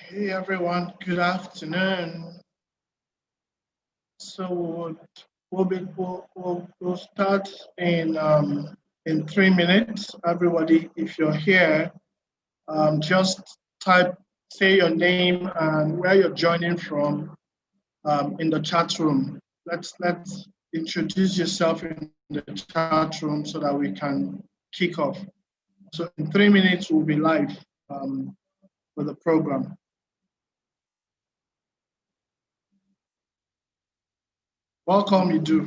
Hey everyone, good afternoon. So we'll start in 3 minutes. Everybody, if you're here, just type say your name and where you're joining from in the chat room. Let's introduce yourself in the chat room so that we can kick off. So in 3 minutes we'll be live with the program. Welcome, you do.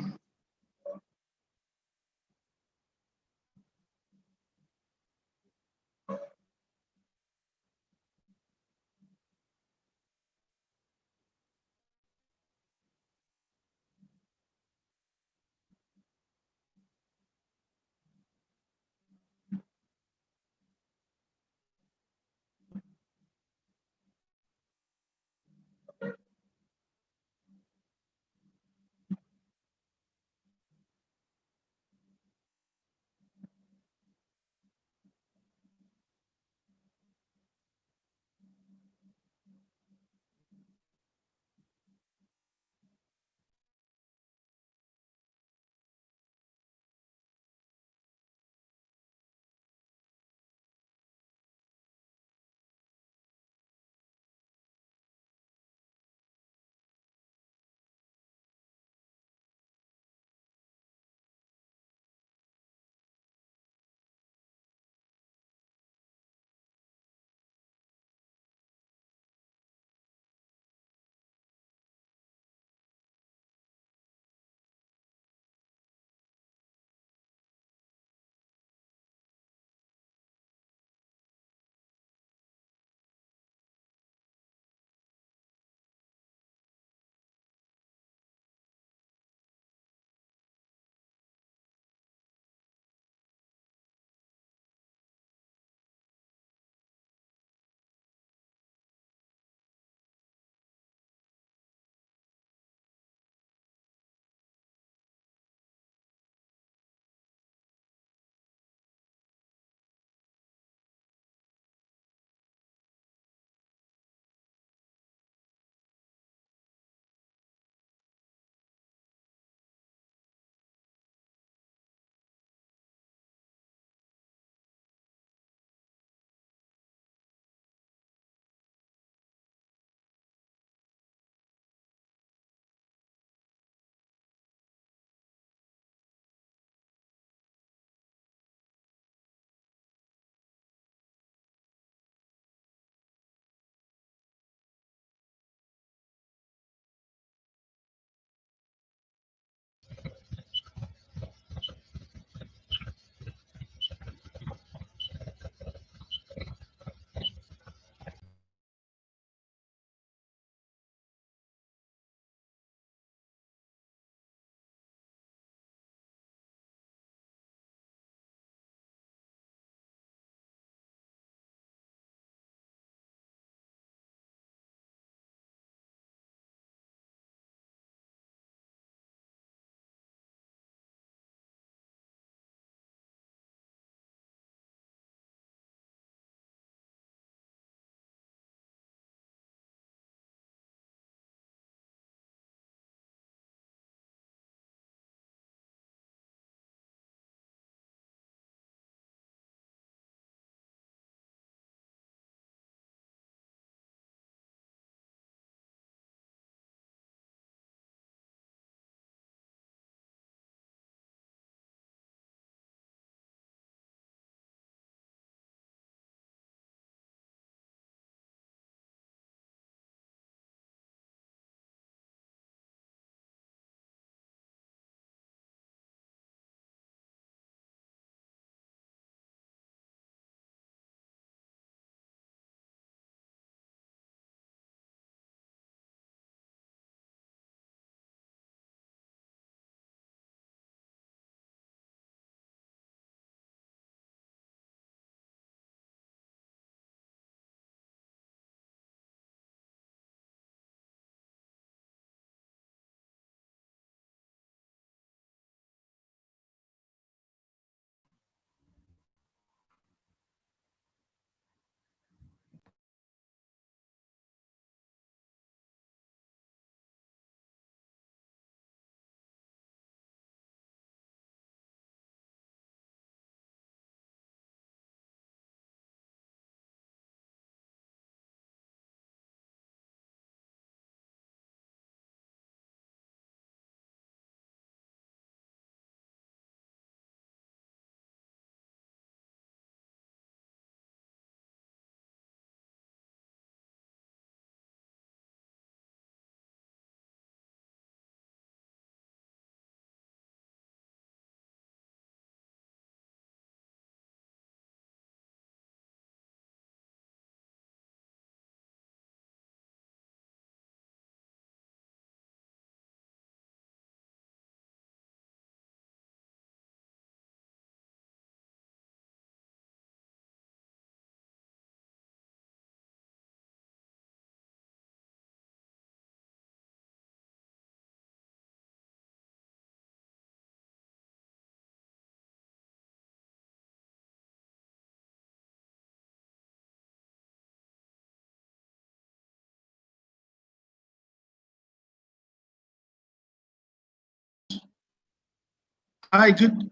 Hi, good.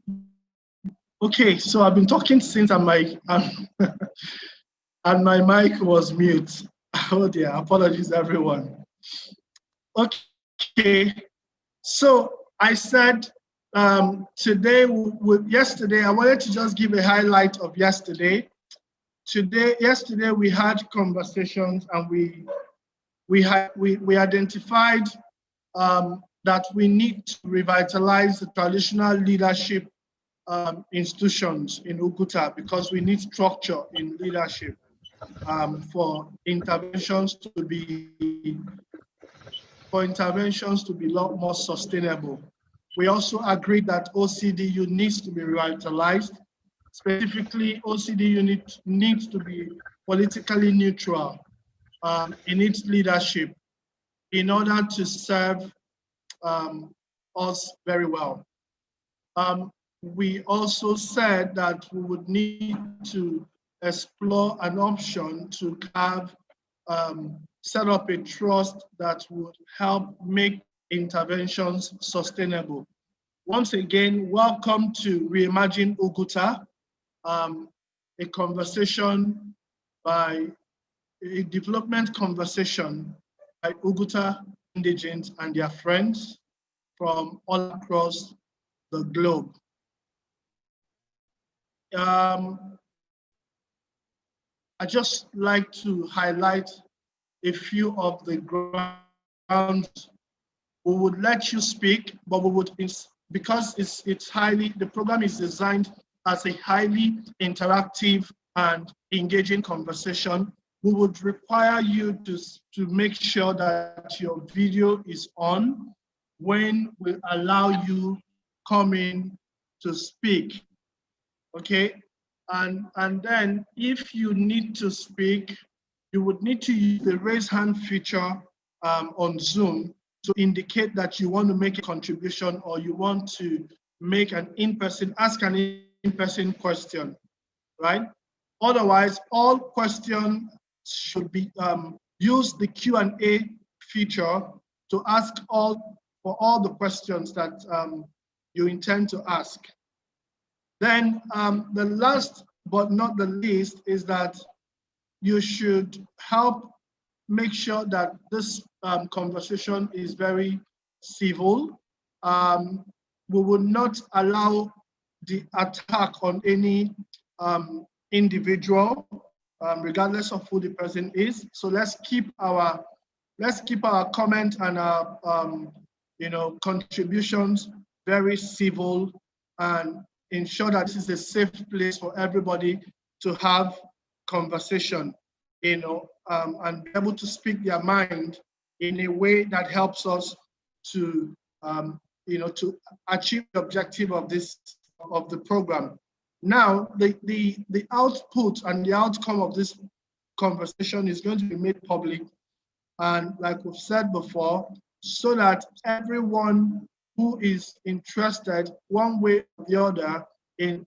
Okay, so I've been talking since and and my mic was mute. Oh dear, apologies everyone. Okay, so I said yesterday, I wanted to just give a highlight of yesterday. Yesterday we had conversations and we identified that we need to revitalize the traditional leadership institutions in Oguta because we need structure in leadership for interventions to be a lot more sustainable. We also agreed that OCDU needs to be revitalized. Specifically, OCDU needs to be politically neutral in its leadership in order to serve us very well. We also said that we would need to explore an option to have set up a trust that would help make interventions sustainable. Once again, welcome to Reimagine Oguta, a development conversation by Oguta indigenes and their friends from all across the globe. I just like to highlight a few of the grounds. We would let you speak, but because the program is designed as a highly interactive and engaging conversation, we would require you to make sure that your video is on when we allow you come in to speak, okay? And then if you need to speak, you would need to use the raise hand feature on Zoom to indicate that you want to make a contribution or you want to make ask an in-person question, right? Otherwise, all questions should be use the Q&A feature to ask for all the questions that you intend to ask. Then the last but not the least is that you should help make sure that this conversation is very civil. We will not allow the attack on any individual, regardless of who the person is. So let's keep our comment and our contributions very civil and ensure that this is a safe place for everybody to have conversation, and be able to speak their mind in a way that helps us to, to achieve the objective of the program. Now, the output and the outcome of this conversation is going to be made public, and like we've said before, so that everyone who is interested one way or the other in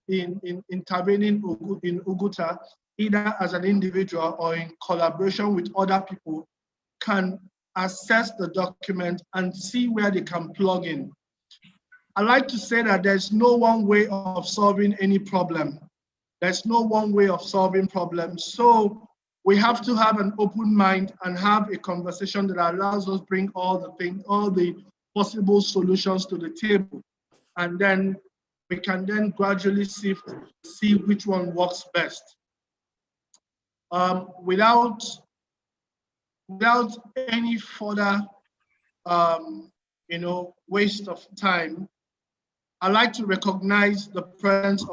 intervening in Oguta, either as an individual or in collaboration with other people, can assess the document and see where they can plug in. I like to say that there's no one way of solving any problem. There's no one way of solving problems. So we have to have an open mind and have a conversation that allows us bring all the possible solutions to the table. And then we can then gradually see which one works best. Without any further waste of time, I'd like to recognize the presence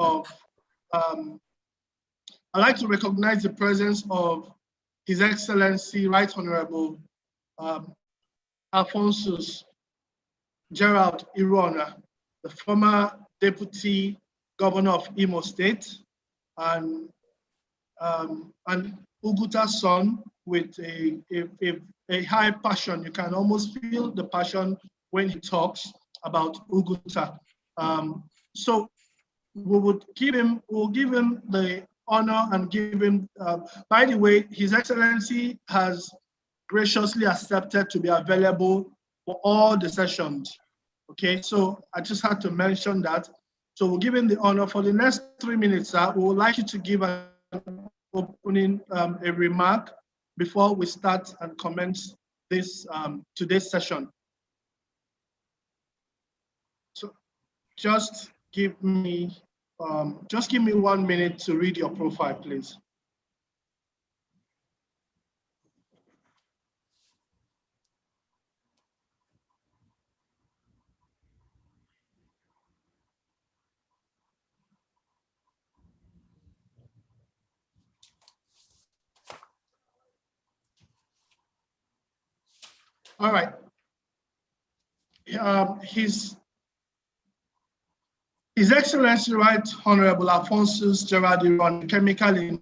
of His Excellency Right Honorable Alphonsus Gerald Irona, the former Deputy Governor of Imo State, and Oguta's son with a high passion. You can almost feel the passion when he talks about Oguta. So we'll give him the honor and give him, by the way, His Excellency has graciously accepted to be available for all the sessions. Okay, so I just had to mention that. So we'll give him the honor. For the next 3 minutes, we would like you to give an opening a remark before we start and commence this today's session. So just give me 1 minute to read your profile, please. All right. His Excellency Right Honorable Alphonsus Gerard Iron, chemical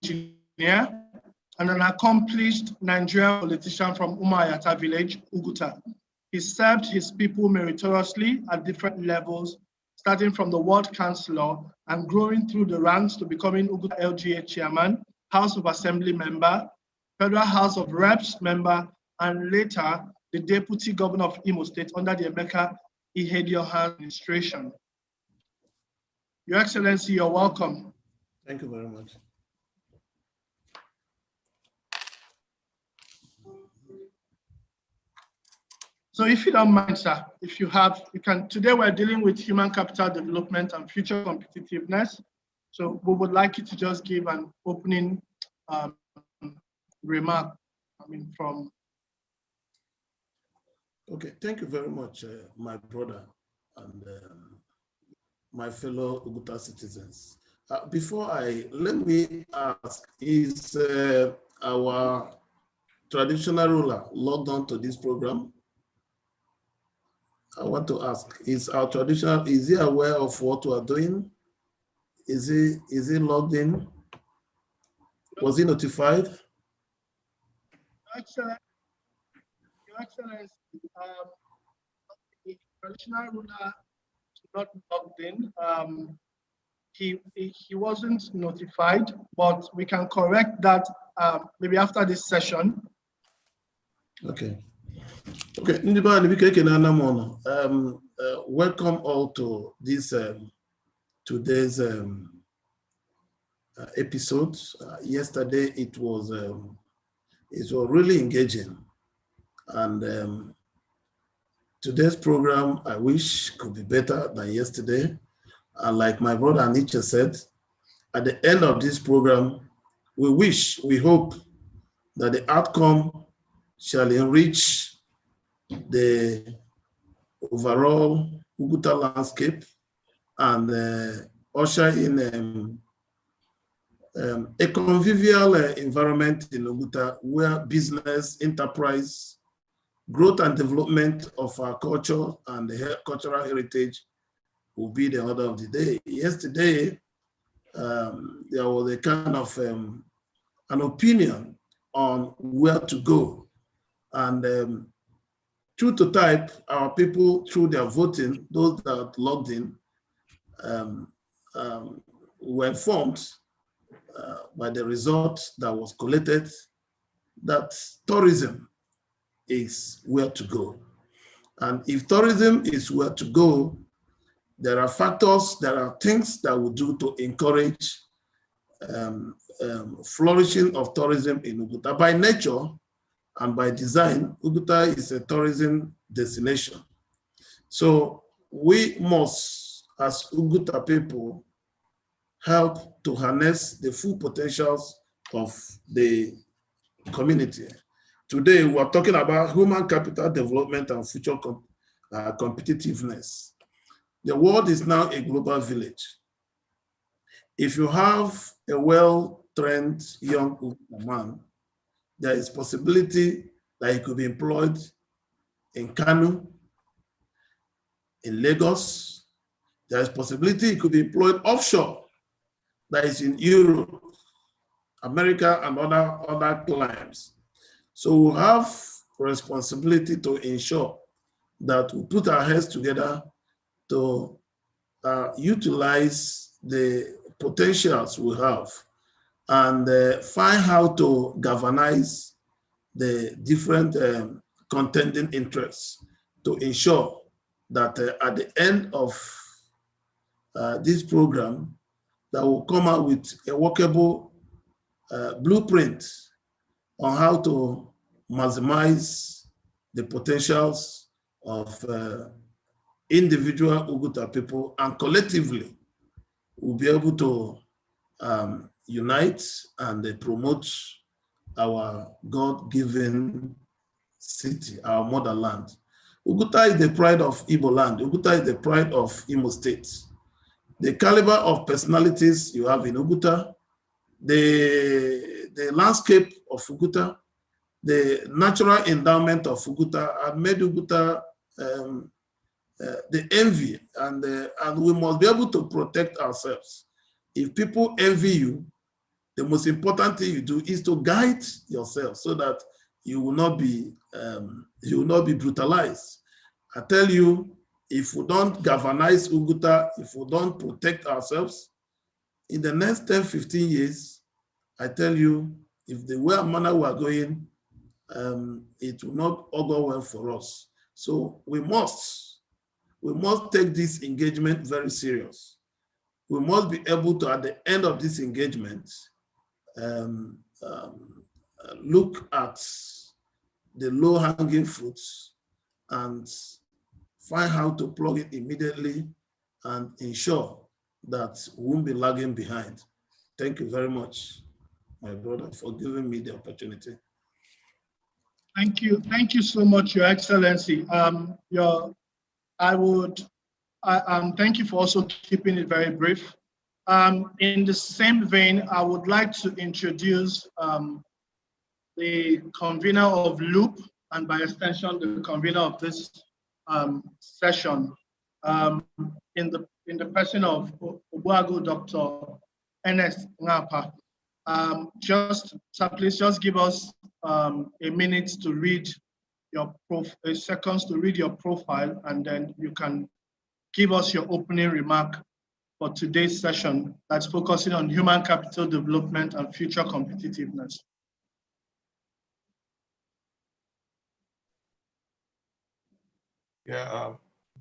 engineer and an accomplished Nigerian politician from Umayata village, Oguta. He served his people meritoriously at different levels, starting from the ward councillor and growing through the ranks to becoming Oguta LGA chairman, House of Assembly member, Federal House of Reps member, and later the deputy governor of Imo State under the Emeka Ihedioha administration. Your Excellency, you're welcome. Thank you very much. So if you don't mind, sir, if you can, today we're dealing with human capital development and future competitiveness. So we would like you to just give an opening remark, from. Okay, thank you very much, my brother and my fellow Oguta citizens. Let me ask, is our traditional ruler logged on to this program? I want to ask, is he aware of what we are doing? Is he logged in? Was he notified? Your Excellency, the traditional ruler is not logged in. He wasn't notified, but we can correct that maybe after this session. Okay. Okay. Welcome all to this today's episode. Yesterday it was really engaging, and today's program I wish could be better than yesterday. And like my brother Anicha said, at the end of this program, we hope that the outcome shall enrich the overall Oguta landscape and usher in a convivial environment in Oguta where business, enterprise, growth and development of our culture and the cultural heritage will be the order of the day. Yesterday, there was a kind of an opinion on where to go. And true to type, our people, through their voting, those that logged in, were informed by the result that was collected that tourism is where to go. And if tourism is where to go, there are factors, there are things that we do to encourage flourishing of tourism in Oguta. By nature and by design, Oguta is a tourism destination. So we must, as Oguta people, help to harness the full potentials of the community. Today, we are talking about human capital development and future competitiveness. The world is now a global village. If you have a well-trained young man, there is possibility that he could be employed in Kano, in Lagos. There is possibility he could be employed offshore, that is in Europe, America, and other climes. So we have responsibility to ensure that we put our heads together to utilize the potentials we have and find how to galvanize the different contending interests to ensure that at the end of this program that will come out with a workable blueprint on how to maximize the potentials of individual Oguta people, and collectively we'll be able to unite and promote our God-given city, our motherland. Oguta is the pride of Igbo land. Oguta is the pride of Imo State. The caliber of personalities you have in Oguta, the landscape of Oguta, the natural endowment of Oguta have made Oguta the envy, and we must be able to protect ourselves. If people envy you, the most important thing you do is to guide yourself so that you will not be brutalized. I tell you, if we don't galvanize Oguta, if we don't protect ourselves, in the next 10, 15 years, I tell you, if the way and manner we are going, it will not augur well for us. So we must take this engagement very serious. We must be able to, at the end of this engagement, look at the low-hanging fruits and find how to plug it immediately and ensure that we won't be lagging behind. Thank you very much, my brother, for giving me the opportunity. Thank you so much, Your Excellency. Thank you for also keeping it very brief. In the same vein, I would like to introduce the convener of Loop, and by extension, the convener of this session, in the person of Obuagu Dr. Ernest Ngapa. Please just give us a minute to read your seconds to read your profile, and then you can give us your opening remark for today's session that's focusing on human capital development and future competitiveness. Yeah,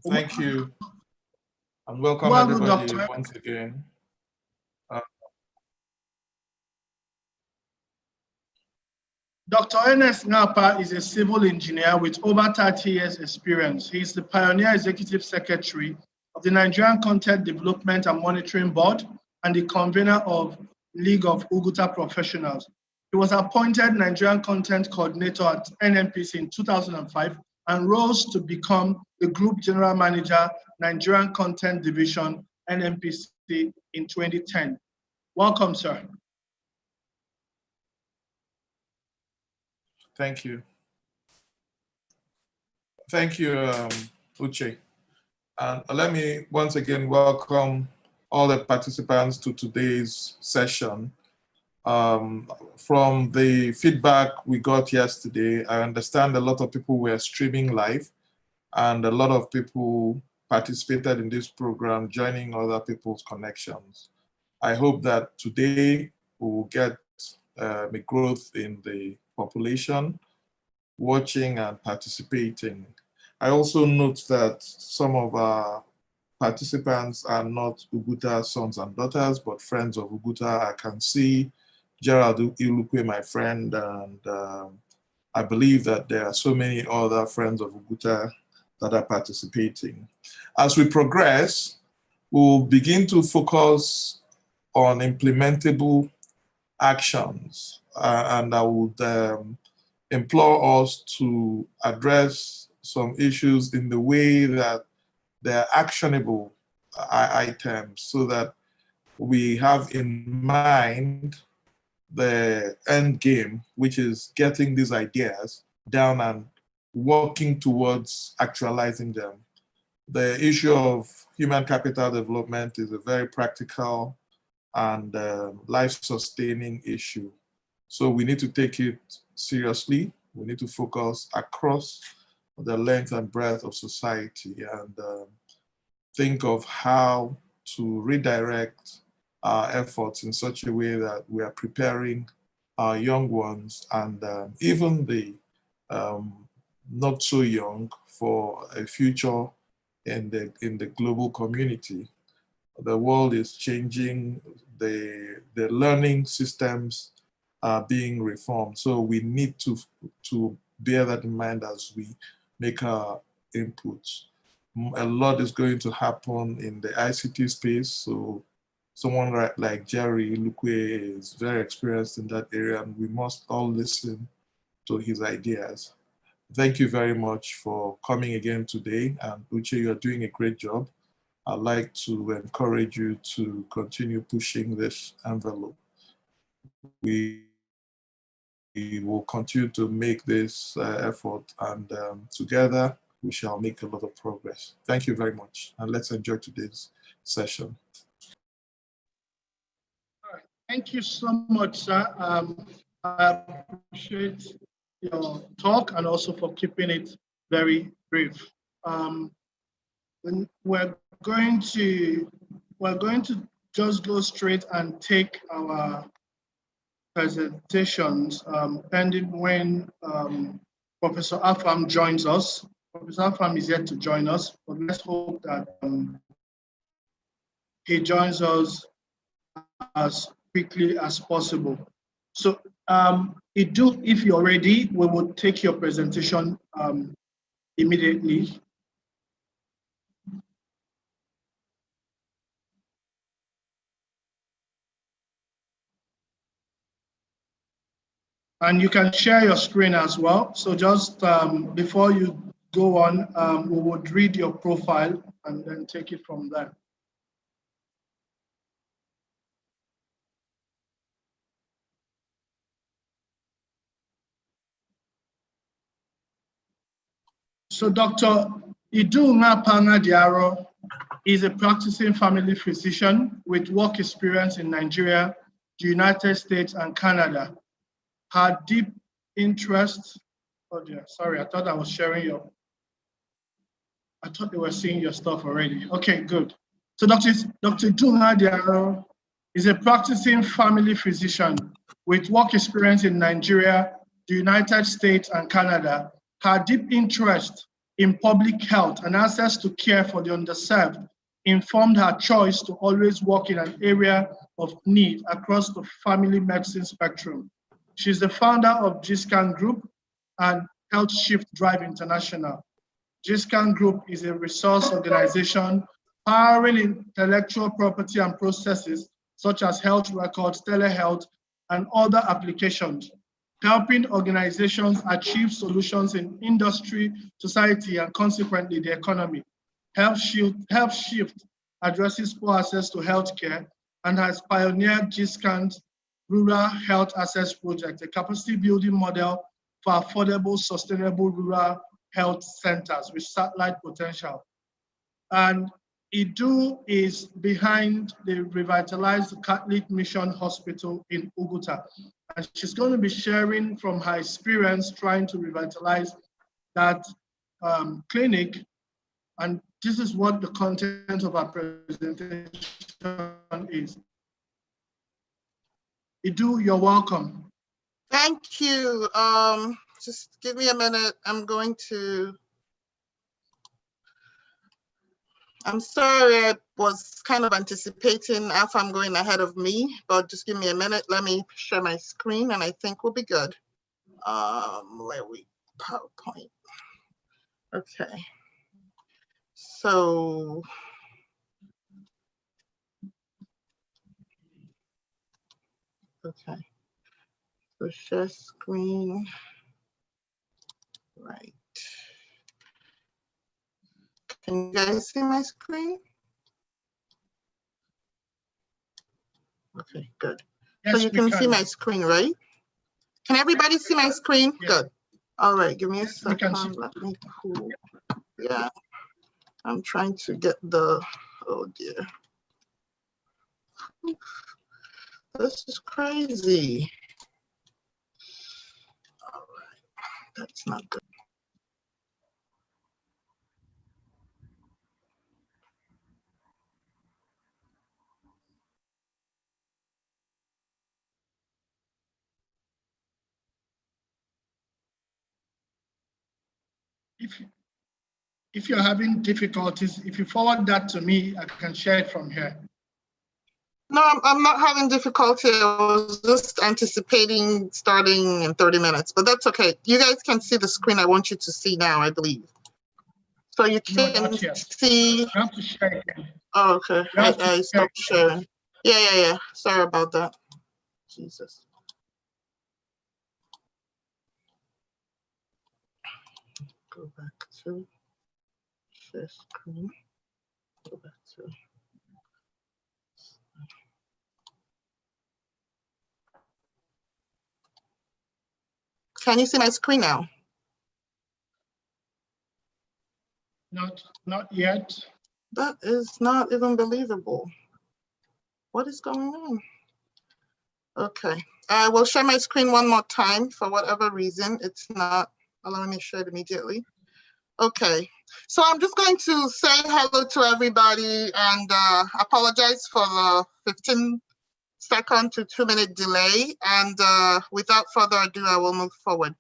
thank you, and welcome everybody once again. Dr. Ernest Ngapa is a civil engineer with over 30 years experience. He is the pioneer executive secretary of the Nigerian Content Development and Monitoring Board and the convener of League of Oguta Professionals. He was appointed Nigerian Content Coordinator at NNPC in 2005 and rose to become the Group General Manager, Nigerian Content Division, NNPC in 2010. Welcome, sir. Thank you. Thank you, Uche. And let me once again welcome all the participants to today's session. From the feedback we got yesterday, I understand a lot of people were streaming live and a lot of people participated in this program, joining other people's connections. I hope that today we will get a growth in the population watching and participating. I also note that some of our participants are not Oguta sons and daughters, but friends of Oguta. I can see Gerald Ilukwe, my friend, and I believe that there are so many other friends of Oguta that are participating. As we progress, we'll begin to focus on implementable actions, and I would implore us to address some issues in the way that they're actionable items so that we have in mind the end game, which is getting these ideas down and working towards actualizing them. The issue of human capital development is a very practical and life-sustaining issue. So we need to take it seriously. We need to focus across the length and breadth of society and think of how to redirect our efforts in such a way that we are preparing our young ones and even the not so young for a future in the global community. The world is changing. The learning systems are being reformed. So we need to bear that in mind as we make our inputs. A lot is going to happen in the ICT space. So someone like Jerry Lukwe is very experienced in that area, and we must all listen to his ideas. Thank you very much for coming again today. And Uche, you're doing a great job. I'd like to encourage you to continue pushing this envelope. We will continue to make this effort, and together we shall make a lot of progress. Thank you very much, and let's enjoy today's session. All right. Thank you so much, sir. I appreciate your talk and also for keeping it very brief. We're going to just go straight and take our presentations, pending when Professor Afam joins us. Professor Afam is yet to join us, but let's hope that he joins us as quickly as possible. So, if you're ready, we will take your presentation immediately. And you can share your screen as well. So just before you go on, we would read your profile and then take it from there. So Dr. Idunga Panga Diaro is a practicing family physician with work experience in Nigeria, the United States, and Canada. Her deep interest, oh dear, sorry, I thought I was sharing I thought they were seeing your stuff already. Okay, good. So Dr. Idunga Diaro is a practicing family physician with work experience in Nigeria, the United States, and Canada. Her deep interest in public health and access to care for the underserved informed her choice to always work in an area of need across the family medicine spectrum. She's the founder of GSCAN Group and Health Shift Drive International. GSCAN Group is a resource organization powering intellectual property and processes such as health records, telehealth, and other applications, helping organizations achieve solutions in industry, society, and consequently the economy. Health Shift addresses poor access to healthcare and has pioneered GSCAN's Rural Health Access Project, a capacity building model for affordable, sustainable rural health centers with satellite potential. And Idu is behind the revitalized Catholic Mission Hospital in Oguta. And she's going to be sharing from her experience trying to revitalize that clinic. And this is what the content of our presentation is. Idu, you're welcome. Thank you. Just give me a minute. I'm sorry, I was kind of anticipating Afam going ahead of me, but just give me a minute. Let me share my screen and I think we'll be good. PowerPoint. Okay. So, okay. So share screen. Right. Can you guys see my screen? Okay, good. Yes, so you can see my screen, right? Can everybody see my screen? Yeah. Good. All right, give me a second. Let me pull. Yeah, I'm trying to get the, oh dear. This is crazy. All right, that's not good. If you're having difficulties, if you forward that to me, I can share it from here. No, I'm not having difficulty. I was just anticipating starting in 30 minutes, but that's okay. You guys can see the screen I want you to see now, I believe. So you can see. You have to share again. Oh, okay. I stopped sharing. Yeah. Sorry about that. Jesus. Go back to share screen. Go back to. Can you see my screen now? Not yet. That is not even believable. What is going on? Okay, I will share my screen one more time. For whatever reason, it's not allowing me to share it immediately. Okay, so I'm just going to say hello to everybody and apologize for the 15-second to 2-minute delay. And without further ado, I will move forward.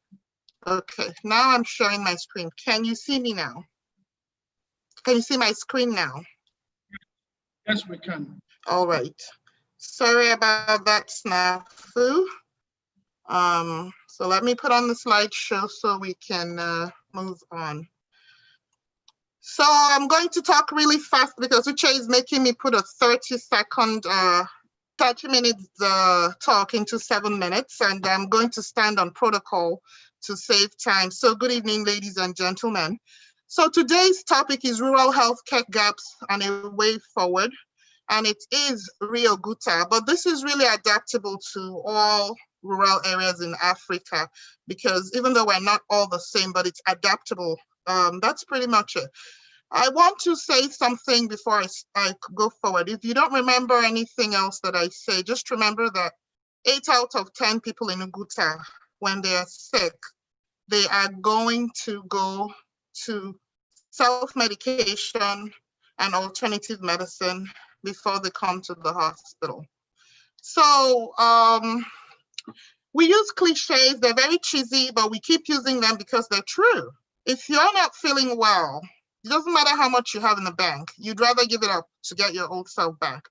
Okay, now I'm sharing my screen. Can you see me now? Can you see my screen now? Yes, we can. All right. Sorry about that snafu. So let me put on the slideshow so we can move on. So I'm going to talk really fast because Uche is making me put a 30-second, 30 minutes talk into 7 minutes, and I'm going to stand on protocol to save time. So good evening, ladies and gentlemen. So today's topic is rural healthcare gaps and a way forward. And it is Oguta, but this is really adaptable to all rural areas in Africa, because even though we're not all the same, but it's adaptable. That's pretty much it. I want to say something before I go forward. If you don't remember anything else that I say, just remember that 8 out of 10 people in Oguta, when they are sick, they are going to go to self-medication and alternative medicine before they come to the hospital. So we use cliches, they're very cheesy, but we keep using them because they're true. If you're not feeling well, it doesn't matter how much you have in the bank, you'd rather give it up to get your old self back.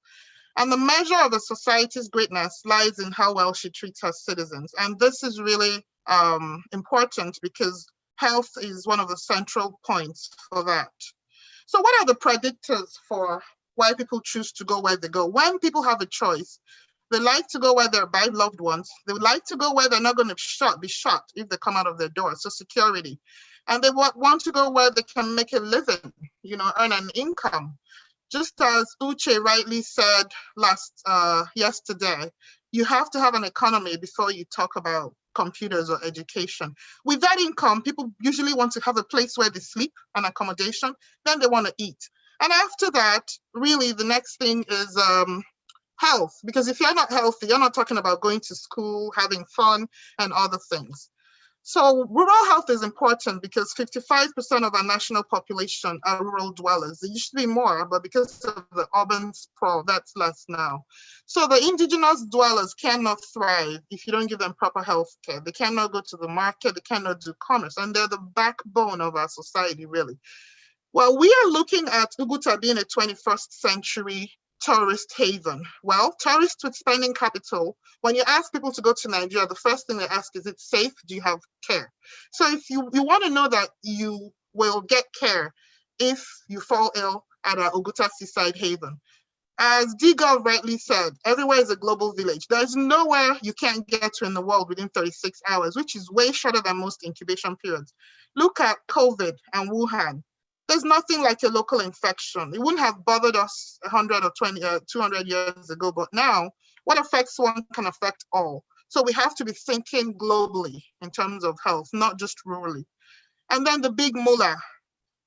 And the measure of a society's greatness lies in how well she treats her citizens. And this is really important because health is one of the central points for that. So what are the predictors for why people choose to go where they go? When people have a choice, they like to go where they're by loved ones. They would like to go where they're not going to be shot if they come out of their door, so security. And they want to go where they can make a living, earn an income. Just as Uche rightly said yesterday, you have to have an economy before you talk about computers or education. With that income, people usually want to have a place where they sleep and accommodation, then they want to eat. And after that, really the next thing is health, because if you're not healthy, you're not talking about going to school, having fun, and other things. So rural health is important because 55% of our national population are rural dwellers. There used to be more, but because of the urban sprawl, that's less now. So the indigenous dwellers cannot thrive if you don't give them proper health care. They cannot go to the market, they cannot do commerce, and they're the backbone of our society, really. Well, we are looking at Oguta being a 21st century tourist haven. Well, tourists with spending capital, when you ask people to go to Nigeria, the first thing they ask is it safe? Do you have care? So if you want to know that you will get care if you fall ill at our Oguta Seaside Haven. As DGov rightly said, everywhere is a global village. There's nowhere you can't get to in the world within 36 hours, which is way shorter than most incubation periods. Look at COVID and Wuhan. There's nothing like a local infection. It wouldn't have bothered us 100 or 200 years ago, but now what affects one can affect all. So we have to be thinking globally in terms of health, not just rurally. And then the big mullah.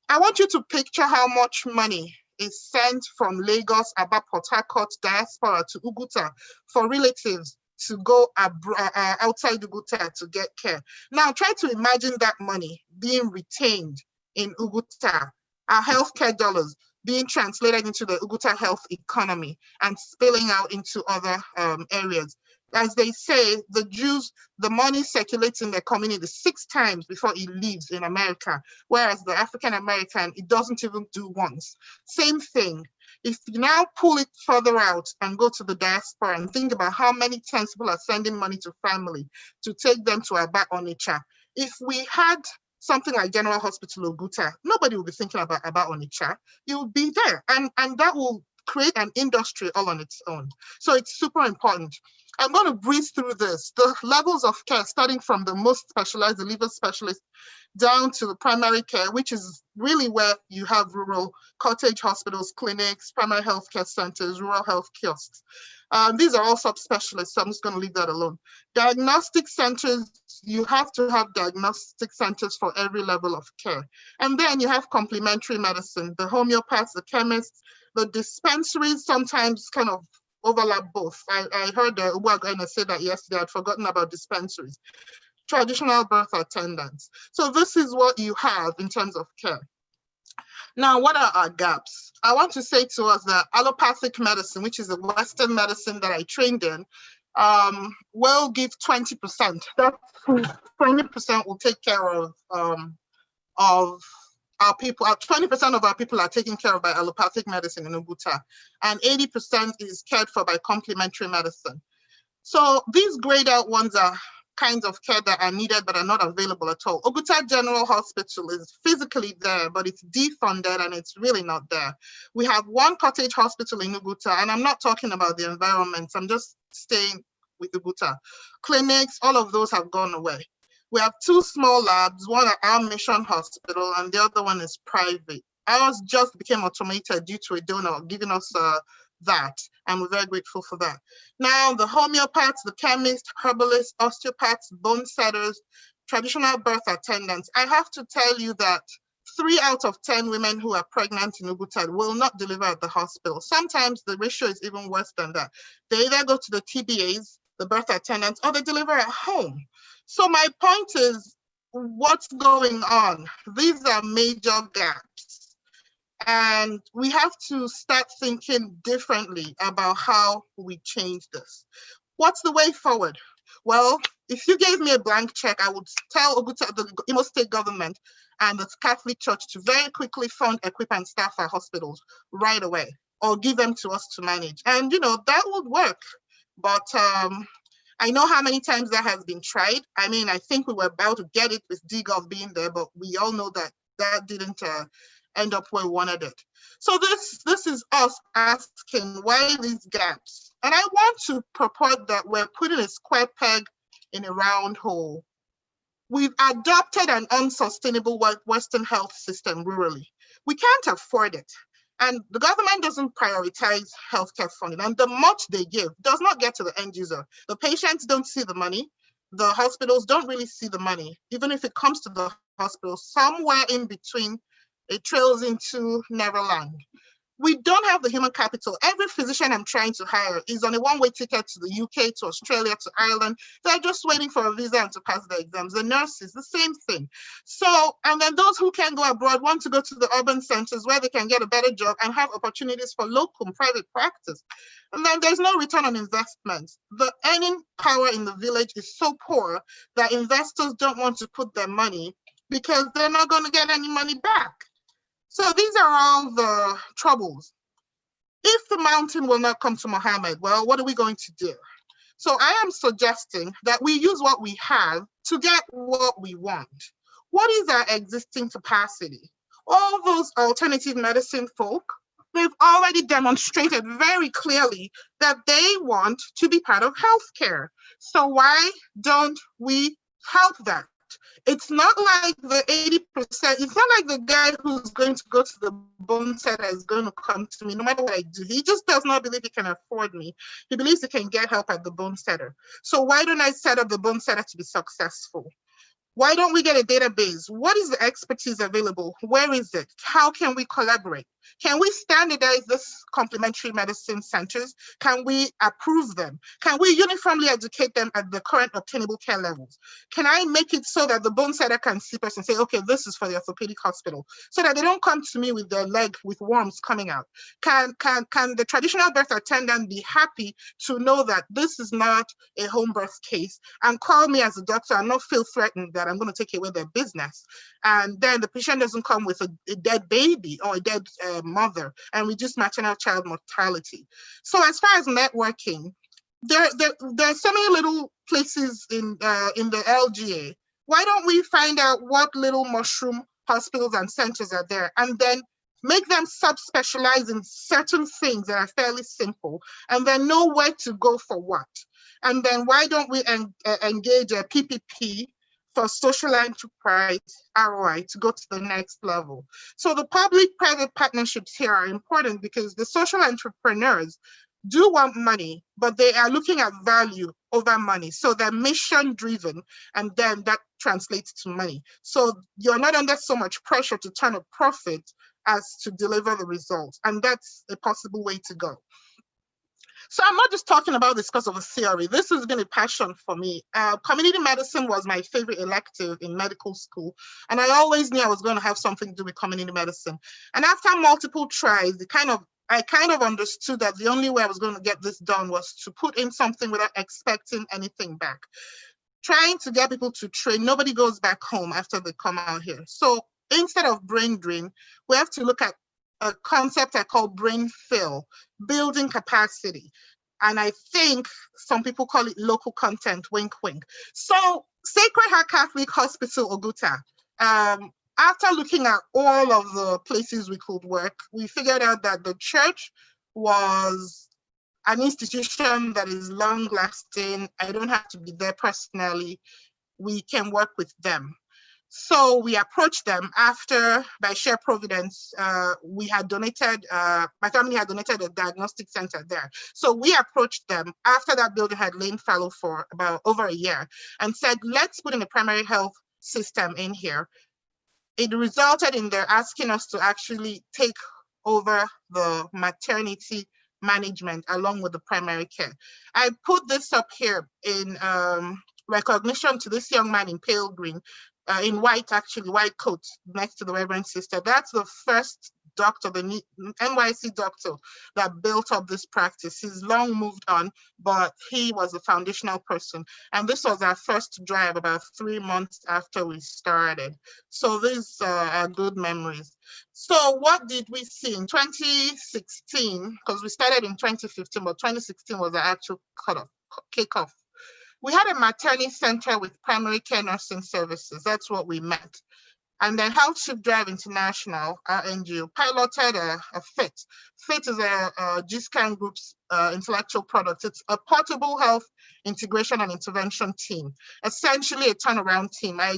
I want you to picture how much money is sent from Lagos, Aba, Port Harcourt, diaspora to Oguta for relatives to go outside Oguta to get care. Now try to imagine that money being retained in Oguta, our healthcare dollars being translated into the Oguta health economy and spilling out into other areas. As they say, the Jews, the money circulates in their community 6 times before it leaves in America, whereas the African American, it doesn't even do once. Same thing. If you now pull it further out and go to the diaspora and think about how many times people are sending money to family to take them to Aba Onitsha. If we had something like General Hospital Oguta, nobody will be thinking about Aba Onitsha. You'll be there, and that will create an industry all on its own. So it's super important. I'm going to breeze through this. The levels of care, starting from the most specialized, the liver specialist, down to the primary care, which is really where you have rural cottage hospitals, clinics, primary health care centers, rural health kiosks. These are all subspecialists, so I'm just going to leave that alone. Diagnostic centers, you have to have diagnostic centers for every level of care. And then you have complementary medicine, the homeopaths, the chemists, the dispensaries sometimes kind of overlap both. I heard Uwagana say that yesterday. I'd forgotten about dispensaries. Traditional birth attendants. So this is what you have in terms of care. Now, what are our gaps? I want to say to us that allopathic medicine, which is a Western medicine that I trained in, will give 20%. That 20% will take care of our people. 20% of our people are taken care of by allopathic medicine in Oguta, and 80% is cared for by complementary medicine. So these grayed out ones are kinds of care that are needed but are not available at all. Oguta General Hospital is physically there, but it's defunded and it's really not there. We have one cottage hospital in Oguta, and I'm not talking about the environment. I'm just staying with Oguta. Clinics, all of those have gone away. We have two small labs, one at our mission hospital and the other one is private. Ours just became automated due to a donor giving us that, and we're very grateful for that. Now, the homeopaths, the chemists, herbalists, osteopaths, bone setters, traditional birth attendants. I have to tell you that 3 out of 10 women who are pregnant in Oguta will not deliver at the hospital. Sometimes the ratio is even worse than that. They either go to the TBAs, the birth attendants, or they deliver at home. So my point is, what's going on? These are major gaps. And we have to start thinking differently about how we change this. What's the way forward? Well, if you gave me a blank check, I would tell Oguta, the Imo State government and the Catholic Church to very quickly fund, equip, and staff our hospitals right away, or give them to us to manage. And that would work. But I know how many times that has been tried. I mean, I think we were about to get it with DGov being there, but we all know that that didn't end up where we wanted it. So this is us asking, why these gaps? And I want to purport that we're putting a square peg in a round hole. We've adopted an unsustainable Western health system rurally. We can't afford it. And the government doesn't prioritize healthcare funding, and the much they give does not get to the end user. The patients don't see the money. The hospitals don't really see the money. Even if it comes to the hospital, somewhere in between, it trails into Neverland. We don't have the human capital. Every physician I'm trying to hire is on a one-way ticket to the UK, to Australia, to Ireland. They're just waiting for a visa and to pass the exams. The nurses, the same thing. So, and then those who can go abroad want to go to the urban centers where they can get a better job and have opportunities for locum private practice. And then there's no return on investment. The earning power in the village is so poor that investors don't want to put their money because they're not going to get any money back. So these are all the troubles. If the mountain will not come to Mohammed, well, what are we going to do? So I am suggesting that we use what we have to get what we want. What is our existing capacity? All those alternative medicine folk, they've already demonstrated very clearly that they want to be part of healthcare. So why don't we help them? It's not like the 80%, it's not like the guy who's going to go to the bone setter is going to come to me, no matter what I do. He just does not believe he can afford me. He believes he can get help at the bone setter. So why don't I set up the bone setter to be successful? Why don't we get a database? What is the expertise available? Where is it? How can we collaborate? Can we standardize this complementary medicine centers? Can we approve them? Can we uniformly educate them at the current obtainable care levels? Can I make it so that the bone setter can see us and say, okay, this is for the orthopedic hospital, so that they don't come to me with their leg with worms coming out? Can the traditional birth attendant be happy to know that this is not a home birth case and call me as a doctor and not feel threatened that I'm going to take away their business? And then the patient doesn't come with a dead baby or a dead mother, and reduce maternal child mortality. So as far as networking, there are so many little places in the LGA. Why don't we find out what little mushroom hospitals and centers are there, and then make them subspecialize in certain things that are fairly simple, and then know where to go for what. And then why don't we engage a PPP for social enterprise ROI to go to the next level? So the public-private partnerships here are important because the social entrepreneurs do want money, but they are looking at value over money. So they're mission driven, and then that translates to money. So you're not under so much pressure to turn a profit as to deliver the results. And that's a possible way to go. So I'm not just talking about this because of a theory. This has been a passion for me. Community medicine was my favorite elective in medical school. And I always knew I was going to have something to do with community medicine. And after multiple tries, I kind of understood that the only way I was going to get this done was to put in something without expecting anything back. Trying to get people to train, nobody goes back home after they come out here. So instead of brain drain, we have to look at a concept I call brain fill, building capacity. And I think some people call it local content, wink, wink. So Sacred Heart Catholic Hospital, Oguta, after looking at all of the places we could work, we figured out that the church was an institution that is long lasting. I don't have to be there personally. We can work with them. So we approached them after, by sheer providence, we had donated, my family had donated a diagnostic center there. So we approached them after that building had lain fallow for about over a year and said, let's put in a primary health system in here. It resulted in their asking us to actually take over the maternity management along with the primary care. I put this up here in recognition to this young man in pale green, in white, actually, white coat next to the Reverend Sister. That's the first doctor, the NYC doctor that built up this practice. He's long moved on, but he was a foundational person. And this was our first drive about 3 months after we started. So these are good memories. So what did we see in 2016? Because we started in 2015, but 2016 was the actual kickoff. We had a maternity center with primary care nursing services. That's what we met. And then Health Shift Drive International, our NGO, piloted a FIT. FIT is a GSCAN Group's intellectual product. It's a portable health integration and intervention team, essentially a turnaround team. I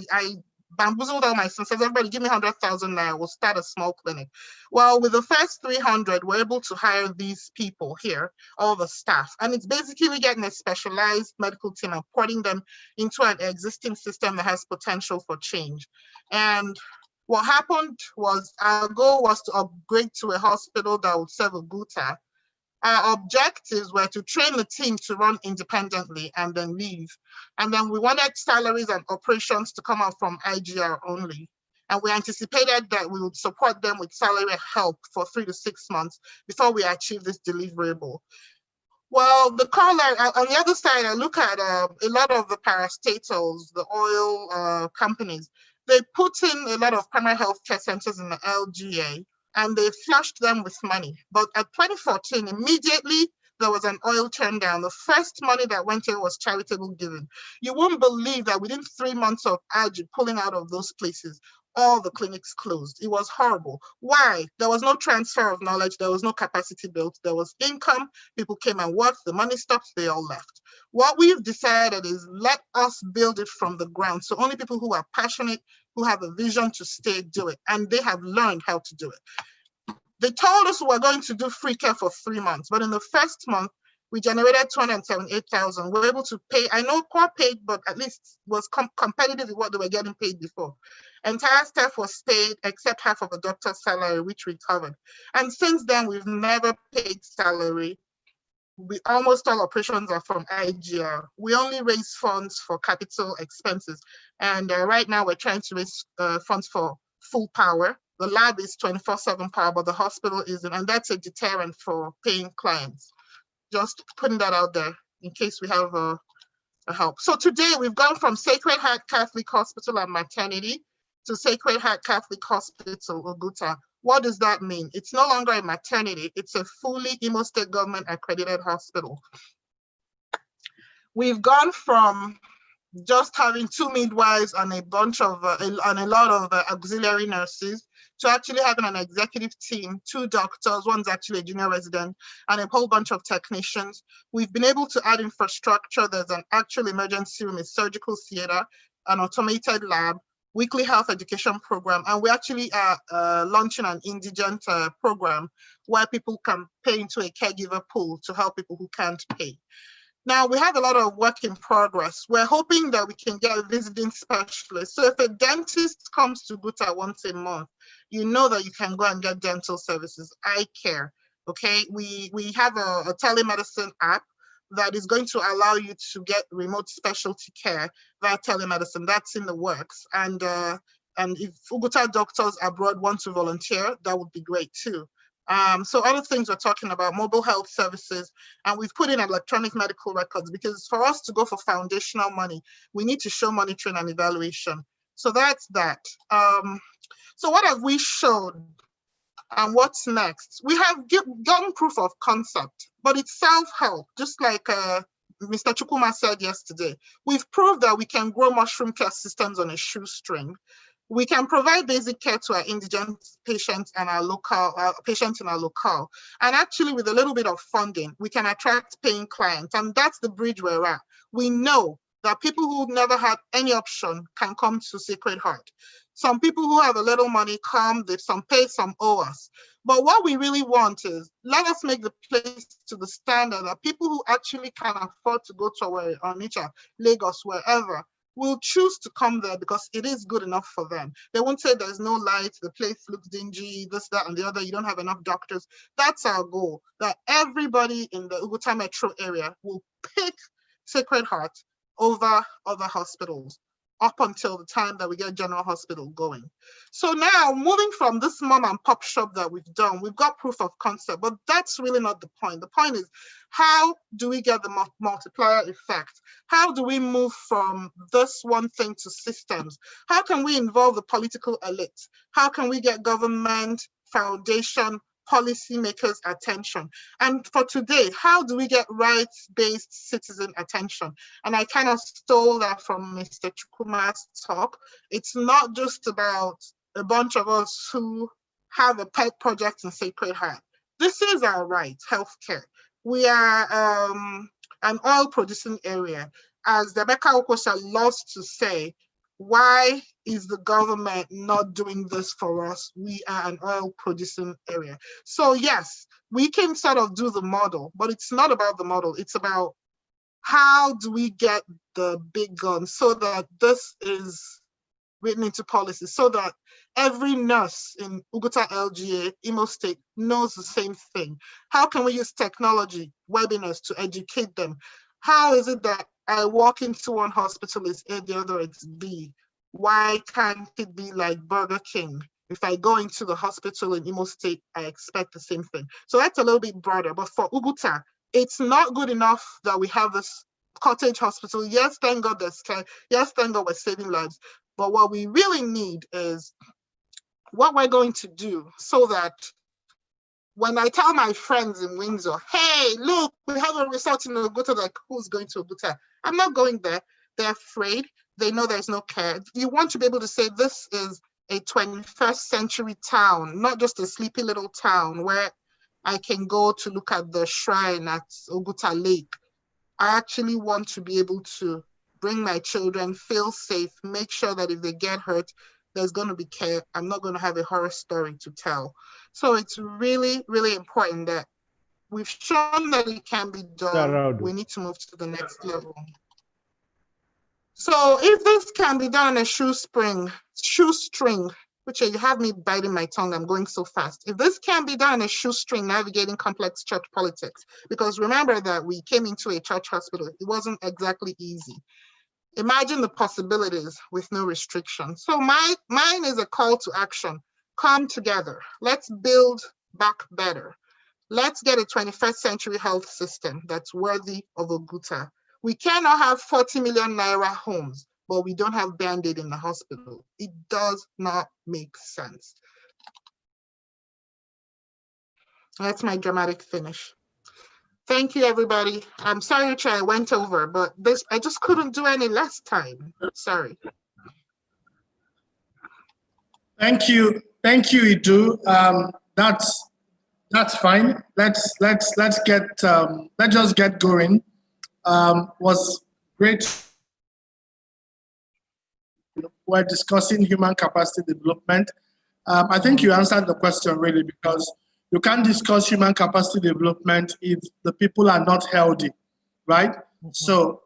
bamboozled all my senses. Everybody give me 100,000 naira, we'll start a small clinic. Well, with the first 300, we're able to hire these people here, all the staff. And it's basically getting a specialized medical team and putting them into an existing system that has potential for change. And what happened was our goal was to upgrade to a hospital that would serve Oguta. Our objectives were to train the team to run independently and then leave. And then we wanted salaries and operations to come out from IGR only. And we anticipated that we would support them with salary help for 3 to 6 months before we achieve this deliverable. Well, the corollary, on the other side, I look at a lot of the parastatals, the oil companies. They put in a lot of primary health care centers in the LGA, and they flushed them with money. But at 2014, immediately there was an oil turn down. The first money that went in was charitable giving. You won't believe that within 3 months of AGI pulling out of those places, all the clinics closed. It was horrible. Why? There was no transfer of knowledge. There was no capacity built. There was income. People came and worked. The money stopped. They all left. What we've decided is let us build it from the ground. So only people who are passionate, who have a vision to stay, do it. And they have learned how to do it. They told us we were going to do free care for 3 months. But in the first month, we generated 278,000. We were able to pay, I know poor paid, but at least was competitive with what they were getting paid before. Entire staff was paid except half of the doctor's salary, which we covered. And since then, we've never paid salary. Almost all operations are from IGR. We only raise funds for capital expenses. And right now we're trying to raise funds for full power. The lab is 24/7 power, but the hospital isn't. And that's a deterrent for paying clients. Just putting that out there in case we have a help. So today we've gone from Sacred Heart Catholic Hospital and Maternity to Sacred Heart Catholic Hospital, Oguta. What does that mean? It's no longer a maternity, it's a fully Imo State government accredited hospital. We've gone from just having 2 midwives and a bunch of, and a lot of auxiliary nurses to actually having an executive team, 2 doctors, one's actually a junior resident, and a whole bunch of technicians. We've been able to add infrastructure. There's an actual emergency room, a surgical theater, an automated lab, weekly health education program, and we actually are launching an indigent program where people can pay into a caregiver pool to help people who can't pay. Now, we have a lot of work in progress. We're hoping that we can get a visiting specialist. So if a dentist comes to Oguta once a month, you know that you can go and get dental services, eye care, okay? We have a telemedicine app that is going to allow you to get remote specialty care via telemedicine. That's in the works. And if Oguta doctors abroad want to volunteer, that would be great too. So other things we're talking about, mobile health services, and we've put in electronic medical records, because for us to go for foundational money, we need to show monitoring and evaluation. So that's that. So what have we shown and what's next? We have gotten proof of concept, but it's self-help, just like Mr. Chukuma said yesterday. We've proved that we can grow mushroom care systems on a shoestring. We can provide basic care to our indigent patients and our local patients in our locale. And actually, with a little bit of funding, we can attract paying clients. And that's the bridge we're at. We know that people who never had any option can come to Sacred Heart. Some people who have a little money come, some pay, some owe us. But what we really want is, let us make the place to the standard that people who actually can afford to go to Onitsha, Lagos, wherever, will choose to come there because it is good enough for them. They won't say there's no light, the place looks dingy, this, that, and the other, you don't have enough doctors. That's our goal, that everybody in the Oguta metro area will pick Sacred Heart over other hospitals up until the time that we get General Hospital going. So now, moving from this mom and pop shop that we've done, we've got proof of concept, but that's really not the point. The point is, how do we get the multiplier effect? How do we move from this one thing to systems? How can we involve the political elite? How can we get government, foundation, policymakers' attention? And for today, how do we get rights-based citizen attention? And I kind of stole that from Mr. Chukuma's talk. It's not just about a bunch of us who have a pet project in Sacred Heart. This is our right, healthcare. We are an oil-producing area. As Rebecca Okosa loves to say, why is the government not doing this for us? We are an oil-producing area. So yes, we can sort of do the model, but it's not about the model. It's about how do we get the big guns so that this is written into policy, so that every nurse in Oguta LGA, Imo State, knows the same thing. How can we use technology, webinars, to educate them? How is it that I walk into one hospital, it's A, the other it's B? Why can't it be like Burger King? If I go into the hospital in Imo State, I expect the same thing. So that's a little bit broader, but for Oguta, it's not good enough that we have this cottage hospital. Yes, thank God there's care. Yes, thank God we're saving lives. But what we really need is what we're going to do so that when I tell my friends in Windsor, hey, look, we have a resort in Oguta, like, who's going to Oguta? I'm not going there. They're afraid. They know there's no care. You want to be able to say this is a 21st century town, not just a sleepy little town where I can go to look at the shrine at Oguta Lake. I actually want to be able to bring my children, feel safe, make sure that if they get hurt, there's going to be care. I'm not going to have a horror story to tell. So it's really, really important that we've shown that it can be done. We need to move to the next level. So if this can be done on a shoestring, which you have me biting my tongue, I'm going so fast. If this can be done on a shoestring, navigating complex church politics, because remember that we came into a church hospital, it wasn't exactly easy. Imagine the possibilities with no restrictions. So mine is a call to action. Come together. Let's build back better. Let's get a 21st century health system that's worthy of Oguta. We cannot have 40 million naira homes. but we don't have Band-Aid in the hospital. It does not make sense. That's my dramatic finish. Thank you, everybody. I'm sorry, Richard, I went over, but this I just couldn't do any last time. Sorry. Thank you, Idu. That's fine. Let's just get going. Was great. We're discussing human capacity development. I think you answered the question really, because you can't discuss human capacity development if the people are not healthy, right? So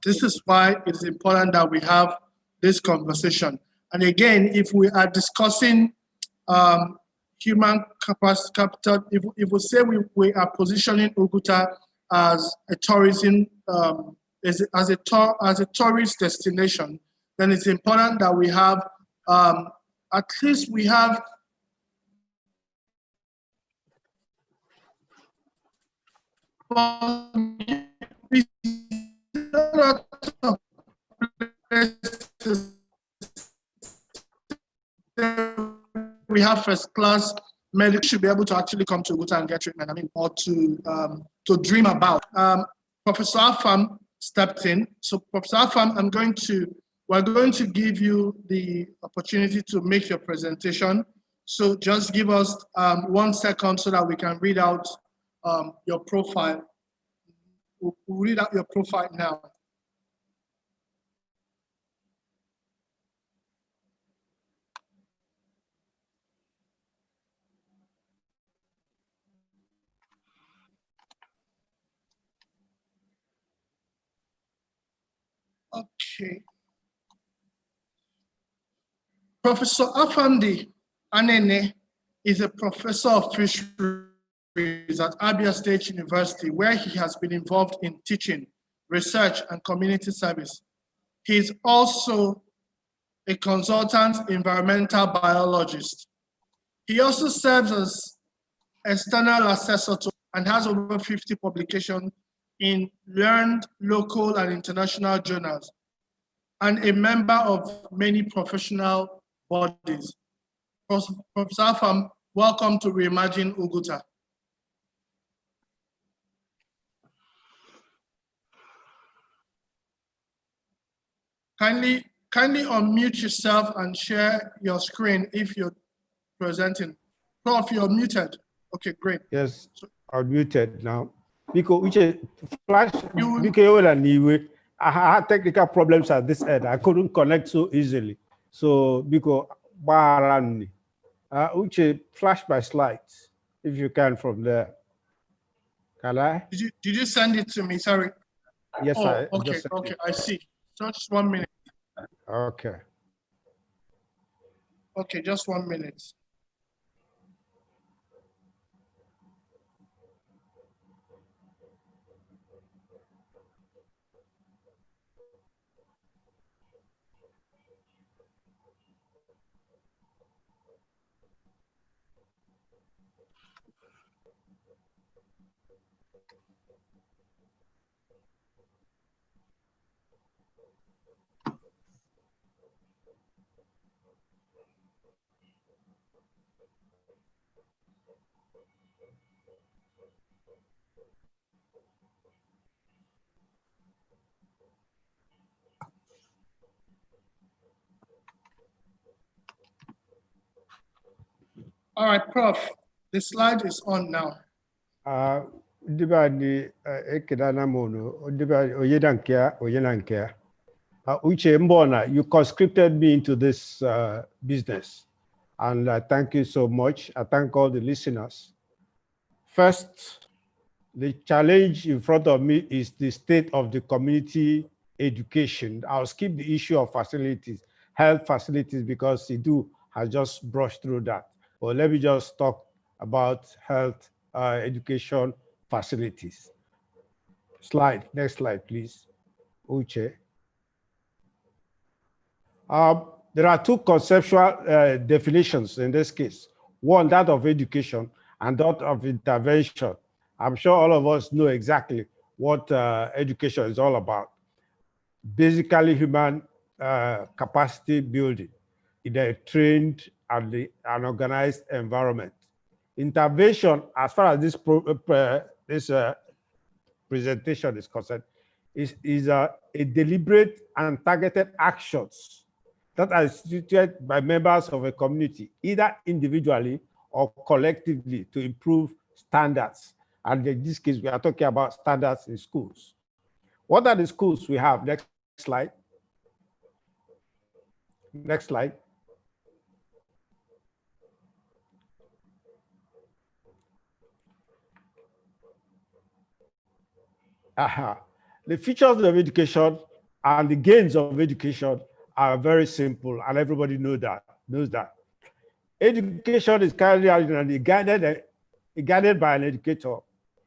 this is why it's important that we have this conversation. And again, if we are discussing human capacity capital, if we say we are positioning Oguta as a tourism, as a tourist destination, then it's important that we have at least we have we have first class medics should be able to actually come to Oguta and get treatment. I mean, or to dream about. Professor Afam stepped in. So Professor Afam, we're going to give you the opportunity to make your presentation. So just give us 1 second so that we can read out your profile. We'll read out your profile now. Okay. Professor Afandi Anene is a professor of fisheries at Abia State University, where he has been involved in teaching, research, and community service. He is also a consultant environmental biologist. He also serves as external assessor to, and has over 50 publications in learned local and international journals, and a member of many professional bodies. Professor Afam, welcome to Reimagine Oguta. Kindly unmute yourself and share your screen if you're presenting. Prof, you're muted. Okay, great. Yes, I'm muted now. Because which flash, because I had technical problems at this end. I couldn't connect so easily. So because which flash my slides, if you can from there. Can I? Did you send it to me? Sorry. Yes, oh, okay, I see. Just 1 minute. Okay. Okay, just 1 minute. All right, Prof, the slide is on now. You conscripted me into this business, and I thank you so much. I thank all the listeners. First, the challenge in front of me is the state of the community education. I'll skip the issue of facilities, health facilities, because Sidu has just brushed through that. But let me just talk about health education facilities. Slide, next slide, please. Uche. There are two conceptual definitions in this case. One, that of education, and that of intervention. I'm sure all of us know exactly what education is all about. Basically, human capacity building in a trained and an organized environment. Intervention, as far as this presentation is concerned, is a deliberate and targeted actions that are instituted by members of a community, either individually or collectively, to improve standards. And in this case, we are talking about standards in schools. What are the schools we have? Next slide. Next slide. The features of education and the gains of education are very simple, and everybody knows that. Education is carried out and guided by an educator.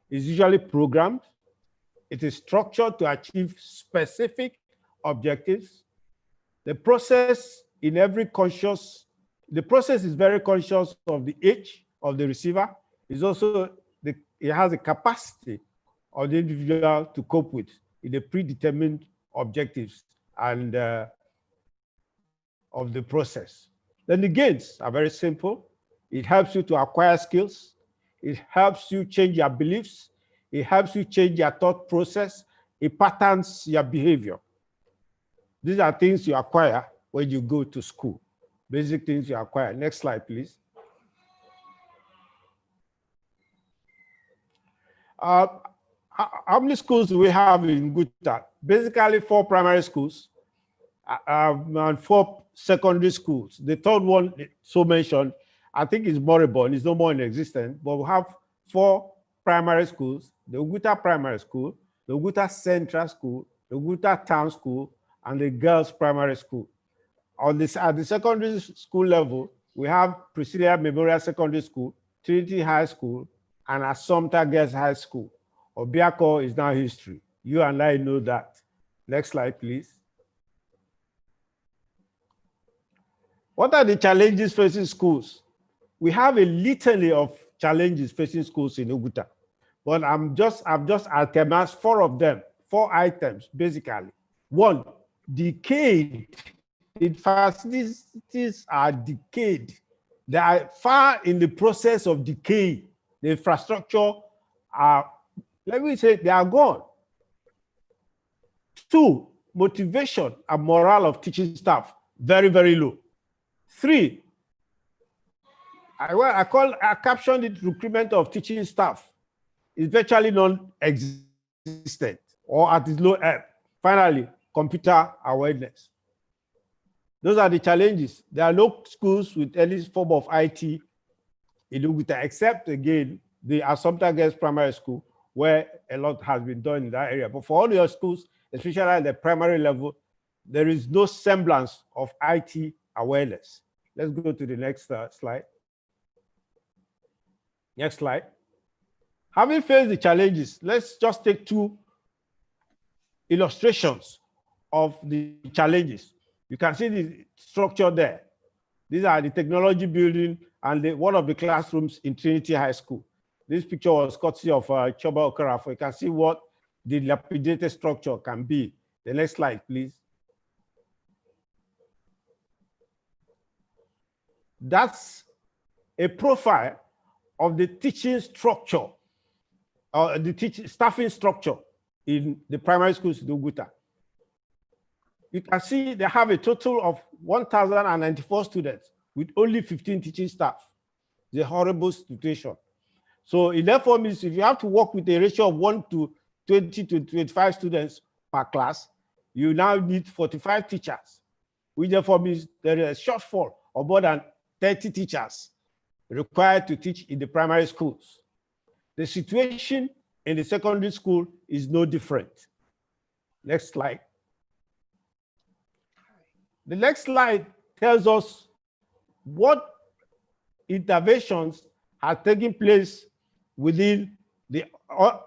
It's usually programmed. It is structured to achieve specific objectives. The process is very conscious of the age of the receiver. It has a capacity of the individual to cope with in the predetermined objectives and of the process. Then the gains are very simple. It helps you to acquire skills. It helps you change your beliefs. It helps you change your thought process. It patterns your behavior. These are things you acquire when you go to school. Basic things you acquire. Next slide, please. How many schools do we have in Oguta? Basically 4 primary schools and 4 secondary schools. The third one, so mentioned, I think is moribund, it's no more in existence, but we have 4 primary schools: the Oguta Primary School, the Oguta Central School, the Oguta Town School, and the Girls Primary School. At the secondary school level, we have Priscilla Memorial Secondary School, Trinity High School, and Assumpta Girls High School. Obiako is now history. You and I know that. Next slide, please. What are the challenges facing schools? We have a litany of challenges facing schools in Oguta, but I've just itemized 4 of them, 4 items, basically. 1, decayed. The facilities are decayed. They are far in the process of decay. The infrastructure are, let me say, they are gone. 2, motivation and morale of teaching staff, very, very low. 3, I captioned it recruitment of teaching staff is virtually non-existent or at its low ebb. Finally, computer awareness. Those are the challenges. There are no schools with any form of IT in Oguta, except again, the Assumpta Girls Primary School, where a lot has been done in that area. But for all your schools, especially at the primary level, there is no semblance of IT awareness. Let's go to the next slide. Next slide. Having faced the challenges, let's just take 2 illustrations of the challenges. You can see the structure there. These are the technology building and one of the classrooms in Trinity High School. This picture was courtesy of Choba Okarafo. You can see what the dilapidated structure can be. The next slide, please. That's a profile of the teaching structure, or the staffing structure in the primary schools in Oguta. You can see they have a total of 1,094 students with only 15 teaching staff. It's a horrible situation. So it therefore means if you have to work with a ratio of 1 to 20 to 25 students per class, you now need 45 teachers, which therefore means there is a shortfall of more than 30 teachers required to teach in the primary schools. The situation in the secondary school is no different. Next slide. The next slide tells us what interventions are taking place within the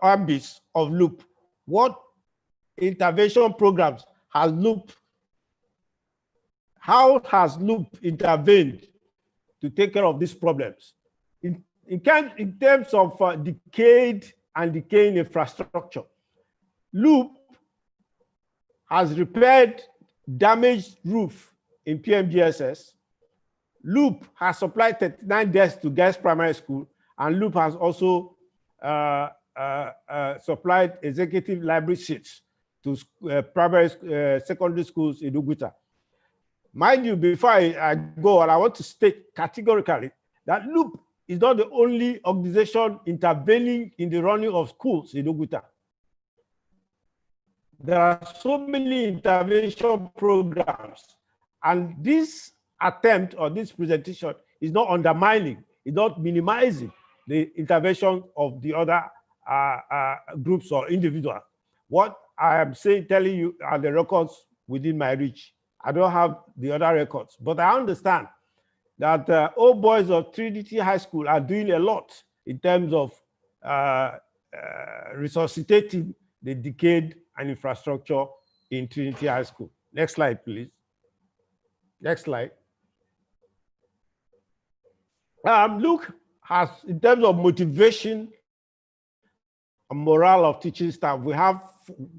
ambits of Loop. What intervention programs has Loop, how has Loop intervened to take care of these problems? In terms of decaying infrastructure, Loop has repaired damaged roof in PMGSS. Loop has supplied 39 desks to Girls Primary School, and Loop has also supplied executive library seats to secondary schools in Oguta. Mind you, before I go on, I want to state categorically that Loop is not the only organization intervening in the running of schools in Oguta. There are so many intervention programs, and this attempt or this presentation is not undermining, it's not minimizing the intervention of the other groups or individuals. What I am saying, telling you are the records within my reach. I don't have the other records, but I understand that old boys of Trinity High School are doing a lot in terms of resuscitating the decayed and infrastructure in Trinity High School. Next slide, please. Next slide. Look, has, in terms of motivation and morale of teaching staff, we have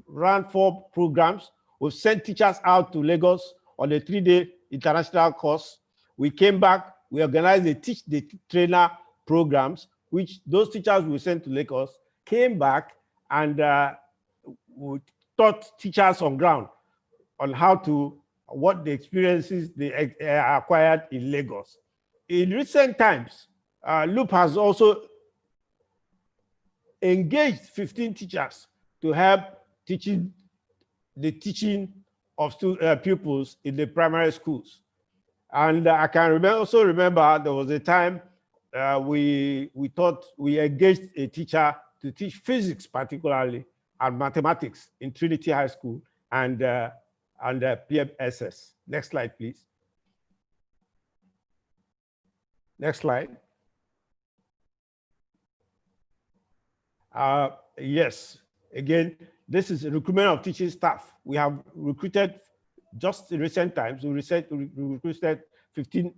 run 4 programs. We've sent teachers out to Lagos on a 3-day international course. We came back, we organized a teach the trainer programs, which those teachers we sent to Lagos came back and we taught teachers on ground on how to, what the experiences they acquired in Lagos. In recent times, Loop has also engaged 15 teachers to help teaching of pupils in the primary schools. And I can also remember there was a time we engaged a teacher to teach physics particularly and mathematics in Trinity High School and PMSS. Next slide, please. Next slide. Yes, again, this is a recruitment of teaching staff. We have recruited, just in recent times, we recruited 15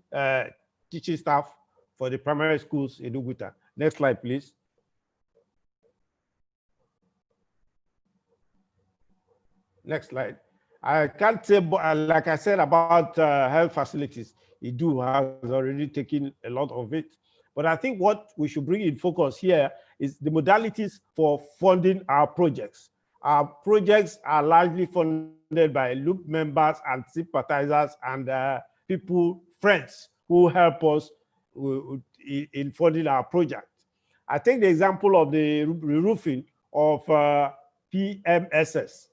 teaching staff for the primary schools in Oguta. Next slide, please. Next slide. I can't say, like I said about health facilities, IDU has already taken a lot of it. But I think what we should bring in focus here is the modalities for funding our projects. Our projects are largely funded by Loop members and sympathizers and people, friends who help us in funding our project. I take the example of the re-roofing of PMSS.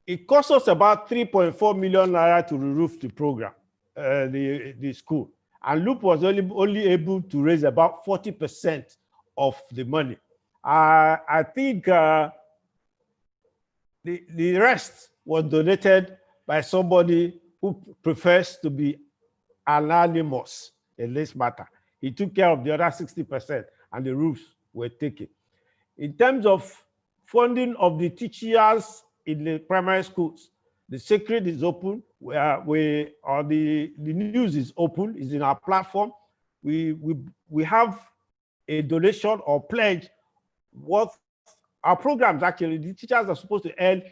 It cost us about 3.4 million naira to re-roof the program, the school. And Loop was only able to raise about 40% of the money. I think the rest was donated by somebody who prefers to be anonymous in this matter. He took care of the other 60% and the roofs were taken. In terms of funding of the teachers in the primary schools, the secret is open. The news is open, is in our platform. We have a donation or pledge worth our programs. Actually, the teachers are supposed to earn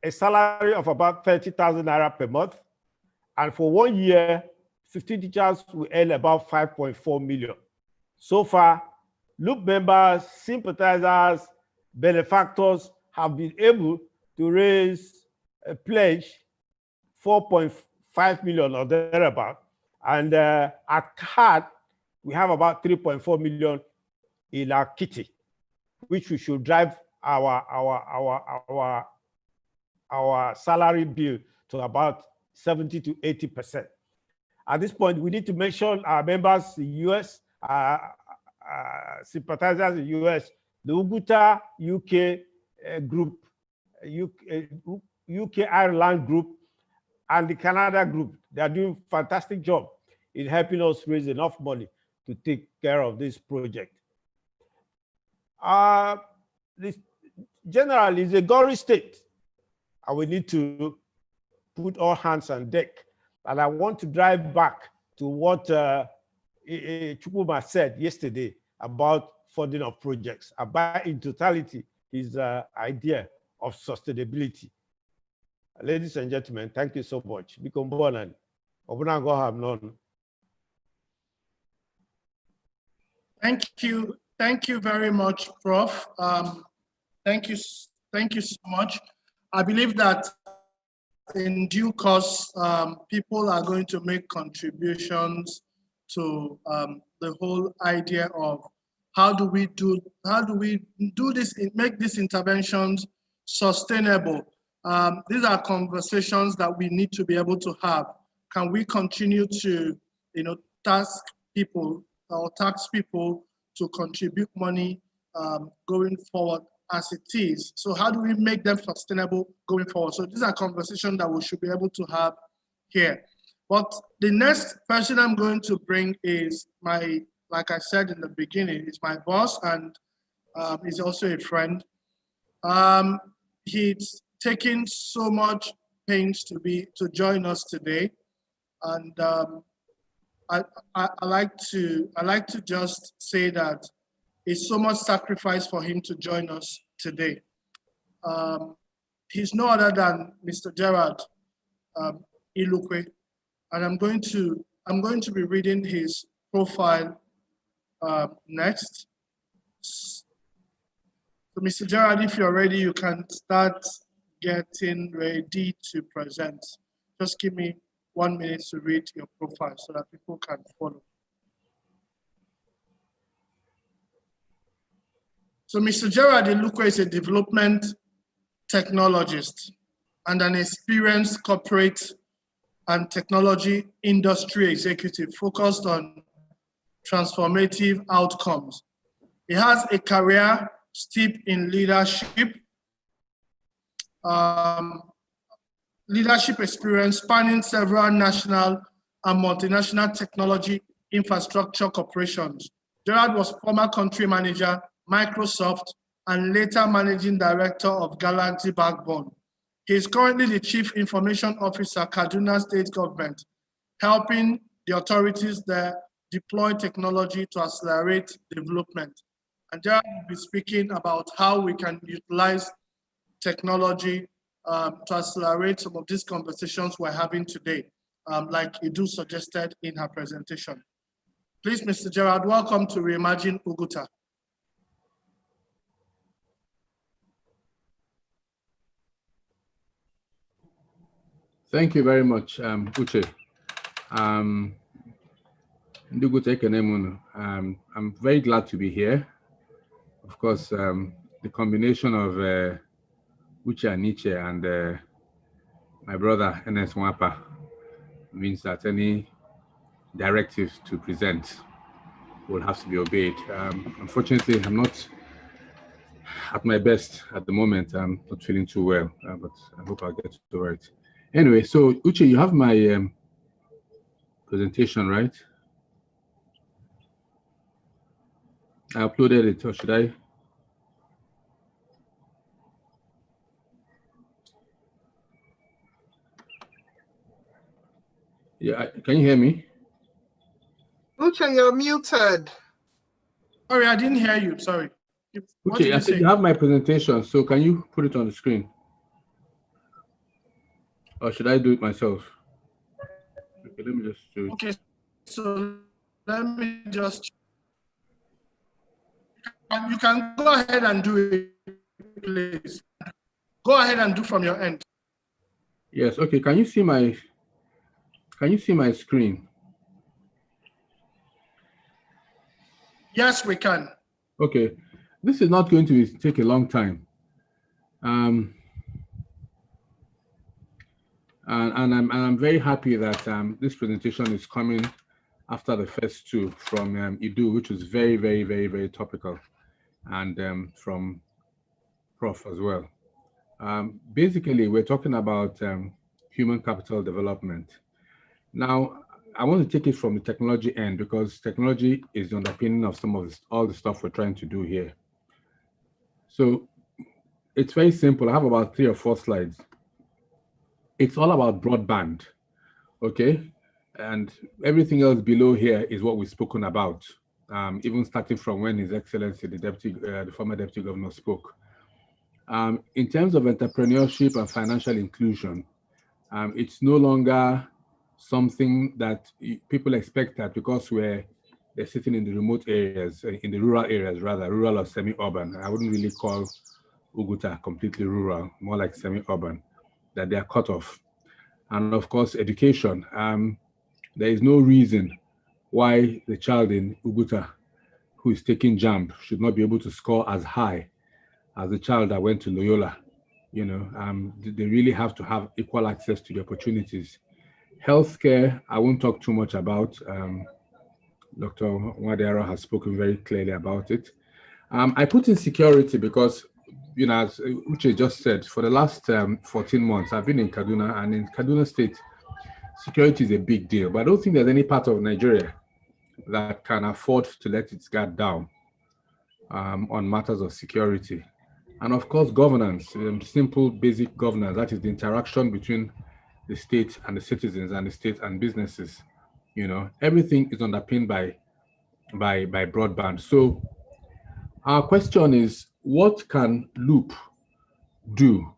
a salary of about 30,000 naira per month. And for 1 year, 15 teachers will earn about 5.4 million. So far, Loop members, sympathizers, benefactors have been able to raise a pledge 4.5 million or thereabout. And at CAD, we have about 3.4 million in our kitty, which we should drive our salary bill to about 70 to 80%. At this point, we need to mention our members in the US, sympathizers in the US, the Oguta UK group, UK Ireland group, and the Canada group. They are doing a fantastic job in helping us raise enough money to take care of this project. This generally is a gory state, and we need to put all hands on deck. And I want to drive back to what Chukuma said yesterday about funding of projects, about in totality his idea of sustainability. Ladies and gentlemen, thank you so much. Thank you very much, Prof. Thank you so much. I believe that in due course, people are going to make contributions to the whole idea of how do we do this, make these interventions sustainable. These are conversations that we need to be able to have. Can we continue to, tax people to contribute money going forward as it is? So how do we make them sustainable going forward? So these are conversations that we should be able to have here. But the next person I'm going to bring is like I said in the beginning, is my boss, and he's also a friend. He's taken so much pains to join us today, and I like to just say that it's so much sacrifice for him to join us today. He's no other than Mr. Gerard Ilukwe, and I'm going to be reading his profile next. So Mr. Gerard, if you're ready, you can start getting ready to present. Just give me 1 minute to read your profile so that people can follow. So Mr. Gerard Ilukwe is a development technologist and an experienced corporate and technology industry executive focused on transformative outcomes. He has a career steeped in leadership experience spanning several national and multinational technology infrastructure corporations. Gerard was former country manager, Microsoft, and later managing director of Galaxy Backbone. He is currently the Chief Information Officer, Kaduna State Government, helping the authorities there deploy technology to accelerate development. And Gerard will be speaking about how we can utilize technology to accelerate some of these conversations we're having today, like Idu suggested in her presentation. Please, Mr. Gerard, welcome to Reimagine Oguta. Thank you very much, Uche. I'm very glad to be here. Of course, the combination of Uche Aniche and my brother Enes Nwapa means that any directives to present will have to be obeyed. Unfortunately, I'm not at my best at the moment. I'm not feeling too well, but I hope I'll get to it. Anyway, so Uche, you have my presentation, right? I uploaded it, or should I? Yeah, can you hear me? Uche, you're muted. Sorry, I didn't hear you, sorry. Uche, I said you have my presentation, so can you put it on the screen? Or should I do it myself? Okay, let me just do it. Okay, so let me just, you can go ahead and do it, please. Go ahead and do from your end. Yes, okay, can you see my screen? Yes, we can. Okay, this is not going to take a long time. And I'm very happy that this presentation is coming after the first two from Idu, which was very, very, very, very topical, and from Prof as well. Basically, we're talking about human capital development. Now, I want to take it from the technology end because technology is the underpinning of some of all the stuff we're trying to do here. So it's very simple. I have about 3 or 4 slides. It's all about broadband, okay? And everything else below here is what we've spoken about, even starting from when His Excellency, the former Deputy Governor spoke. In terms of entrepreneurship and financial inclusion, It's no longer something that people expect that because they're sitting in the remote areas, in the rural areas rather, rural or semi-urban. I wouldn't really call Oguta completely rural, more like semi-urban, that they are cut off. And of course, education. There is no reason why the child in Oguta who is taking JAMB should not be able to score as high as the child that went to Loyola. You know, they really have to have equal access to the opportunities. Healthcare, I won't talk too much about. Dr. Wadera has spoken very clearly about it. I put in security because, you know, as Uche just said, for the last 14 months, I've been in Kaduna, and in Kaduna State, security is a big deal. But I don't think there's any part of Nigeria that can afford to let its guard down on matters of security. And of course, governance, simple, basic governance, that is the interaction between the state and the citizens and the state and businesses. You know, everything is underpinned by broadband. So our question is, what can Loop do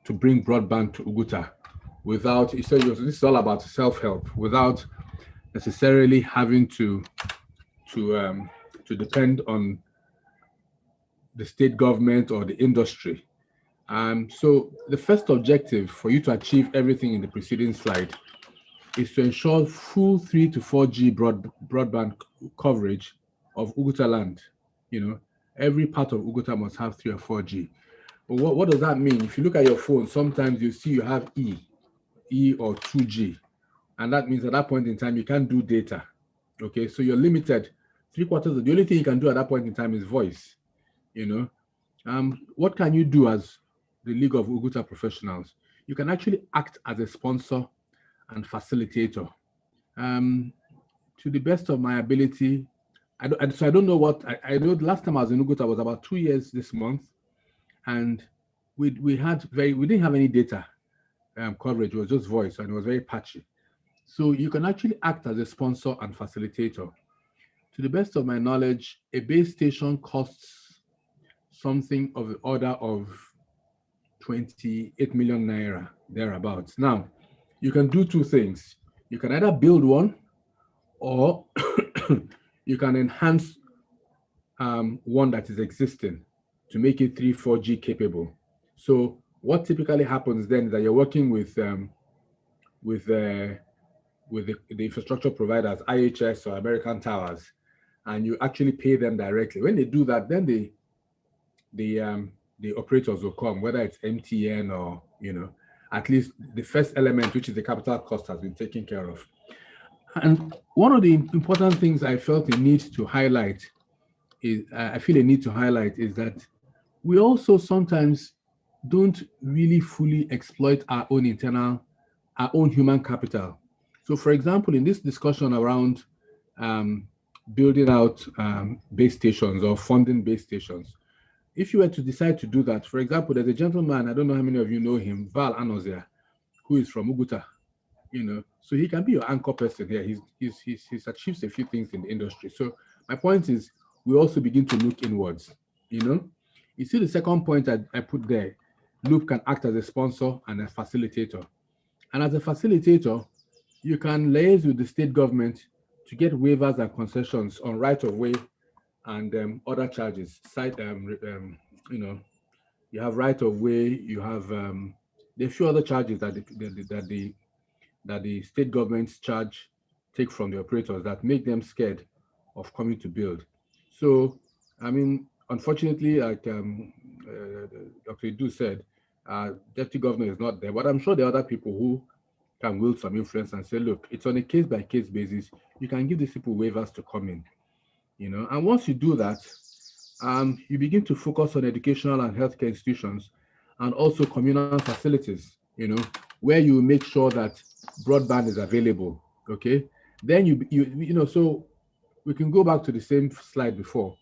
to bring broadband to Oguta without, you said this is all about self-help, without necessarily having to depend on the state government or the industry. So the first objective for you to achieve everything in the preceding slide is to ensure full 3 to 4G broadband coverage of Oguta land. You know, every part of Oguta must have 3 or 4G. But what does that mean? If you look at your phone, sometimes you see you have E or 2G. And that means at that point in time, you can't do data. Okay, so you're limited. 3/4 of the only thing you can do at that point in time is voice. You know, what can you do as the League of Oguta Professionals? You can actually act as a sponsor and facilitator. To the best of my ability, I don't know what, I know the last time I was in Oguta was about 2 years this month, and we didn't have any data coverage, it was just voice, and it was very patchy. So you can actually act as a sponsor and facilitator. To the best of my knowledge, a base station costs something of the order of 28 million naira, thereabouts. Now, you can do two things. You can either build one, or you can enhance one that is existing to make it 3-4G capable. So what typically happens then is that you're working with the infrastructure providers, IHS or American Towers, and you actually pay them directly. When they do that, then the operators will come, whether it's MTN or, you know, at least the first element, which is the capital cost, has been taken care of. And one of the important things I felt a need to highlight is, that we also sometimes don't really fully exploit our own human capital. So for example, in this discussion around building out base stations or funding base stations, if you were to decide to do that, for example, there's a gentleman, I don't know how many of you know him, Val Anozia, who is from Oguta, you know, so he can be your anchor person here. He's achieved a few things in the industry. So my point is, we also begin to look inwards, you know. You see the second point I put there, Loop can act as a sponsor and a facilitator. And as a facilitator, you can liaise with the state government to get waivers and concessions on right of way and other charges. You know, you have right of way, you have there are a few other charges that the state governments take from the operators that make them scared of coming to build. So, I mean, unfortunately, like Dr. Idu said, deputy governor is not there, but I'm sure there are other people who can wield some influence and say, look, it's on a case-by-case basis. You can give these people waivers to come in, you know. And once you do that, you begin to focus on educational and healthcare institutions and also communal facilities, you know, where you make sure that broadband is available, okay? Then you know, so we can go back to the same slide before,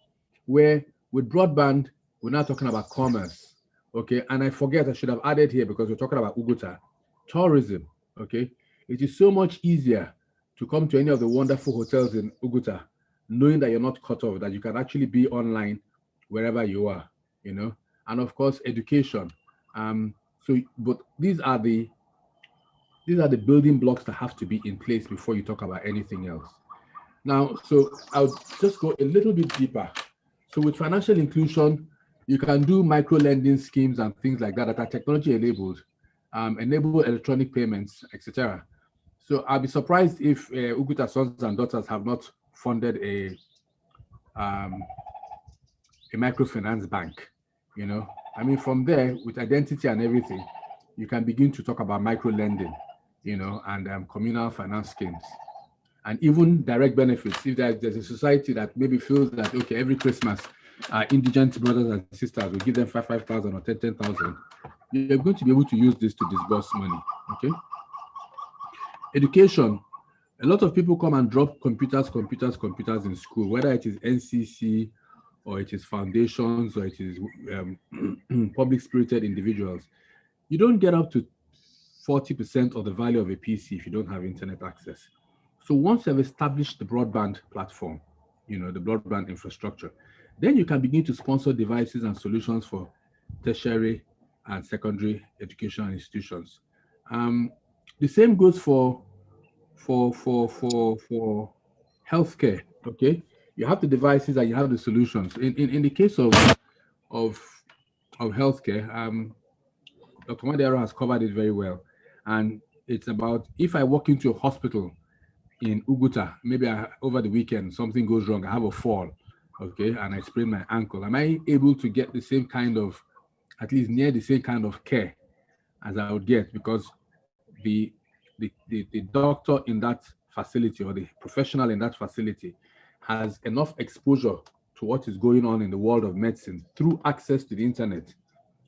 where with broadband, we're now talking about commerce, okay? And I should have added here, because we're talking about Oguta, tourism, okay? It is so much easier to come to any of the wonderful hotels in Oguta, knowing that you're not cut off, that you can actually be online wherever you are, you know? And of course, education. But these are the These are the building blocks that have to be in place before you talk about anything else. Now, so I'll just go a little bit deeper. So with financial inclusion, you can do micro lending schemes and things like that that are technology enabled, enable electronic payments, etc. So I'll be surprised if Oguta sons and daughters have not funded a microfinance bank. You know, I mean, from there, with identity and everything, you can begin to talk about micro lending, you know, and communal finance schemes, and even direct benefits. If there's a society that maybe feels that, okay, every Christmas, indigent brothers and sisters will give them 5,000 or 10,000, you're going to be able to use this to disburse money. Okay. Education. A lot of people come and drop computers in school, whether it is NCC or it is foundations or it is public spirited individuals. You don't get up to 40% of the value of a PC if you don't have internet access. So once you have established the broadband platform, you know, the broadband infrastructure, then you can begin to sponsor devices and solutions for tertiary and secondary educational institutions. The same goes for healthcare. Okay, you have the devices and you have the solutions. In the case of healthcare, Dr. Madero has covered it very well, and it's about, if I walk into a hospital in Oguta, maybe over the weekend something goes wrong, I have a fall, okay, and I sprain my ankle, am I able to get the same kind of, at least near the same kind of care as I would get, because the doctor in that facility or the professional in that facility has enough exposure to what is going on in the world of medicine through access to the internet,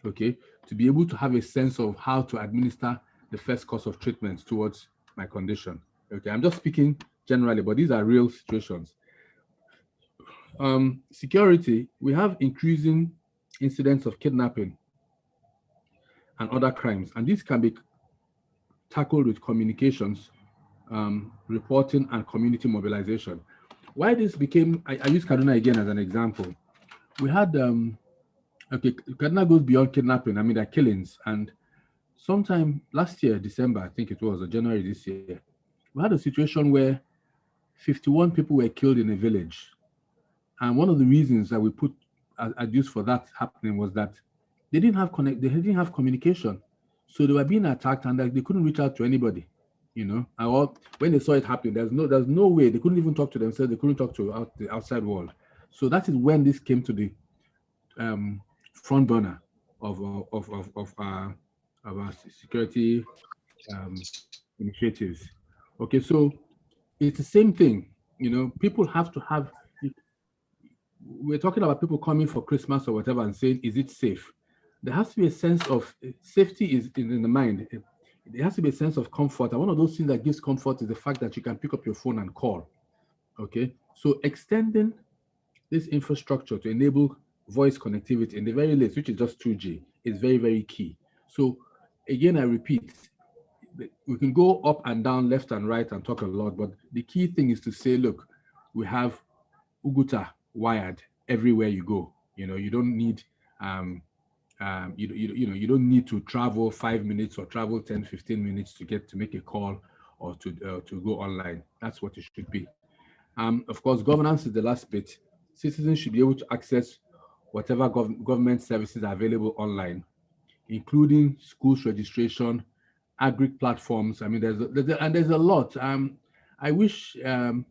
okay, to be able to have a sense of how to administer the first course of treatment towards my condition. Okay, I'm just speaking generally, but these are real situations. Security, we have increasing incidents of kidnapping and other crimes, and this can be tackled with communications, reporting, and community mobilization. Why this became, I use Kaduna again as an example. We had, okay, Kaduna goes beyond kidnapping. I mean, there are killings. And sometime last year, December, I think it was, or January this year, we had a situation where 51 people were killed in a village. And one of the reasons that we put adduced for that happening was that they didn't have communication. So they were being attacked and they couldn't reach out to anybody, you know. And when they saw it happening, there's no way, they couldn't even talk to themselves, they couldn't talk to the outside world. So that is when this came to the front burner of our security initiatives. Okay, so it's the same thing, you know. People have to have, we're talking about people coming for Christmas or whatever and saying, is it safe? There has to be a sense of safety is in the mind. There has to be a sense of comfort. And one of those things that gives comfort is the fact that you can pick up your phone and call. Okay, so extending this infrastructure to enable voice connectivity in the very least, which is just 2G, is very, very key. So again, I repeat, we can go up and down, left and right, and talk a lot, but the key thing is to say, look, we have Oguta wired everywhere you go. You know, you don't need you don't need to travel 5 minutes or travel 10, 15 minutes to make a call or to go online. That's what it should be. Of course, governance is the last bit. Citizens should be able to access whatever government services are available online, including schools registration, agri platforms. I mean, there's a lot. I wish or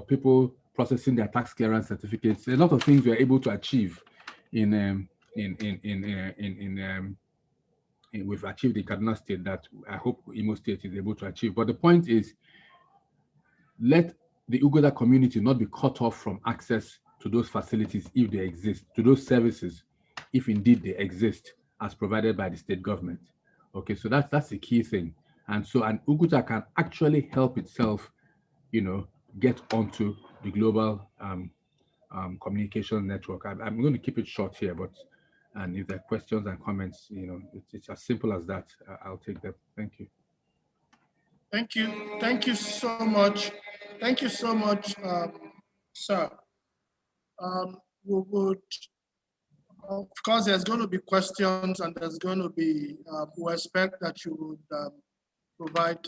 people processing their tax clearance certificates. A lot of things we're able to achieve we've achieved in Kaduna State that I hope Imo State is able to achieve. But the point is, let the Oguta community not be cut off from access to those facilities if they exist, to those services, if indeed they exist, as provided by the state government. Okay, so that's the key thing. And so an Oguta can actually help itself, you know, get onto the global communication network. I'm going to keep it short here, but and if there are questions and comments, you know, it's as simple as that. I'll take them. Thank you. Thank you. Thank you so much. Thank you so much, sir. We would Of course, there's going to be questions, and there's going to be, we expect that you would provide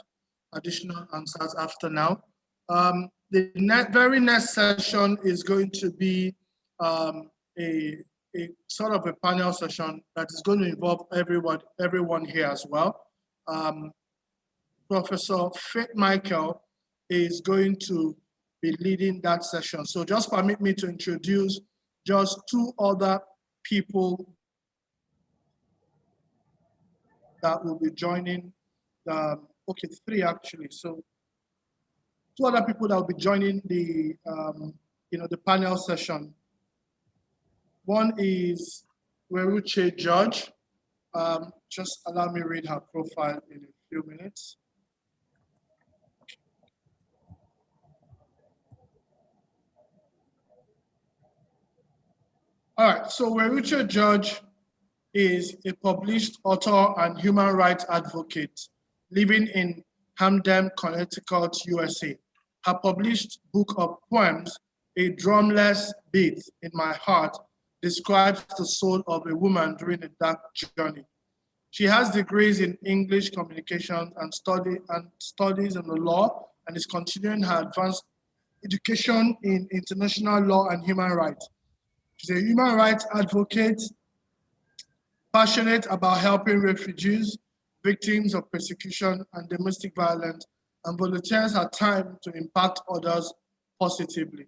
additional answers after now. The very next session is going to be a sort of a panel session that is going to involve everyone here as well. Professor Faith Michael is going to be leading that session. So just permit me to introduce just two other people that will be joining, okay, three actually. So two other people that will be joining the, the panel session. One is Weruche George. Just allow me to read her profile in a few minutes. All right, so Weruche George is a published author and human rights advocate living in Hamden, Connecticut, USA. Her published book of poems, A Drumless Beat in My Heart, describes the soul of a woman during a dark journey. She has degrees in English communication and studies in the law, and is continuing her advanced education in international law and human rights. She's a human rights advocate, passionate about helping refugees, victims of persecution and domestic violence, and volunteers her time to impact others positively.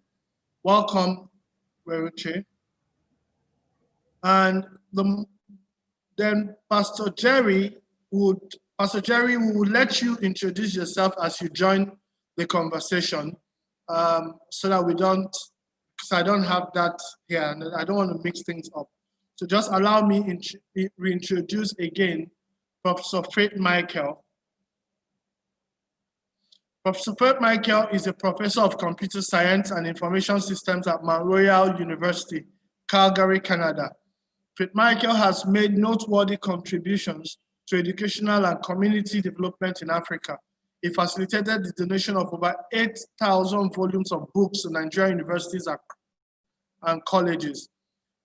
Welcome, Weruche. And then Pastor Jerry will let you introduce yourself as you join the conversation, so that we don't, because I don't have that here and I don't want to mix things up. So just allow me to reintroduce again Professor Faith Michael. Professor Faith Michael is a professor of computer science and information systems at Mount Royal University, Calgary, Canada. Faith Michael has made noteworthy contributions to educational and community development in Africa. He facilitated the donation of over 8,000 volumes of books to Nigerian universities and colleges.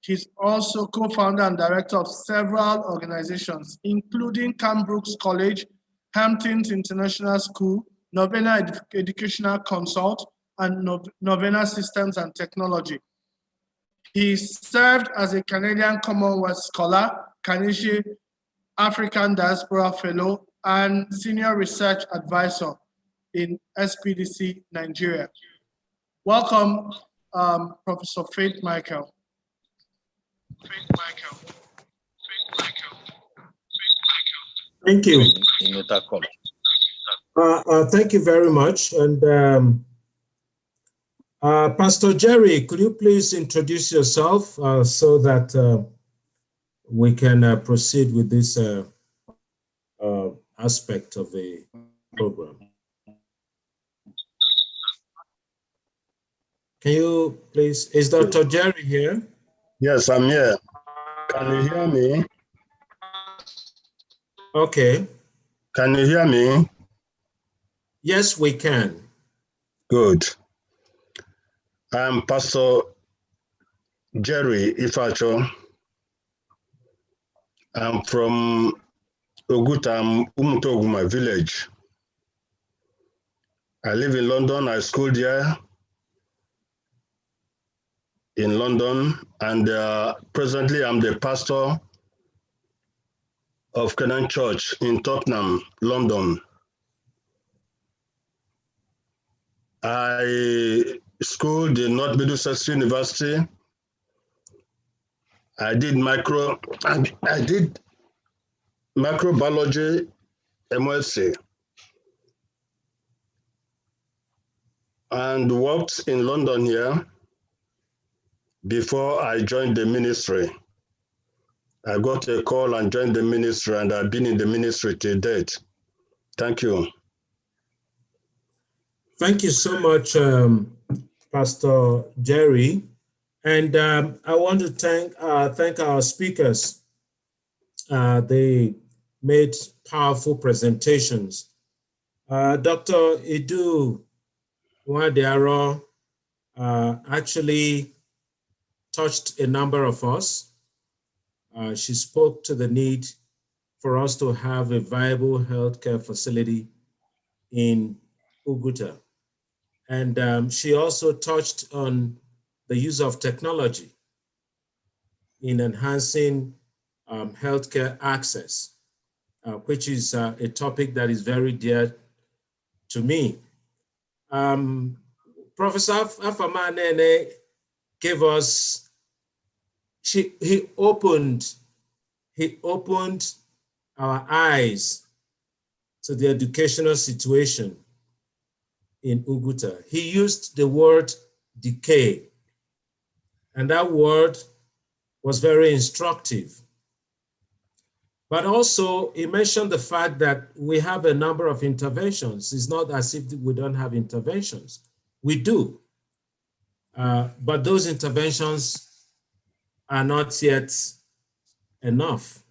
He's also co-founder and director of several organizations, including Cambridge College, Hamptons International School, Novena Educational Consult, and Novena Systems and Technology. He served as a Canadian Commonwealth Scholar, Kaneshie African Diaspora Fellow, and Senior Research Advisor in SPDC Nigeria. Welcome, Professor Faith Michael. Thank you. Thank you very much. And Pastor Jerry, could you please introduce yourself so that we can proceed with this aspect of the program? Can you please, is Dr. Jerry here? Yes, I'm here. Can you hear me? Okay. Can you hear me? Yes, we can. Good. I'm Pastor Jerry Ifacho. I'm from Oguta, Umutoguma village. I live in London. I schooled here in London, and presently I'm the pastor of Canaan Church in Tottenham, London. I schooled in North Middlesex University. I did microbiology MSc and worked in London here before I joined the ministry. I got a call and joined the ministry, and I've been in the ministry till date. Thank you. Thank you so much, Pastor Jerry. And I want to thank our speakers. They made powerful presentations. Dr. Idu Nwadearo actually touched a number of us. she spoke to the need for us to have a viable healthcare facility in Oguta. And she also touched on the use of technology in enhancing healthcare access, which is a topic that is very dear to me. Professor Afamanene gave us, he opened our eyes to the educational situation in Oguta. He used the word decay, and that word was very instructive. But also, he mentioned the fact that we have a number of interventions. It's not as if we don't have interventions. We do. But those interventions are not yet enough.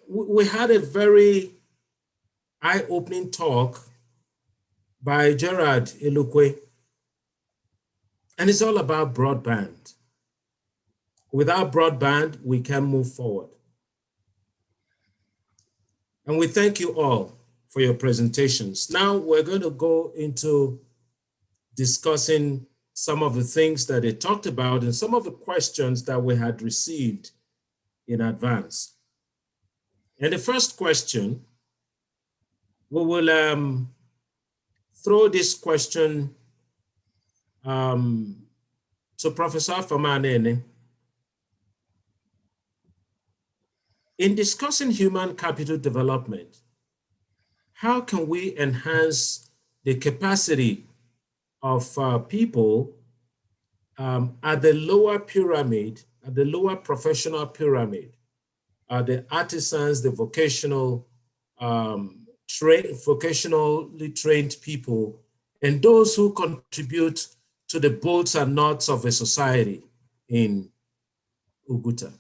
We had a very eye-opening talk by Gerard Ilukwe, and it's all about broadband. Without broadband, we can't move forward. And we thank you all for your presentations. Now we're going to go into discussing some of the things that they talked about and some of the questions that we had received in advance. And the first question, we will throw this question to Professor Famanene. In discussing human capital development, how can we enhance the capacity of people at the lower pyramid, at the lower professional pyramid, the artisans, the vocationally trained people, and those who contribute to the bolts and nuts of a society in Oguta?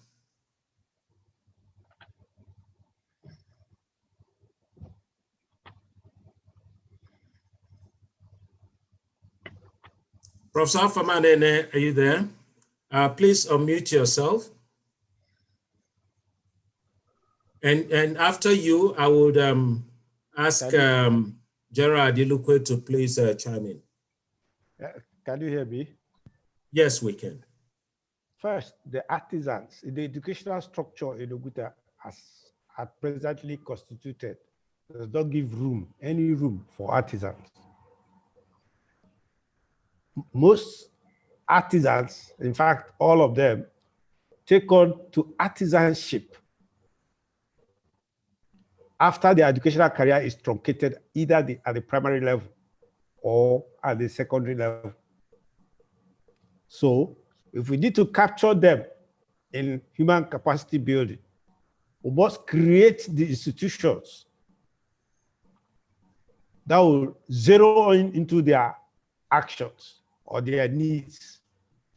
Professor Famanene, are you there? Please unmute yourself. And after you, I would ask Gerard Ilukwe to please chime in. Can you hear me? Yes, we can. First, the artisans, the educational structure in Oguta are presently constituted does not give any room for artisans. Most artisans, in fact, all of them, take on to artisanship after their educational career is truncated either at the primary level or at the secondary level. So if we need to capture them in human capacity building, we must create the institutions that will zero into their actions or their needs.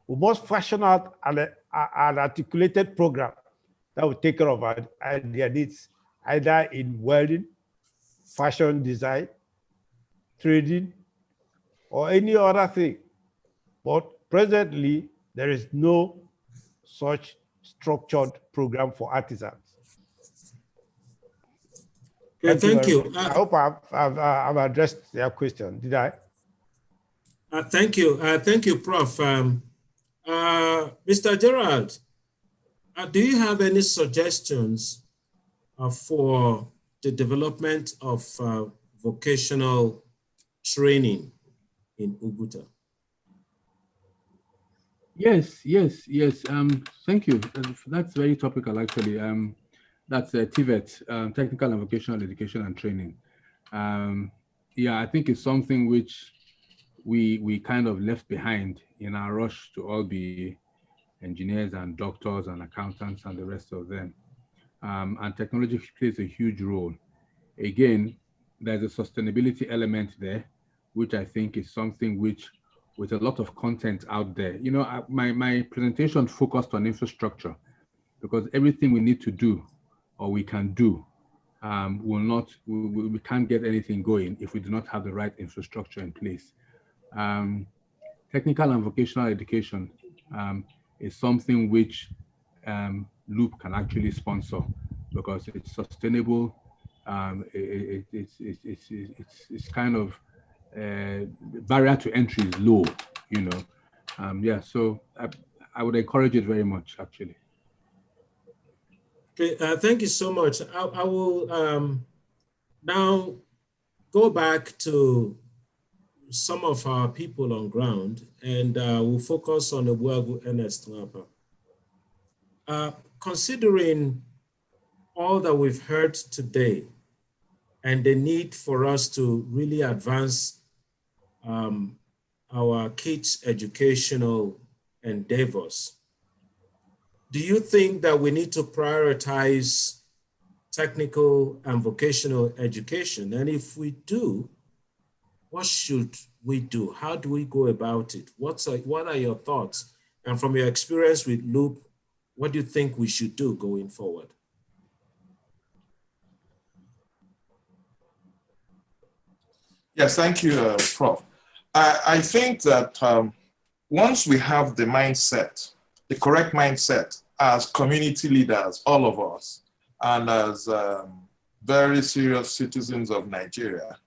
We must fashion out an articulated program that will take care of their needs, either in welding, fashion design, trading, or any other thing. But presently, there is no such structured program for artisans. Thank you. I hope I've addressed your question. Did I? Thank you. Thank you, Prof. Mr. Gerald, do you have any suggestions for the development of vocational training in Oguta? Yes. Thank you. That's very topical, actually. That's TVET, Technical and Vocational Education and Training. Yeah, I think it's something which we kind of left behind in our rush to all be engineers and doctors and accountants and the rest of them. And technology plays a huge role. Again, there's a sustainability element there, which I think is something which, with a lot of content out there, you know, my presentation focused on infrastructure, because everything we need to do or we can do we can't get anything going if we do not have the right infrastructure in place. Technical and vocational education is something which Loop can actually sponsor, because it's sustainable. It's kind of barrier to entry is low, you know. Yeah, so I would encourage it very much, actually. Okay, thank you so much. I will now go back to some of our people on ground, and we'll focus on the Obuagu Ernest Nwapa. Considering all that we've heard today and the need for us to really advance our kids' educational endeavors, do you think that we need to prioritize technical and vocational education? And if we do, what should we do? How do we go about it? What are your thoughts? And from your experience with Loop, what do you think we should do going forward? Yes, thank you, Prof. I think that once we have the mindset, the correct mindset as community leaders, all of us, and as very serious citizens of Nigeria,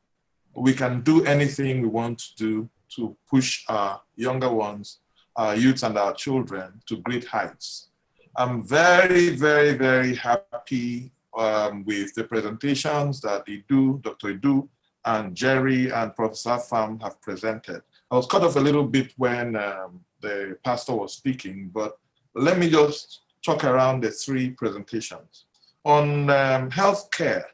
we can do anything we want to do to push our younger ones, our youth and our children to great heights. I'm very, very, very happy with the presentations that Dr. Idu and Jerry and Professor Pham have presented. I was caught off a little bit when the pastor was speaking, but let me just talk around the three presentations. On healthcare,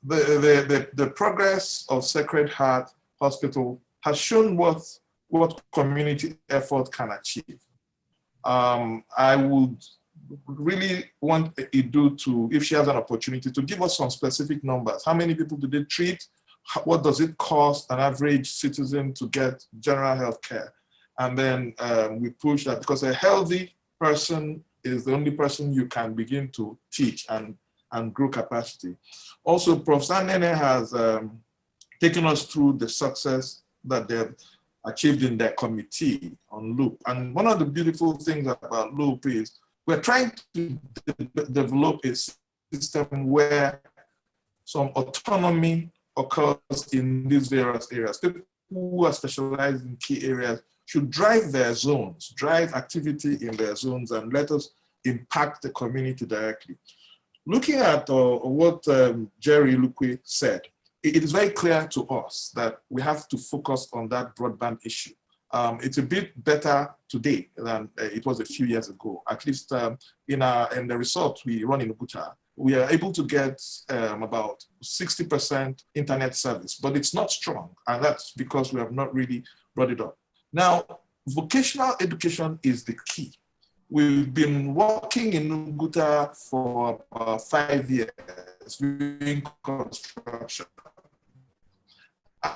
the progress of Sacred Heart Hospital has shown what community effort can achieve. I would really want Idu to, if she has an opportunity, to give us some specific numbers. How many people do they treat? What does it cost an average citizen to get general health care? And then we push that, because a healthy person is the only person you can begin to teach and grow capacity. Also, Professor Nene has taken us through the success that they've achieved in their committee on Loop. And one of the beautiful things about Loop is we're trying to develop a system where some autonomy occurs in these various areas. People who are specialized in key areas should drive their zones, drive activity in their zones, and let us impact the community directly. Looking at what Jerry Lukwe said, it is very clear to us that we have to focus on that broadband issue. It's a bit better today than it was a few years ago. At least in the resort we run in Oguta, we are able to get about 60% internet service, but it's not strong, and that's because we have not really brought it up. Now, vocational education is the key. We've been working in Oguta for about 5 years doing construction.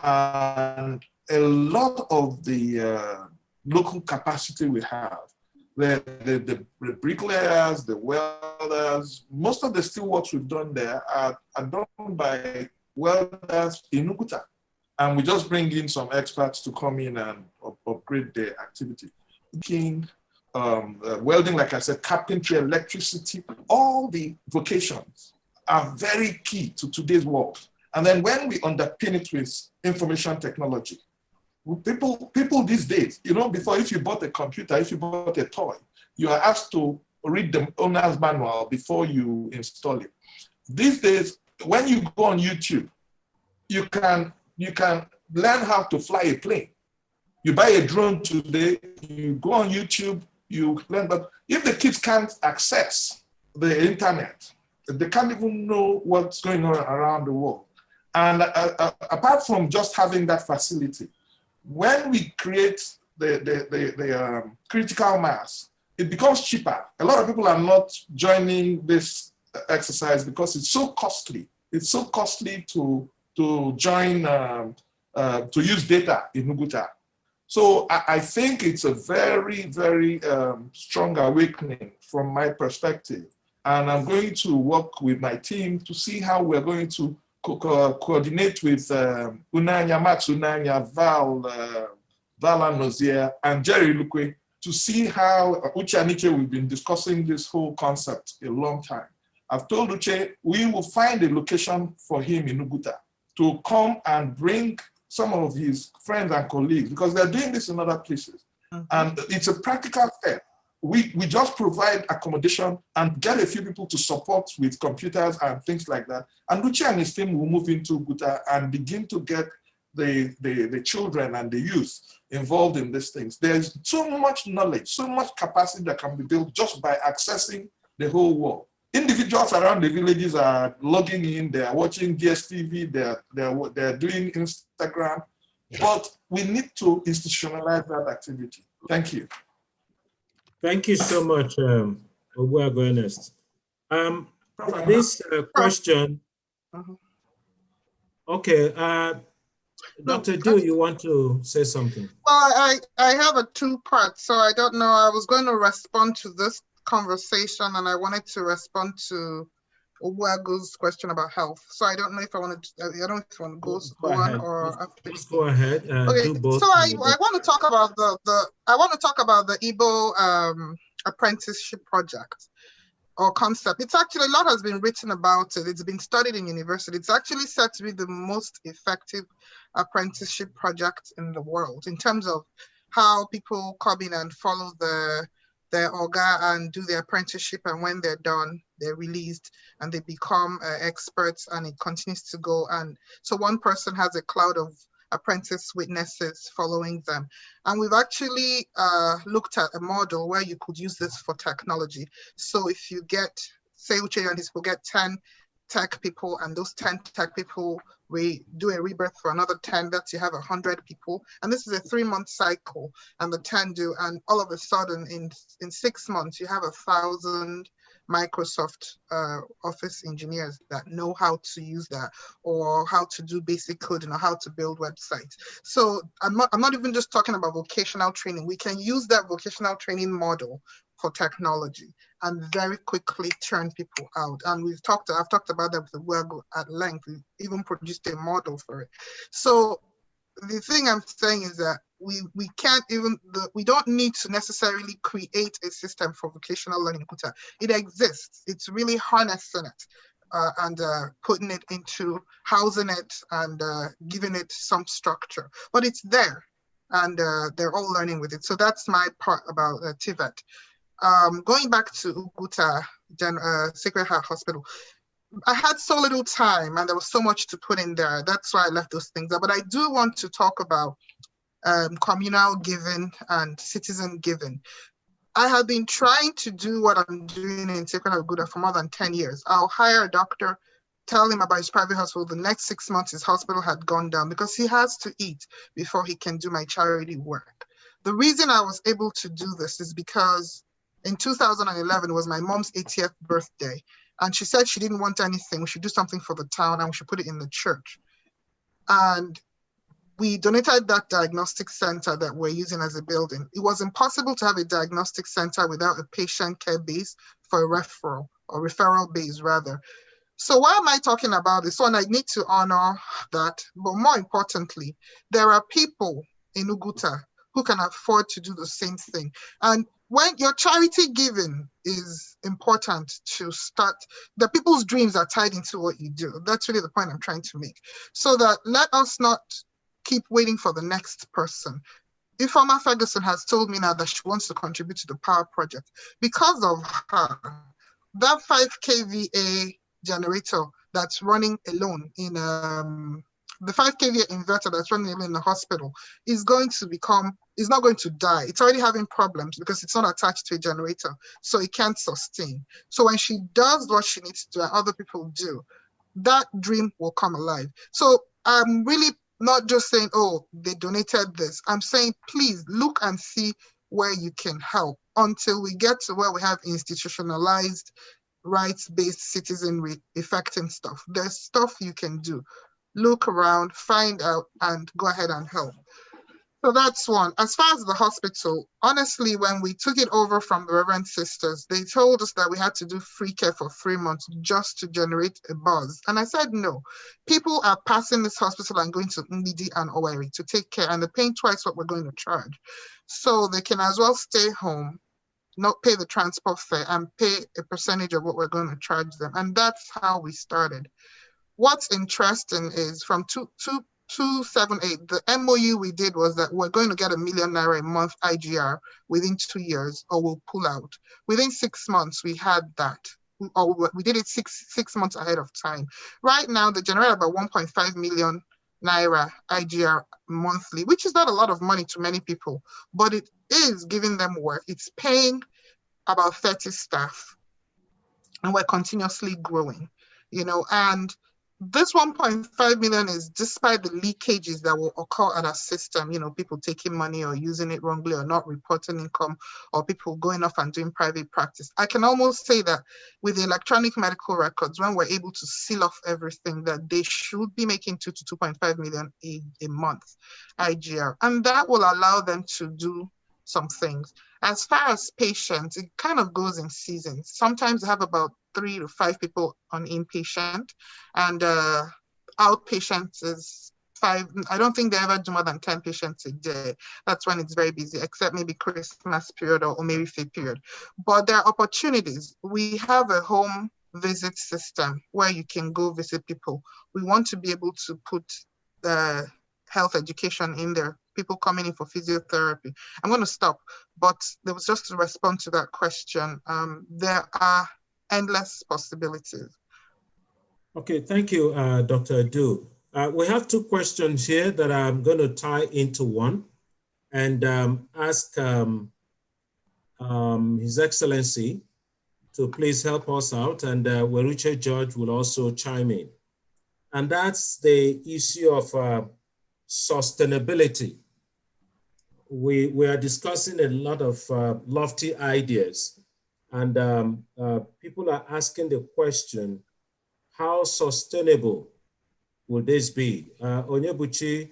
And a lot of the local capacity we have, the bricklayers, the welders, most of the steelworks we've done there are done by welders in Oguta. And we just bring in some experts to come in and upgrade their activity. Welding, like I said, carpentry, electricity, all the vocations are very key to today's world. And then when we underpin it with information technology, people these days, you know, before, if you bought a computer, if you bought a toy, you are asked to read the owner's manual before you install it. These days, when you go on YouTube, you can learn how to fly a plane. You buy a drone today, you go on YouTube, you learn. But if the kids can't access the internet, they can't even know what's going on around the world. And apart from just having that facility, when we create the critical mass, it becomes cheaper. A lot of people are not joining this exercise because it's so costly. It's so costly to join, to use data in Oguta. So I think it's a very, very strong awakening from my perspective. And I'm going to work with my team to see how we're going to coordinate with Unanya, Max Unanya, Vala Nozier, and Jerry Lukwe to see how Uche and Uche, we've been discussing this whole concept a long time. I've told Uche we will find a location for him in Oguta to come and bring some of his friends and colleagues, because they're doing this in other places. And it's a practical step. We just provide accommodation and get a few people to support with computers and things like that. And Uche and his team will move into Oguta and begin to get the children and the youth involved in these things. There's so much knowledge, so much capacity that can be built just by accessing the whole world. Individuals around the villages are logging in, they are watching DSTV, they're doing Instagram, but we need to institutionalize that activity. Thank you. Thank you so much, Oguago Ernest. This question, okay, Dr. Du, you want to say something? Well, I have a two-part, so I don't know. I was going to respond to this conversation, and I wanted to respond to Oguago's question about health. So I don't know if I want to. I don't know if I want to go on or after. Let's go ahead. Okay, do both. so I want to talk about the Igbo apprenticeship project or concept. It's actually, a lot has been written about it. It's been studied in university. It's actually said to be the most effective apprenticeship project in the world in terms of how people come in and follow their Oga and do their apprenticeship, and when they're done, they're released and they become experts, and it continues to go. And so one person has a cloud of apprentice witnesses following them. And we've actually looked at a model where you could use this for technology. So if you get, say Uche and his people get 10 tech people, and those 10 tech people, we do a rebirth for another 10, that you have 100 people. And this is a 3-month cycle, and the 10 do, and all of a sudden in 6 months, you have 1,000 Microsoft Office engineers that know how to use that, or how to do basic coding, or how to build websites. So I'm not even just talking about vocational training. We can use that vocational training model for technology and very quickly turn people out. And I've talked about that with Oguago at length. We've even produced a model for it. So the thing I'm saying is that we can't even, we don't need to necessarily create a system for vocational learning. It exists. It's really harnessing it and putting it into, housing it and giving it some structure. But it's there, and they're all learning with it. So that's my part about TVET. Going back to Oguta Sacred Heart Hospital, I had so little time and there was so much to put in there. That's why I left those things out. But I do want to talk about communal giving and citizen giving. I have been trying to do what I'm doing in Sacred Heart Oguta for more than 10 years. I'll hire a doctor, tell him about his private hospital. The next 6 months, his hospital had gone down because he has to eat before he can do my charity work. The reason I was able to do this is because in 2011 was my mom's 80th birthday. And she said she didn't want anything. We should do something for the town and we should put it in the church. And we donated that diagnostic center that we're using as a building. It was impossible to have a diagnostic center without a patient care base for a referral, or referral base rather. So why am I talking about this? One, I need to honor that, but more importantly, there are people in Oguta who can afford to do the same thing. And when your charity giving is important to start, the people's dreams are tied into what you do. That's really the point I'm trying to make. So that let us not keep waiting for the next person. Ifeoma Ferguson has told me now that she wants to contribute to the power project. Because of her, that 5 kVA generator that's running alone in the 5 kVA inverter that's running alone in the hospital is going to become, is not going to die. It's already having problems because it's not attached to a generator, so it can't sustain. So when she does what she needs to do and other people do, that dream will come alive. So I'm really not just saying, oh, they donated this. I'm saying, please look and see where you can help until we get to where we have institutionalized rights-based citizenry affecting stuff. There's stuff you can do. Look around, find out, and go ahead and help. So that's one. As far as the hospital, honestly, when we took it over from the Reverend Sisters, they told us that we had to do free care for 3 months just to generate a buzz. And I said, no, people are passing this hospital and going to Ndidi and Oweri to take care, and they're paying twice what we're going to charge. So they can as well stay home, not pay the transport fare, and pay a percentage of what we're going to charge them. And that's how we started. What's interesting is from 278, the MOU we did was that we're going to get ₦1 million a month IGR within 2 years, or we'll pull out. Within 6 months, we had that. Or we did it six months ahead of time. Right now, they generate about 1.5 million naira IGR monthly, which is not a lot of money to many people, but it is giving them work. It's paying about 30 staff, and we're continuously growing, and this 1.5 million is despite the leakages that will occur at our system, people taking money or using it wrongly or not reporting income, or people going off and doing private practice. I can almost say that with the electronic medical records, when we're able to seal off everything, that they should be making 2 to 2.5 million a month IGR. And that will allow them to do some things. As far as patients, it kind of goes in seasons. Sometimes I have about 3 to 5 people on inpatient, and outpatient is 5. I don't think they ever do more than 10 patients a day. That's when it's very busy, except maybe Christmas period or maybe May period. But there are opportunities. We have a home visit system where you can go visit people. We want to be able to put the health education in there, people coming in for physiotherapy. I'm going to stop, but there was just to respond to that question. There are endless possibilities. Okay, thank you, Dr. Adu. We have 2 questions here that I'm going to tie into one and ask His Excellency to please help us out, and Weruche George will also chime in. And that's the issue of sustainability. We are discussing a lot of lofty ideas, and people are asking the question, how sustainable will this be? Onyebuchi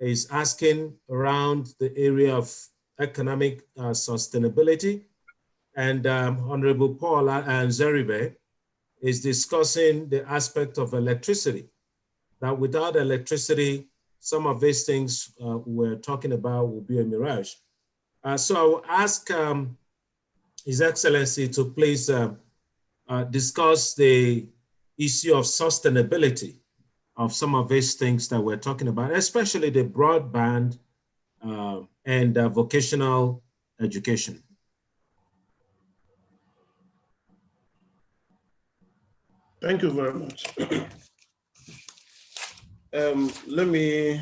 is asking around the area of economic sustainability, and Honorable Paul and Zeribe is discussing the aspect of electricity, that without electricity, some of these things we're talking about will be a mirage. So I will ask His Excellency to please discuss the issue of sustainability of some of these things that we're talking about, especially the broadband and vocational education. Thank you very much. Let me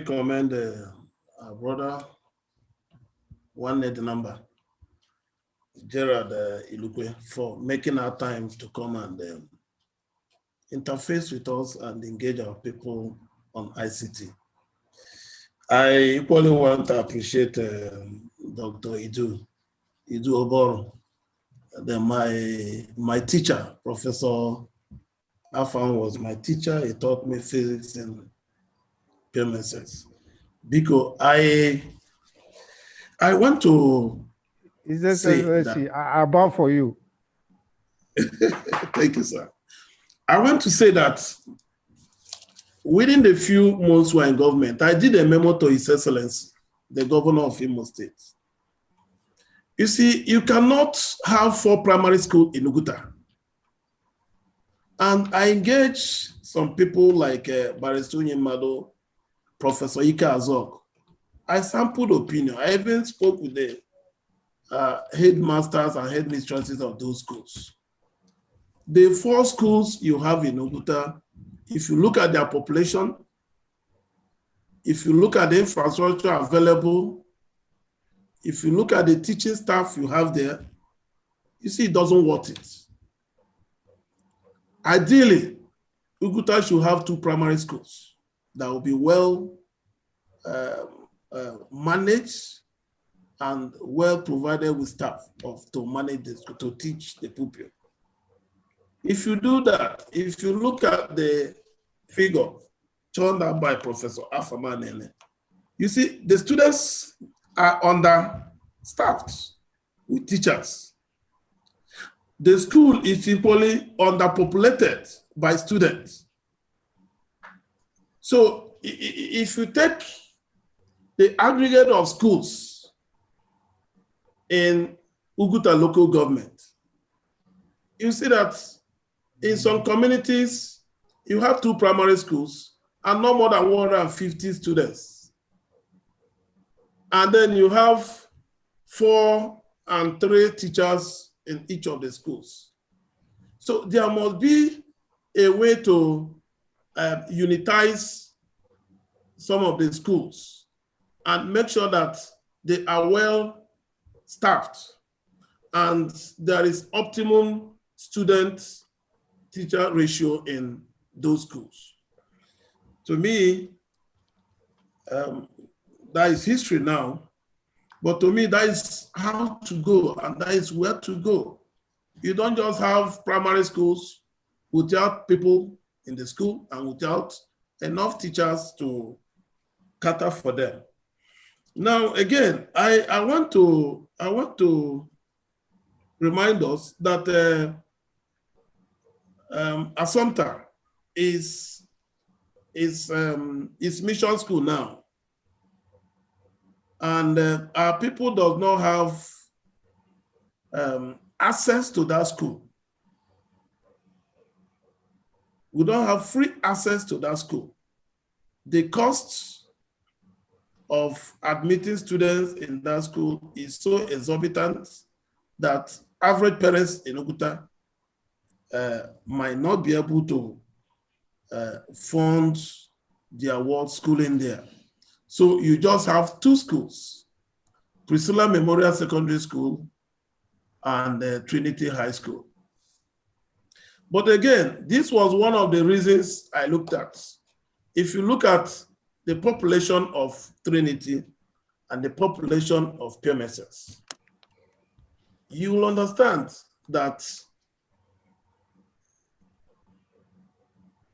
commend our brother, one net number, Gerard Ilukwe, for making our time to come and interface with us and engage our people on ICT. I equally want to appreciate Dr. Idu Oboro, my teacher, Professor Afan was my teacher. He taught me physics and PMSS. Because I want to say that, I bow for you. Thank you, sir. I want to say that within the few months we were in government, I did a memo to His Excellency, the governor of Imo State. You see, you cannot have 4 primary schools in Oguta. And I engaged some people like Barrister Mado, Professor Ike Azok. I sampled opinion. I even spoke with the headmasters and headmistresses of those schools. The 4 schools you have in Oguta, if you look at their population, if you look at the infrastructure available, if you look at the teaching staff you have there, you see it doesn't worth it. Ideally, Oguta should have 2 primary schools that will be well managed and well provided with staff to manage this, to teach the pupil. If you do that, if you look at the figure, churned out by Professor Afamanele. You see, the students are understaffed with teachers. The school is simply underpopulated by students. So if you take the aggregate of schools in Oguta local government, you see that in some communities, you have 2 primary schools and no more than 150 students. And then you have 4 and 3 teachers in each of the schools. So there must be a way to unitize some of the schools and make sure that they are well staffed and there is optimum student-teacher ratio in those schools. To me, that is history now, but to me, that is how to go and that is where to go. You don't just have primary schools without people in the school and without enough teachers to cater for them. Now, again, I want to remind us that Assumpta is mission school now, and our people does not have access to that school. We don't have free access to that school. The cost of admitting students in that school is so exorbitant that average parents in Oguta might not be able to fund their world schooling there. So you just have 2 schools, Priscilla Memorial Secondary School and Trinity High School. But again, this was one of the reasons I looked at. If you look at the population of Trinity and the population of PMSS, you will understand that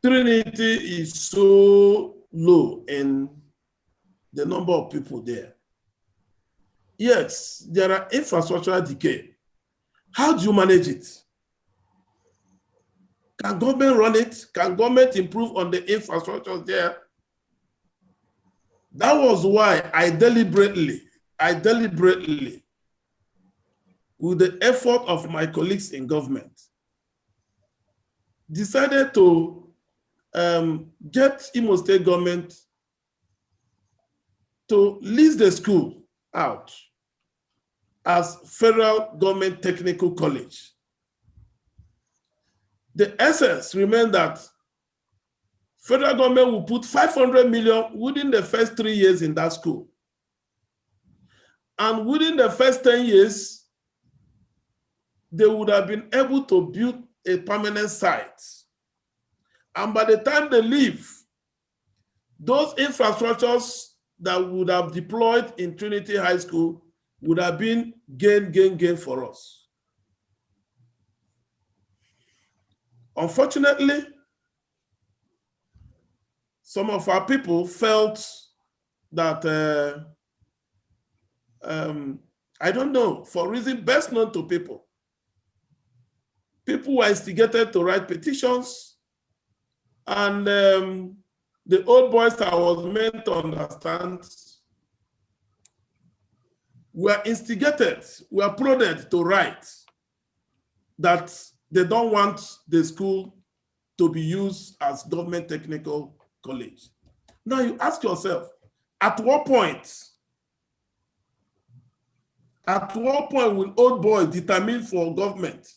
Trinity is so low in the number of people there. Yes, there are infrastructural decay. How do you manage it? Can government run it? Can government improve on the infrastructure there? That was why I deliberately, with the effort of my colleagues in government, decided to get Imo State government to lease the school out as Federal Government Technical College. The essence remained that federal government will put 500 million within the first 3 years in that school. And within the first 10 years, they would have been able to build a permanent site. And by the time they leave, those infrastructures that would have deployed in Trinity High School would have been gain for us. Unfortunately, some of our people felt that, I don't know, for reason best known to people, people were instigated to write petitions, and the old boys I was meant to understand were instigated, were prodded to write that they don't want the school to be used as government technical college. Now you ask yourself, at what point will old boys determine for government?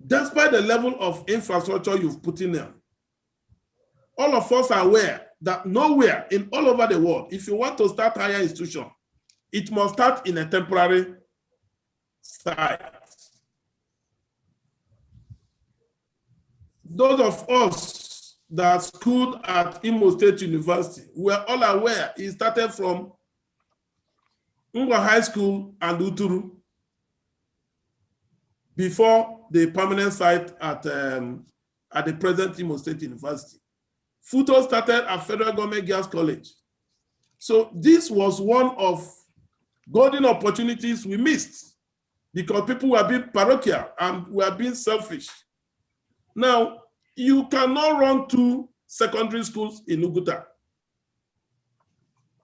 Despite the level of infrastructure you've put in there, all of us are aware that nowhere in all over the world, if you want to start higher institution, it must start in a temporary site. Those of us that schooled at Imo State University, we are all aware it started from Ngwa High School and Uturu before the permanent site at at the present Imo State University. Futo started at Federal Government Girls College. So this was one of golden opportunities we missed because people were being parochial and were being selfish. Now, you cannot run 2 secondary schools in Oguta.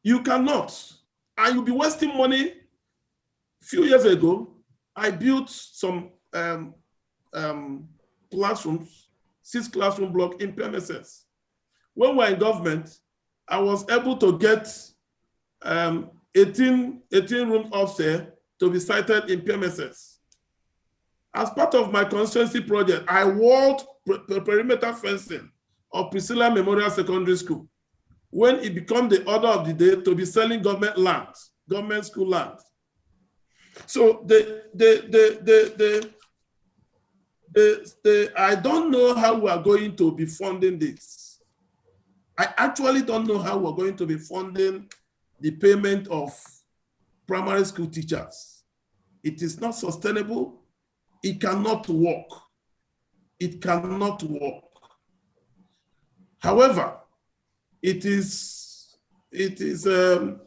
You cannot. And you'll be wasting money. A few years ago, I built some classrooms, 6 classroom block in PMSS. When we were in government, I was able to get 18 rooms upstairs to be sited in PMSS. As part of my constituency project, I walled perimeter fencing of Priscilla Memorial Secondary School when it became the order of the day to be selling government land, government school land. So I don't know how we are going to be funding this. I actually don't know how we're going to be funding the payment of primary school teachers. It is not sustainable. It cannot work. It cannot work. However, it is failure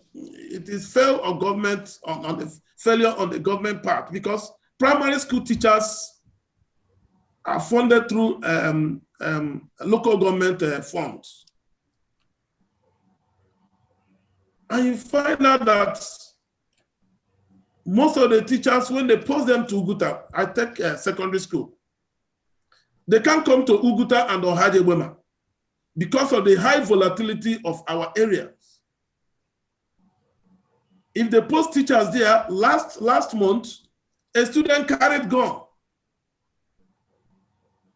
of government on the failure on the government part because primary school teachers are funded through local government funds. And you find out that most of the teachers, when they post them to Oguta, I take secondary school, they can't come to Oguta and Ohajebwema because of the high volatility of our areas. If they post teachers there, last month, a student carried gun.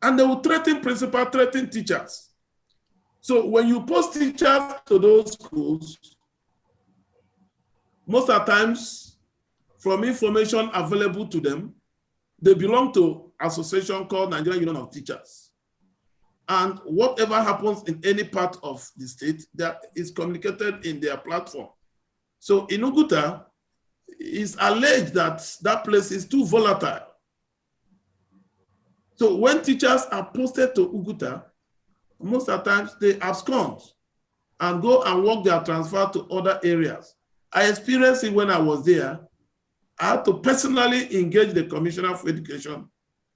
And they will threaten principal, threaten teachers. So when you post teachers to those schools, most of the times, from information available to them, they belong to an association called Nigerian Union of Teachers. And whatever happens in any part of the state, that is communicated in their platform. So in Oguta, it's alleged that that place is too volatile. So when teachers are posted to Oguta, most of the times they abscond and go and work their transfer to other areas. I experienced it when I was there. I had to personally engage the Commissioner for Education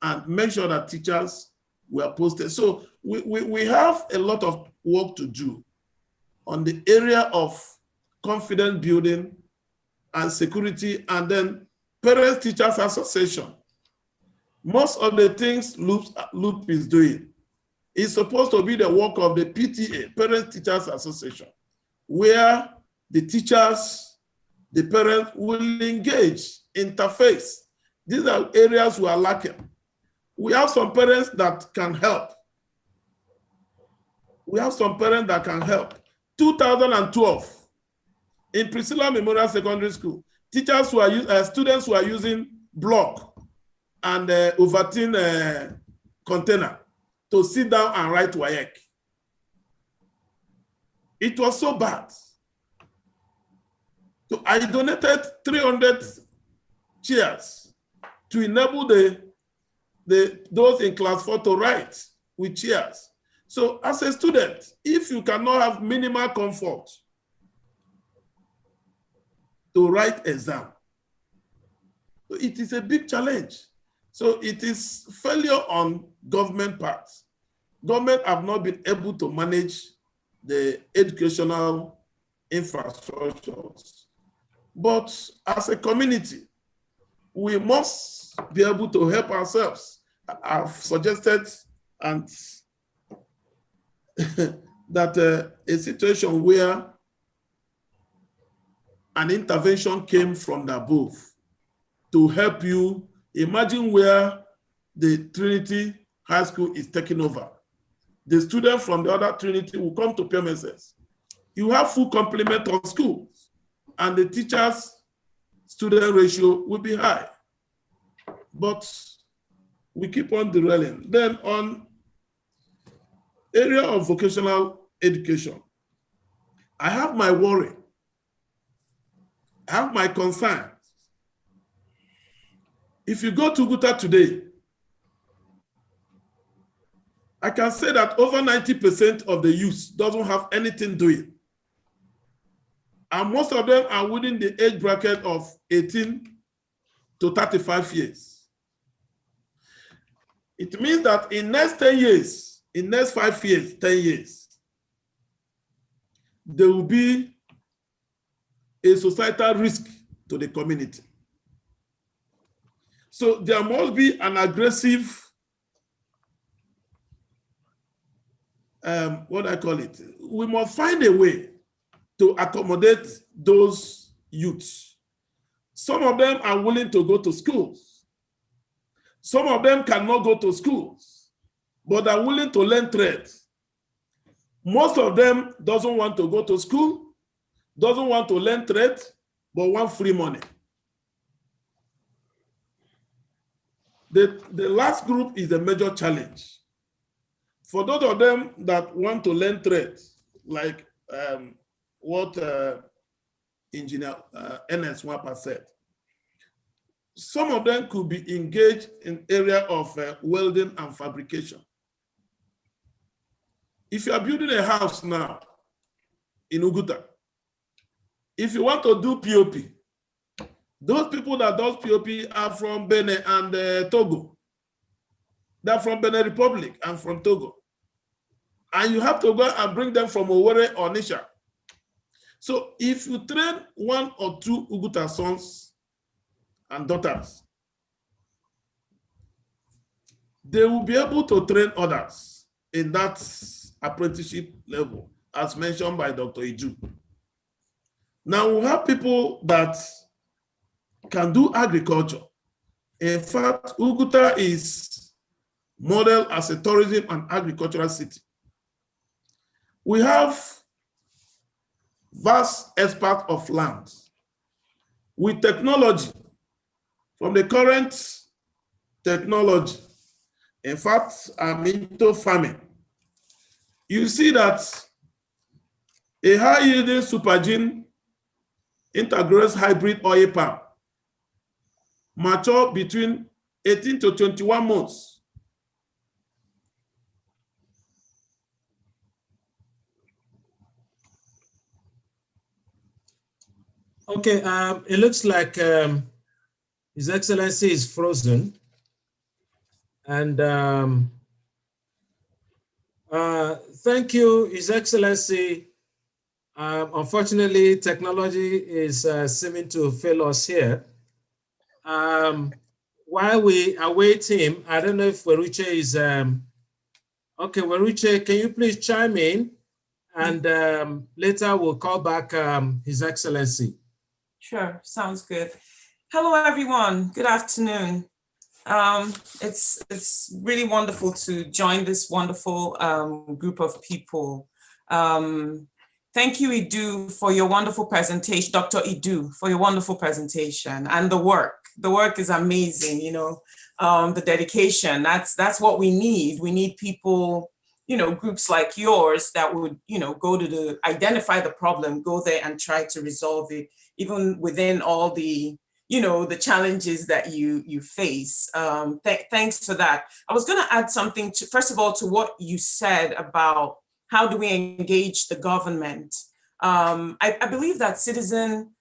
and make sure that teachers were posted. So we have a lot of work to do on the area of confidence building and security, and then Parents Teachers Association. Most of the things Loop is doing is supposed to be the work of the PTA, Parents Teachers Association, where the teachers, the parents will engage, interface. These are areas we are lacking. We have some parents that can help. We have some parents that can help. 2012, in Priscilla Memorial Secondary School, teachers who are students who are using block and Ovaltine container to sit down and write WAEC. It was so bad. So I donated 300 chairs to enable those in class 4 to write with chairs. So as a student, if you cannot have minimal comfort to write exam, so it is a big challenge. So it is failure on government parts. Government have not been able to manage the educational infrastructures. But as a community, we must be able to help ourselves. I've suggested and that a situation where an intervention came from the above to help you. Imagine where the Trinity High School is taking over. The student from the other Trinity will come to PMSS. You have full complement of schools, and the teachers-student ratio will be high. But we keep on derailing. Then on area of vocational education, I have my worry. I have my concern. If you go to Oguta today, I can say that over 90% of the youth doesn't have anything doing. And most of them are within the age bracket of 18 to 35 years. It means that in next 10 years, in next 5 years, 10 years, there will be a societal risk to the community. So there must be an aggressive, what I call it, we must find a way to accommodate those youths. Some of them are willing to go to schools. Some of them cannot go to schools, but are willing to learn trades. Most of them doesn't want to go to school, doesn't want to learn trades, but want free money. The last group is a major challenge. For those of them that want to learn trades, like what Engineer Ernest Wapa said, some of them could be engaged in area of welding and fabrication. If you are building a house now in Oguta, if you want to do POP, those people that does POP are from Benin and Togo. They're from Benin Republic and from Togo. And you have to go and bring them from Owerri or Nisha. So if you train 1 or 2 Oguta sons and daughters, they will be able to train others in that apprenticeship level, as mentioned by Dr. Iju. Now we have people that can do agriculture. In fact, Oguta is modeled as a tourism and agricultural city. We have vast expanse of land. With technology, from the current technology, in fact, I'm into farming. You see that a high-yielding supergene intergrass hybrid oil palm mature between 18 to 21 months. Okay, it looks like His Excellency is frozen. And thank you, His Excellency. Unfortunately, technology is seeming to fail us here. While we await him, I don't know if Weruche is, okay, Weruche, can you please chime in? And later we'll call back His Excellency. Sure, sounds good. Hello, everyone. Good afternoon. It's really wonderful to join this wonderful group of people. Thank you, Idu, for your wonderful presentation, Dr. Idu, for your wonderful presentation and the work. The work is amazing, you know, the dedication, that's what we need. We need people, you know, groups like yours that would, you know, go to identify the problem, go there and try to resolve it, even within all the, you know, the challenges that you face. Thanks for that. I was going to add something to, first of all, to what you said about how do we engage the government. I believe that citizen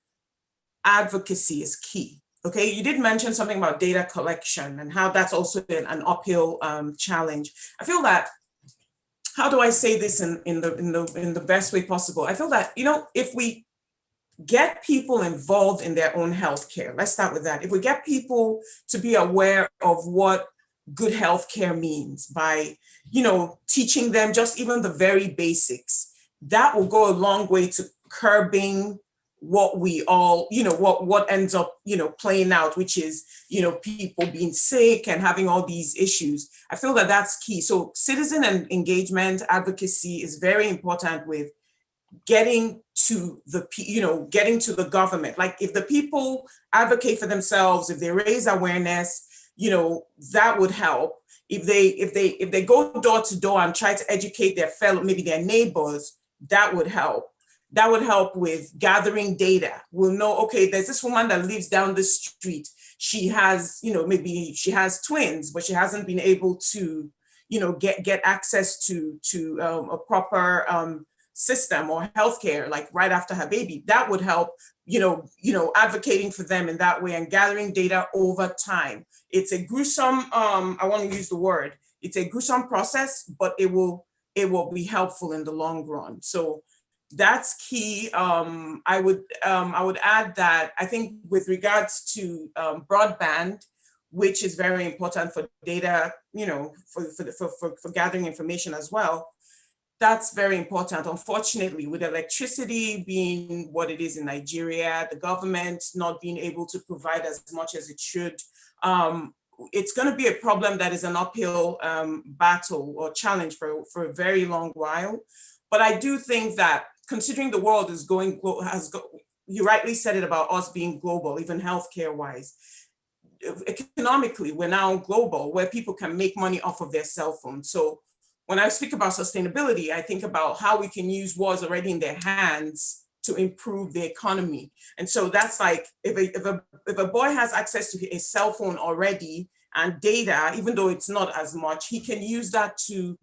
advocacy is key. Okay, you did mention something about data collection and how that's also an uphill challenge. I feel that, how do I say this in the best way possible? I feel that, you know, if we get people involved in their own healthcare, let's start with that. If we get people to be aware of what good healthcare means by, you know, teaching them just even the very basics, that will go a long way to curbing what we all, you know, what ends up, you know, playing out, which is, you know, people being sick and having all these issues. I feel that that's key. So citizen and engagement advocacy is very important with getting to the, you know, getting to the government. Like if the people advocate for themselves, if they raise awareness, you know, that would help. If they go door to door and try to educate their fellow, maybe their neighbors, that would help. That would help with gathering data. We'll know, okay, there's this woman that lives down the street. She has, you know, maybe she has twins, but she hasn't been able to, get access to a proper system or healthcare, like right after her baby. That would help, advocating for them in that way and gathering data over time. It's a gruesome, I want to use the word, it's a gruesome process, but it will be helpful in the long run. So that's key. I would add that I think with regards to broadband, which is very important for data, for gathering information as well, that's very important. Unfortunately, with electricity being what it is in Nigeria, the government not being able to provide as much as it should, it's going to be a problem that is an uphill battle or challenge for a very long while. But I do think that considering the world is you rightly said it about us being global, even healthcare wise, economically, we're now global where people can make money off of their cell phone. So when I speak about sustainability, I think about how we can use what's already in their hands to improve the economy. And so that's like, if a boy has access to a cell phone already and data, even though it's not as much, he can use that to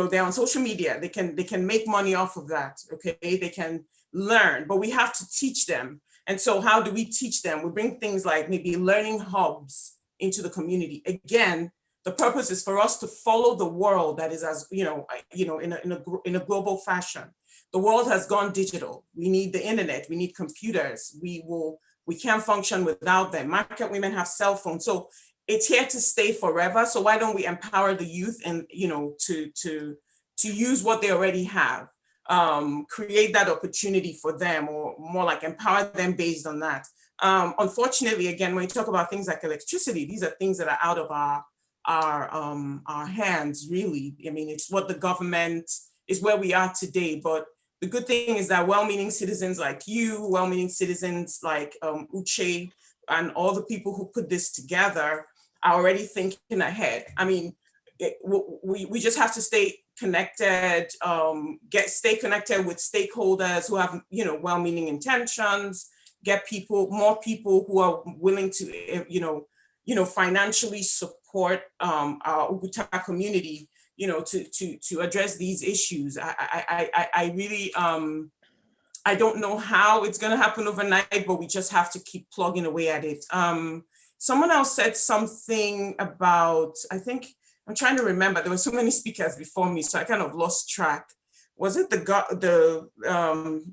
they're on social media. They can make money off of that. Okay, they can learn, but we have to teach them. And so how do we teach them? We bring things like maybe learning hubs into the community. Again, the purpose is for us to follow the world that is as, in a global fashion. The world has gone digital. We need the internet, we need computers. We can't function without them. Market women have cell phones. So it's here to stay forever. So why don't we empower the youth and, to use what they already have, create that opportunity for them, or more like empower them based on that. Unfortunately, again, when you talk about things like electricity, these are things that are out of our hands, really. I mean, it's what the government is where we are today. But the good thing is that well-meaning citizens like you, well-meaning citizens like Uche, and all the people who put this together are already thinking ahead. I mean, we just have to stay connected, stay connected with stakeholders who have, well-meaning intentions, get more people who are willing to, financially support our Oguta community, to address these issues. I really, I don't know how it's going to happen overnight, but we just have to keep plugging away at it. Someone else said something about, I think, I'm trying to remember, there were so many speakers before me, so I kind of lost track. Was it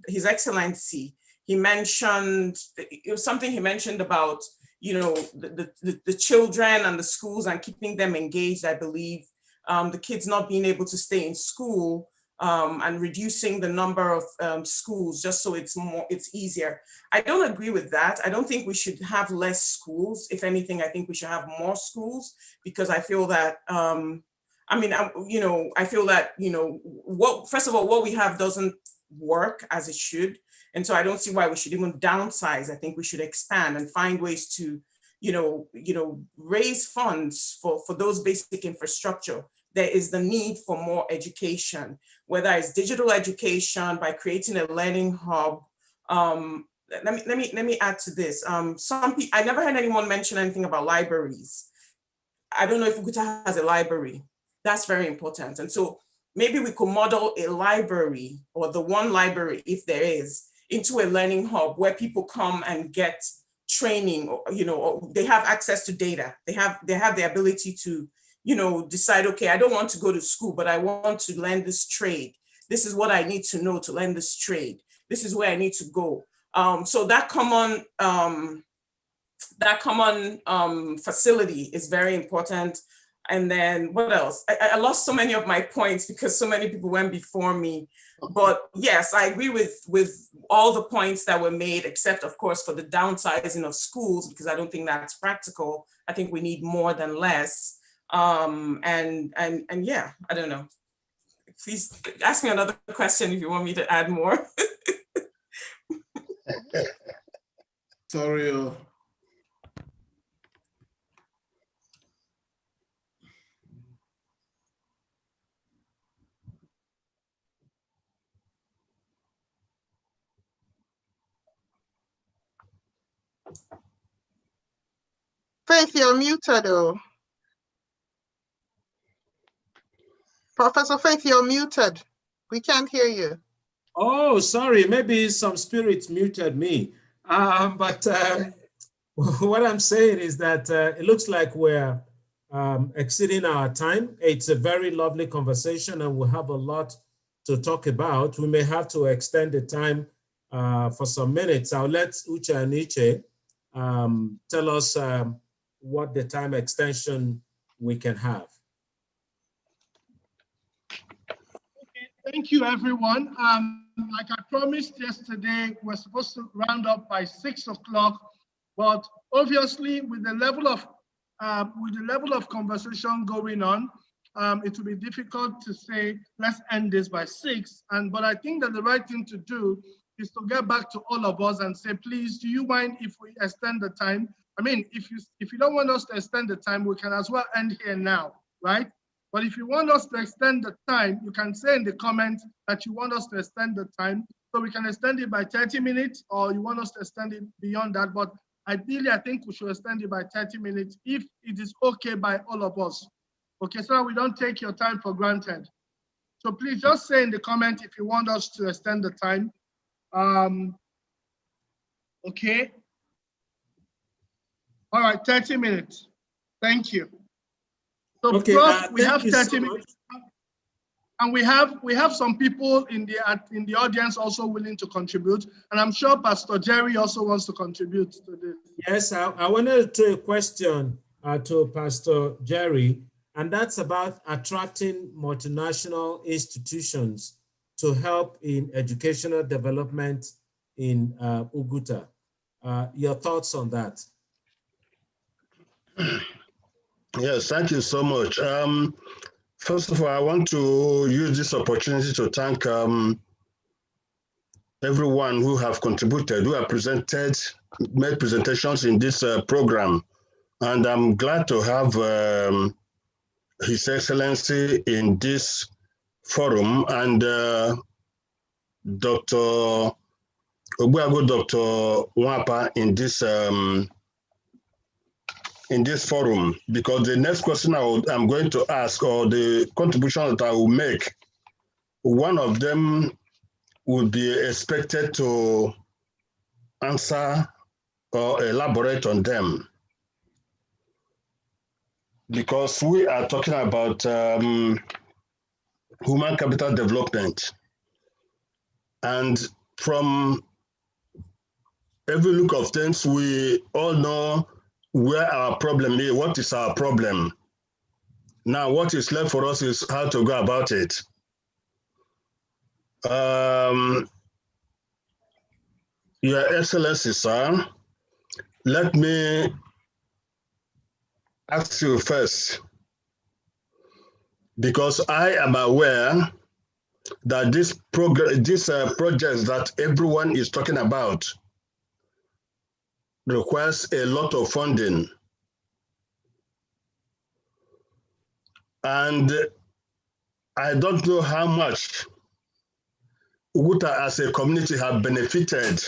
His Excellency? He mentioned, it was something he mentioned about, the children and the schools and keeping them engaged, I believe. The kids not being able to stay in school, and reducing the number of schools just so it's easier. I don't agree with that. I don't think we should have less schools. If anything, I think we should have more schools, because I feel that, I feel that, first of all, what we have doesn't work as it should. And so I don't see why we should even downsize. I think we should expand and find ways to, raise funds for those basic infrastructure. There is the need for more education, whether it's digital education by creating a learning hub. Let me add to this. I never heard anyone mention anything about libraries. I don't know if Oguta has a library. That's very important. And so maybe we could model a library, or the one library, if there is, into a learning hub where people come and get training, or they have access to data. They have the ability to, decide, okay, I don't want to go to school, but I want to learn this trade. This is what I need to know to learn this trade. This is where I need to go. So that common facility is very important. And then what else? I lost so many of my points because so many people went before me. But yes, I agree with all the points that were made, except of course for the downsizing of schools, because I don't think that's practical. I think we need more than less. And yeah, I don't know. Please ask me another question if you want me to add more. Sorry. Faith, you're muted though. Professor Faith, you're muted. We can't hear you. Oh, sorry. Maybe some spirits muted me. But what I'm saying is that it looks like we're exceeding our time. It's a very lovely conversation and we have a lot to talk about. We may have to extend the time for some minutes. I'll let Uche and Iche tell us what the time extension we can have. Thank you, everyone. Like I promised yesterday, we're supposed to round up by 6 o'clock, but obviously with the level of conversation going on, it will be difficult to say let's end this by 6. But I think that the right thing to do is to get back to all of us and say, please, do you mind if we extend the time? I mean, if you don't want us to extend the time, we can as well end here now, right? But if you want us to extend the time, you can say in the comments that you want us to extend the time. So we can extend it by 30 minutes or you want us to extend it beyond that. But ideally, I think we should extend it by 30 minutes if it is okay by all of us. Okay, so we don't take your time for granted. So please just say in the comment if you want us to extend the time. Okay. All right, 30 minutes. Thank you. So okay, Prof, we have 30 so minutes, and we have some people in the audience also willing to contribute, and I'm sure Pastor Jerry also wants to contribute to this. Yes, I wanted to throw a question to Pastor Jerry, and that's about attracting multinational institutions to help in educational development in Oguta. Your thoughts on that? Yes, thank you so much. First of all, I want to use this opportunity to thank everyone who have contributed, who have made presentations in this program. And I'm glad to have His Excellency in this forum and Dr. Obuago, Dr. Nwapa in this forum, because the next question I'm going to ask, or the contribution that I will make, one of them will be expected to answer or elaborate on them. Because we are talking about human capital development. And from every look of things, we all know where our problem is, what is our problem. Now, what is left for us is how to go about it. Your Excellency, sir, let me ask you first, because I am aware that this project that everyone is talking about requires a lot of funding. And I don't know how much Oguta as a community have benefited,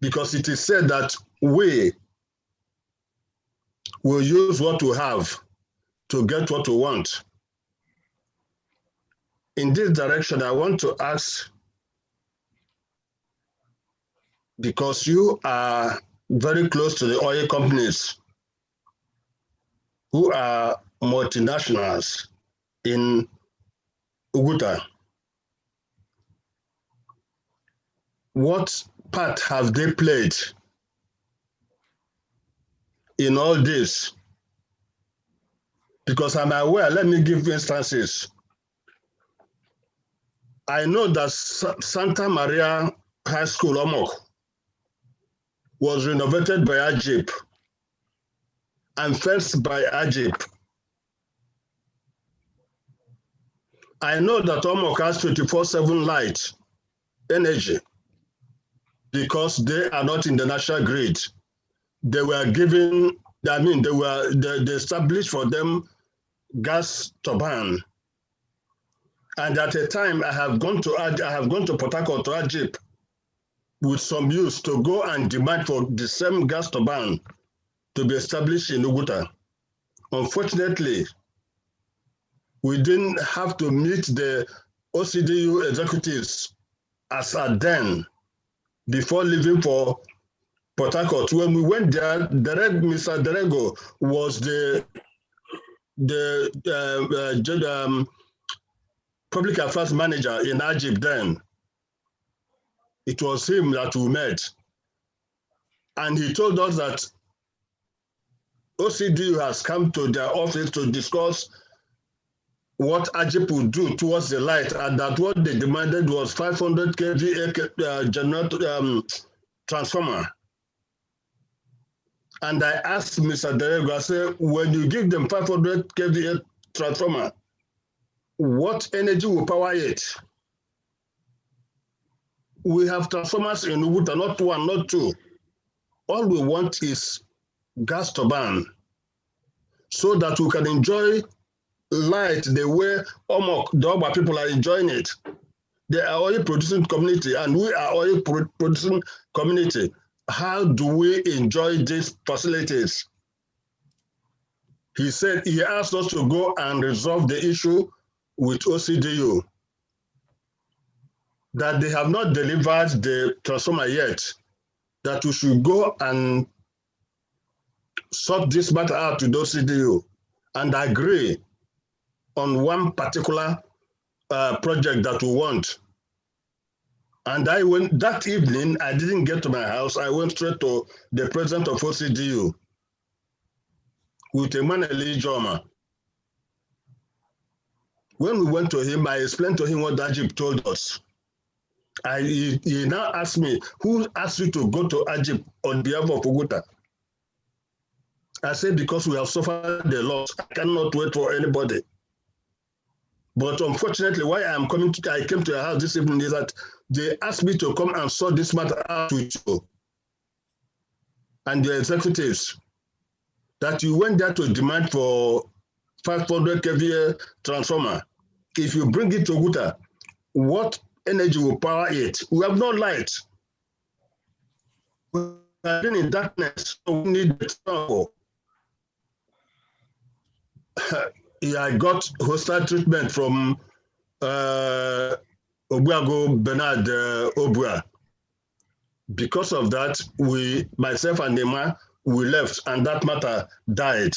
because it is said that we will use what we have to get what we want. In this direction, I want to ask, because you are very close to the oil companies who are multinationals in Oguta, what part have they played in all this? Because I'm aware, let me give instances. I know that Santa Maria High School, Omok, was renovated by AGIP and fenced by AGIP. I know that Omok has 24/7 light energy because they are not in the national grid. They were given, I mean, they established for them gas turbine. And at a time, I have gone to Port Harcourt to AGIP with some youth to go and demand for the same gas turbine to be established in Oguta. Unfortunately, We didn't have to meet the OCDU executives as at then, before leaving for Port Harcourt. When we went there, Mr. Derego was the public affairs manager in Egypt then. It was him that we met. And he told us that OCDU has come to their office to discuss what Egypt would do towards the light, and that what they demanded was 500 kVA transformer. And I asked Mr. Derego, I said, when you give them 500 kVA transformer, what energy will power it? We have transformers in Oguta, not one, not two. All we want is gas turbine, so that we can enjoy light the way the Oba people are enjoying it. They are oil producing community and we are oil producing community. How do we enjoy these facilities? He said he asked us to go and resolve the issue with OCDU, that they have not delivered the transformer yet, that we should go and sort this matter out with OCDU and agree on one particular project that we want. And I went that evening, I didn't get to my house. I went straight to the president of OCDU with Emmanuel Joma. When we went to him, I explained to him what Ajib told us. He now asked me, who asked you to go to Ajib on behalf of Oguta? I said, because we have suffered the loss. I cannot wait for anybody. But unfortunately, why I came to your house this evening is that they asked me to come and sort this matter out with you and the executives, that you went there to demand for 500 kVA transformer. If you bring it to Oguta, what energy will power it? We have no light. We are in darkness, so we need the power. I got hostile treatment from Obuago Bernard Obua. Because of that, myself and Nema, we left and that matter died.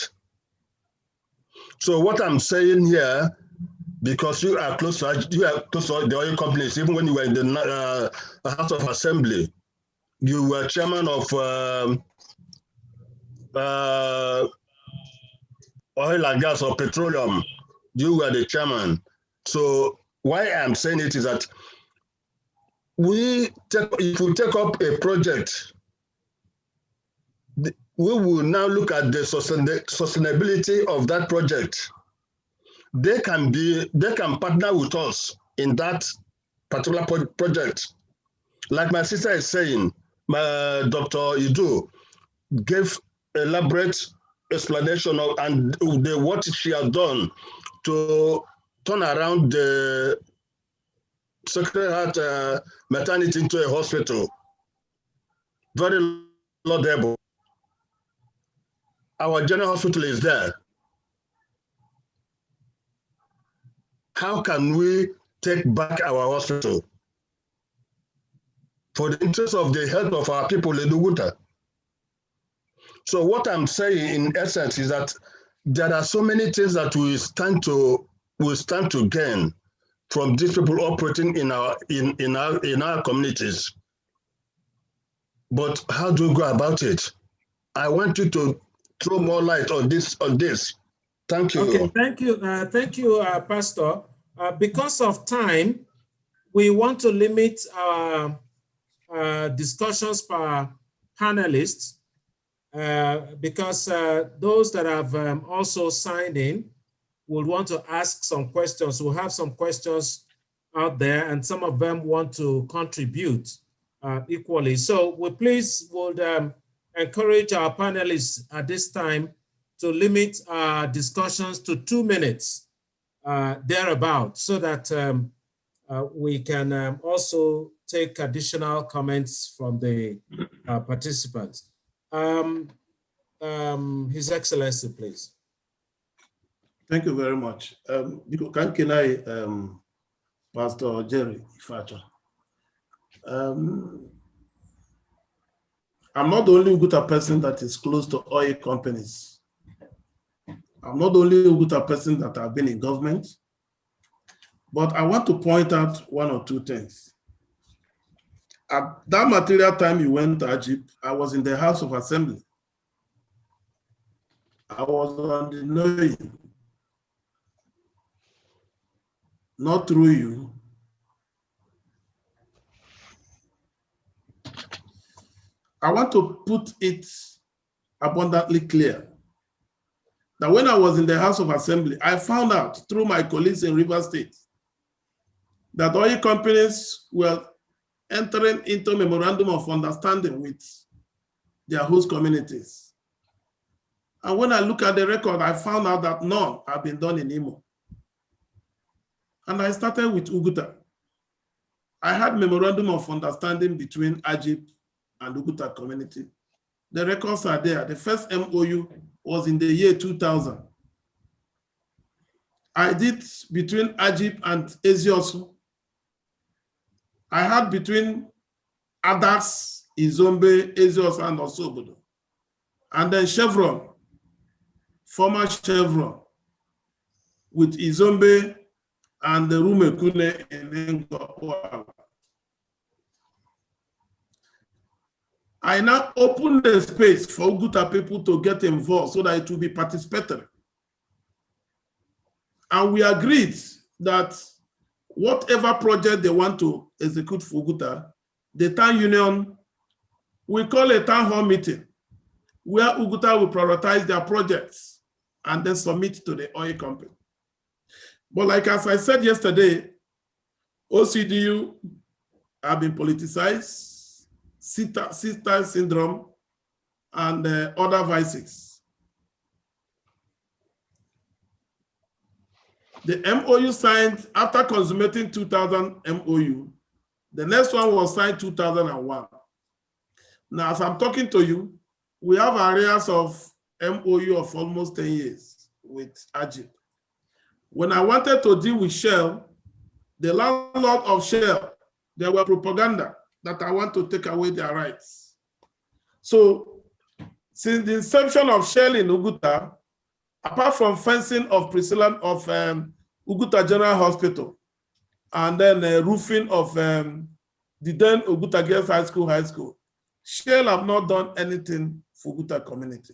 So what I'm saying here, because you are close to the oil companies, even when you were in the House of Assembly, you were chairman of oil and gas or petroleum, you were the chairman. So why I'm saying it is that if we take up a project, we will now look at the sustainability of that project. They can partner with us in that particular project. Like my sister is saying, Dr. Idu gave elaborate explanation of what she has done to turn around the Sacred Heart maternity into a hospital. Very laudable. Our general hospital is there. How can we take back our hospital for the interest of the health of our people in Oguta? So what I'm saying in essence is that there are so many things that we stand to gain from these people operating in our communities. But how do we go about it? I want you to throw more light on this. Thank you. Okay, thank you, Pastor. Because of time, we want to limit our discussions per panelist, because those that have also signed in will want to ask some questions. We'll have some questions out there, and some of them want to contribute equally. So we please would encourage our panelists at this time to limit our discussions to 2 minutes thereabout, so that we can also take additional comments from the participants. His Excellency, please. Thank you very much. Can I, Pastor Jerry Ifacha? I'm not the only Oguta person that is close to oil companies. I'm not the only Oguta person that have been in government, but I want to point out one or two things. At that material time you went to Ajip, I was in the House of Assembly. I was on the knowing, not through you. I want to put it abundantly clear that when I was in the House of Assembly, I found out through my colleagues in Rivers State that oil companies were entering into memorandum of understanding with their host communities. And when I look at the record, I found out that none have been done in Imo. And I started with Oguta. I had memorandum of understanding between Ajip and Oguta community. The records are there. The first MOU was in the year 2000. I did between Ajip and Eziosu. I had between Adax, Izombe, Eziosu, and Osobodo. And then Chevron, former Chevron, with Izombe and the Rumekune in Ngwa. I now open the space for Oguta people to get involved so that it will be participatory. And we agreed that whatever project they want to execute for Oguta, the town union will call a town hall meeting where Oguta will prioritize their projects and then submit to the oil company. But like as I said yesterday, OCDU have been politicized, sister syndrome, and other vices. The MOU signed after consummating 2000 MOU, the next one was signed 2001. Now, as I'm talking to you, we have areas of MOU of almost 10 years with Ajip. When I wanted to deal with Shell, the landlord of Shell, there were propaganda that I want to take away their rights. So, since the inception of Shell in Oguta, apart from fencing of Oguta General Hospital, and then roofing of the then Oguta Girls High School, Shell have not done anything for Oguta community.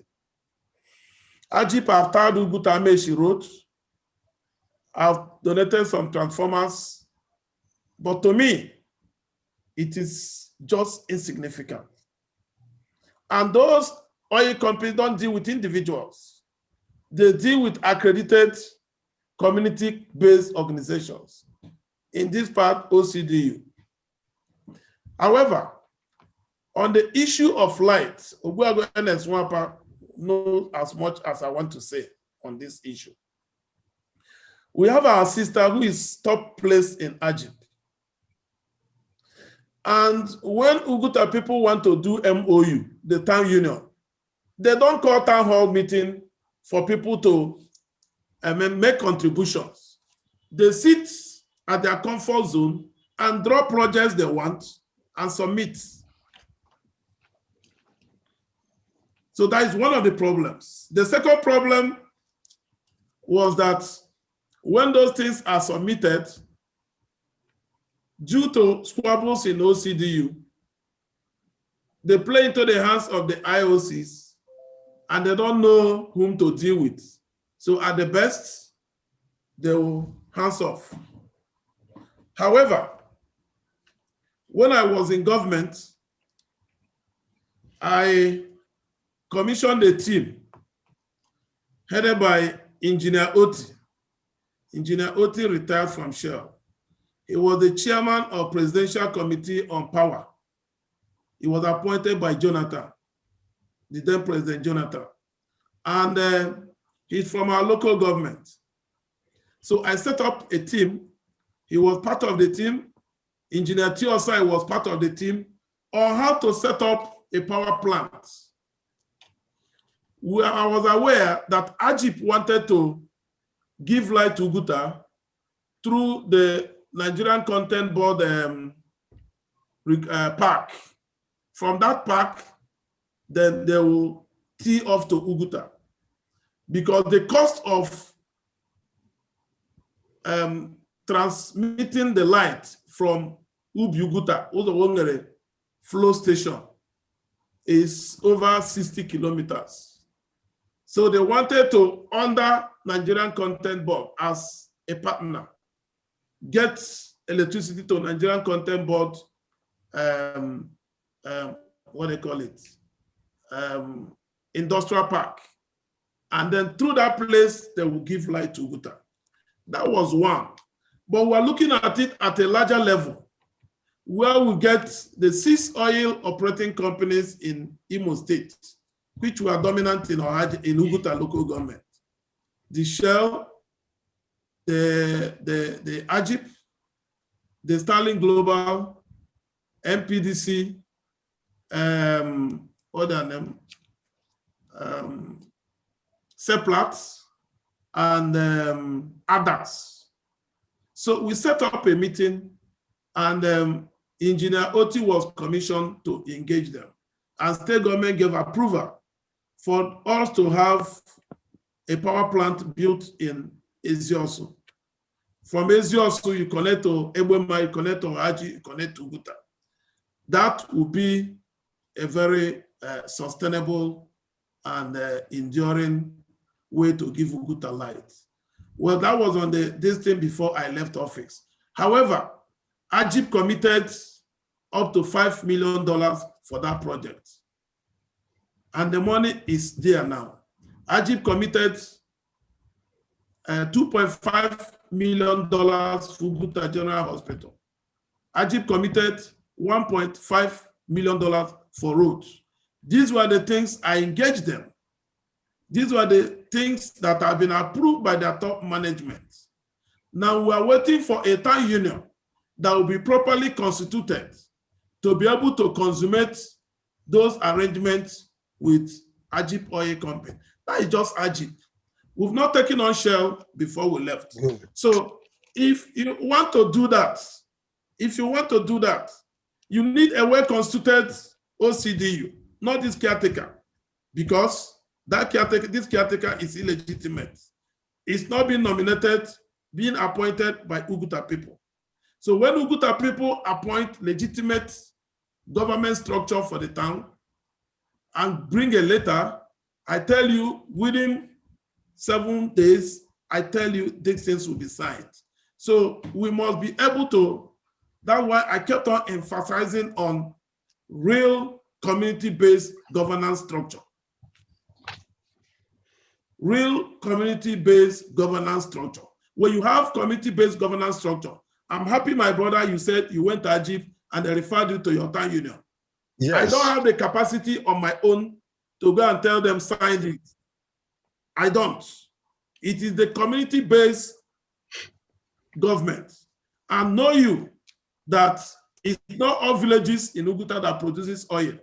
Ajip have tied Oguta Ame, she wrote. I've donated some transformers, but to me, it is just insignificant. And those oil companies don't deal with individuals. They deal with accredited community-based organizations. In this part, OCDU. However, on the issue of light, Oguago NS Wapa knows as much as I want to say on this issue. We have our sister who is top placed in Ajip. And when Oguta people want to do MOU, the town union, they don't call town hall meeting for people to make contributions. They sit at their comfort zone and draw projects they want and submit. So that is one of the problems. The second problem was that when those things are submitted, due to squabbles in OCDU, they play into the hands of the IOCs and they don't know whom to deal with. So at the best, they will hands off. However, when I was in government, I commissioned a team headed by Engineer Oti. Engineer Oti retired from Shell. He was the chairman of Presidential Committee on Power. He was appointed by Jonathan, the then President Jonathan. And he's from our local government. So I set up a team. He was part of the team. Engineer Tiosai was part of the team on how to set up a power plant. I was aware that Ajip wanted to give light to Oguta through the Nigerian Content Board park. From that park, then they will tee off to Oguta, because the cost of transmitting the light from Ubi Oguta, Uzowongere flow station, is over 60 kilometers. So they wanted to, under Nigerian Content Board as a partner, get electricity to Nigerian Content Board, what they call it, industrial park. And then through that place, they will give light to Oguta. That was one. But we're looking at it at a larger level, where we get the 6 oil operating companies in Imo State, which were dominant in Oguta local government. The Shell, the Ajip, the Starling Global, MPDC, what are them? Seplat, and others. So we set up a meeting, and Engineer Oti was commissioned to engage them. And state government gave approval for us to have a power plant built in Eziosu. From Eziosu, you connect to Ebema, you connect to Aji, you connect to Oguta. That will be a very sustainable and enduring way to give Oguta light. Well, that was on this thing before I left office. However, Ajib committed up to $5 million for that project. And the money is there now. Ajib committed $2.5 million for Oguta General Hospital. Ajib committed $1.5 million for roads. These were the things I engaged them. These were the things that have been approved by their top management. Now we are waiting for a town union that will be properly constituted to be able to consummate those arrangements with Ajip Oil Company. That is just Ajip. We've not taken on Shell before we left. So if you want to do that, you need a well-constituted OCDU, not this caretaker, because this caretaker is illegitimate. It's not being nominated, being appointed by Oguta people. So when Oguta people appoint legitimate government structure for the town and bring a letter, I tell you, within 7 days, I tell you, these things will be signed. So we must be able to, that's why I kept on emphasizing on real community-based governance structure. Real community-based governance structure. When you have community-based governance structure, I'm happy, my brother, you said you went to Ajib and they referred you to your town union. Yes. I don't have the capacity on my own to go and tell them sign it. I don't. It is the community-based government. And know you that it's not all villages in Oguta that produces oil.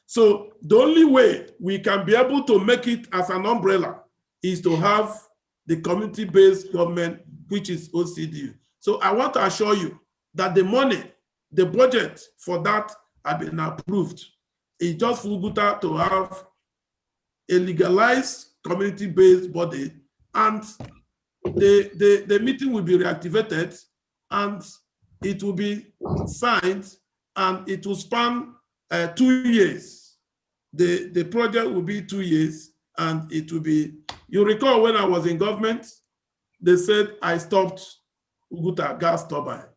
So the only way we can be able to make it as an umbrella is to have the community-based government, which is OCDU. So I want to assure you that the money, the budget for that have been approved. It's just for Oguta to have a legalized community-based body, and the meeting will be reactivated, and it will be signed, and it will span 2 years. The project will be 2 years, and it will be, you recall when I was in government, they said I stopped Oguta gas turbine.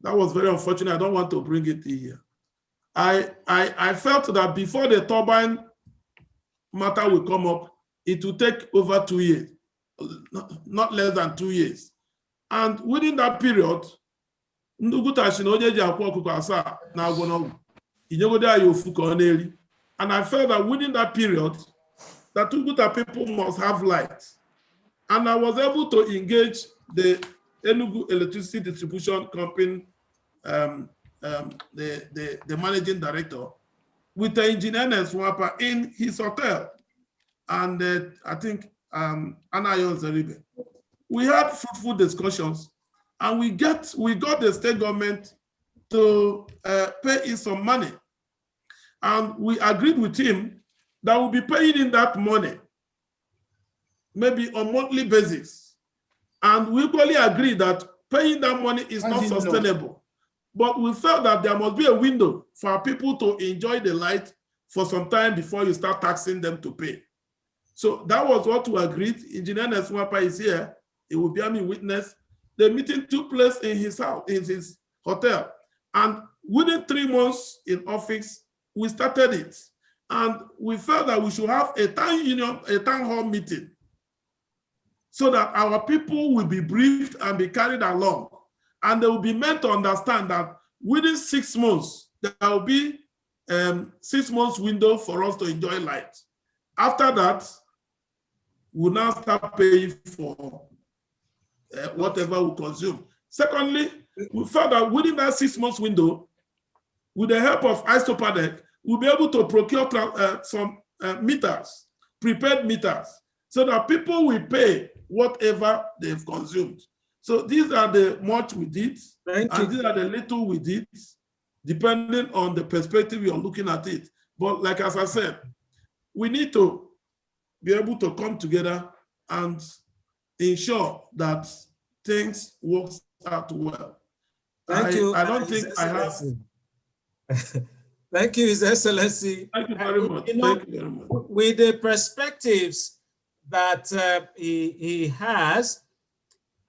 That was very unfortunate. I don't want to bring it here. I felt that before the turbine matter will come up, it will take over 2 years, not less than 2 years. And within that period, and I felt that within that period, that Oguta people must have light. And I was able to engage the Enugu Electricity Distribution Company, the managing director, with the engineer Neswapa in his hotel. And I think Anayo Zeribe. We had fruitful discussions, and we got the state government to pay in some money. And we agreed with him that we'll be paying in that money, maybe on monthly basis. And we equally agreed that paying that money is not sustainable. But we felt that there must be a window for people to enjoy the light for some time before you start taxing them to pay. So that was what we agreed. Engineer Neswapa is here. He will be a witness. The meeting took place in his house, in his hotel. And within 3 months in office, we started it. And we felt that we should have a town hall meeting so that our people will be briefed and be carried along. And they will be meant to understand that within 6 months, there will be 6 months window for us to enjoy light. After that, we'll now start paying for whatever we consume. Secondly, we felt that within that 6 months window, with the help of Isopadec, we'll be able to procure some meters, prepaid meters, so that people will pay whatever they've consumed. So these are the much we did, and these are the little we did, depending on the perspective you're looking at it. But like as I said, we need to be able to come together and ensure that things work out well. Thank you. I don't think I have. Thank you, His Excellency. Thank you very much. You know, thank you very much. With the perspectives that he has,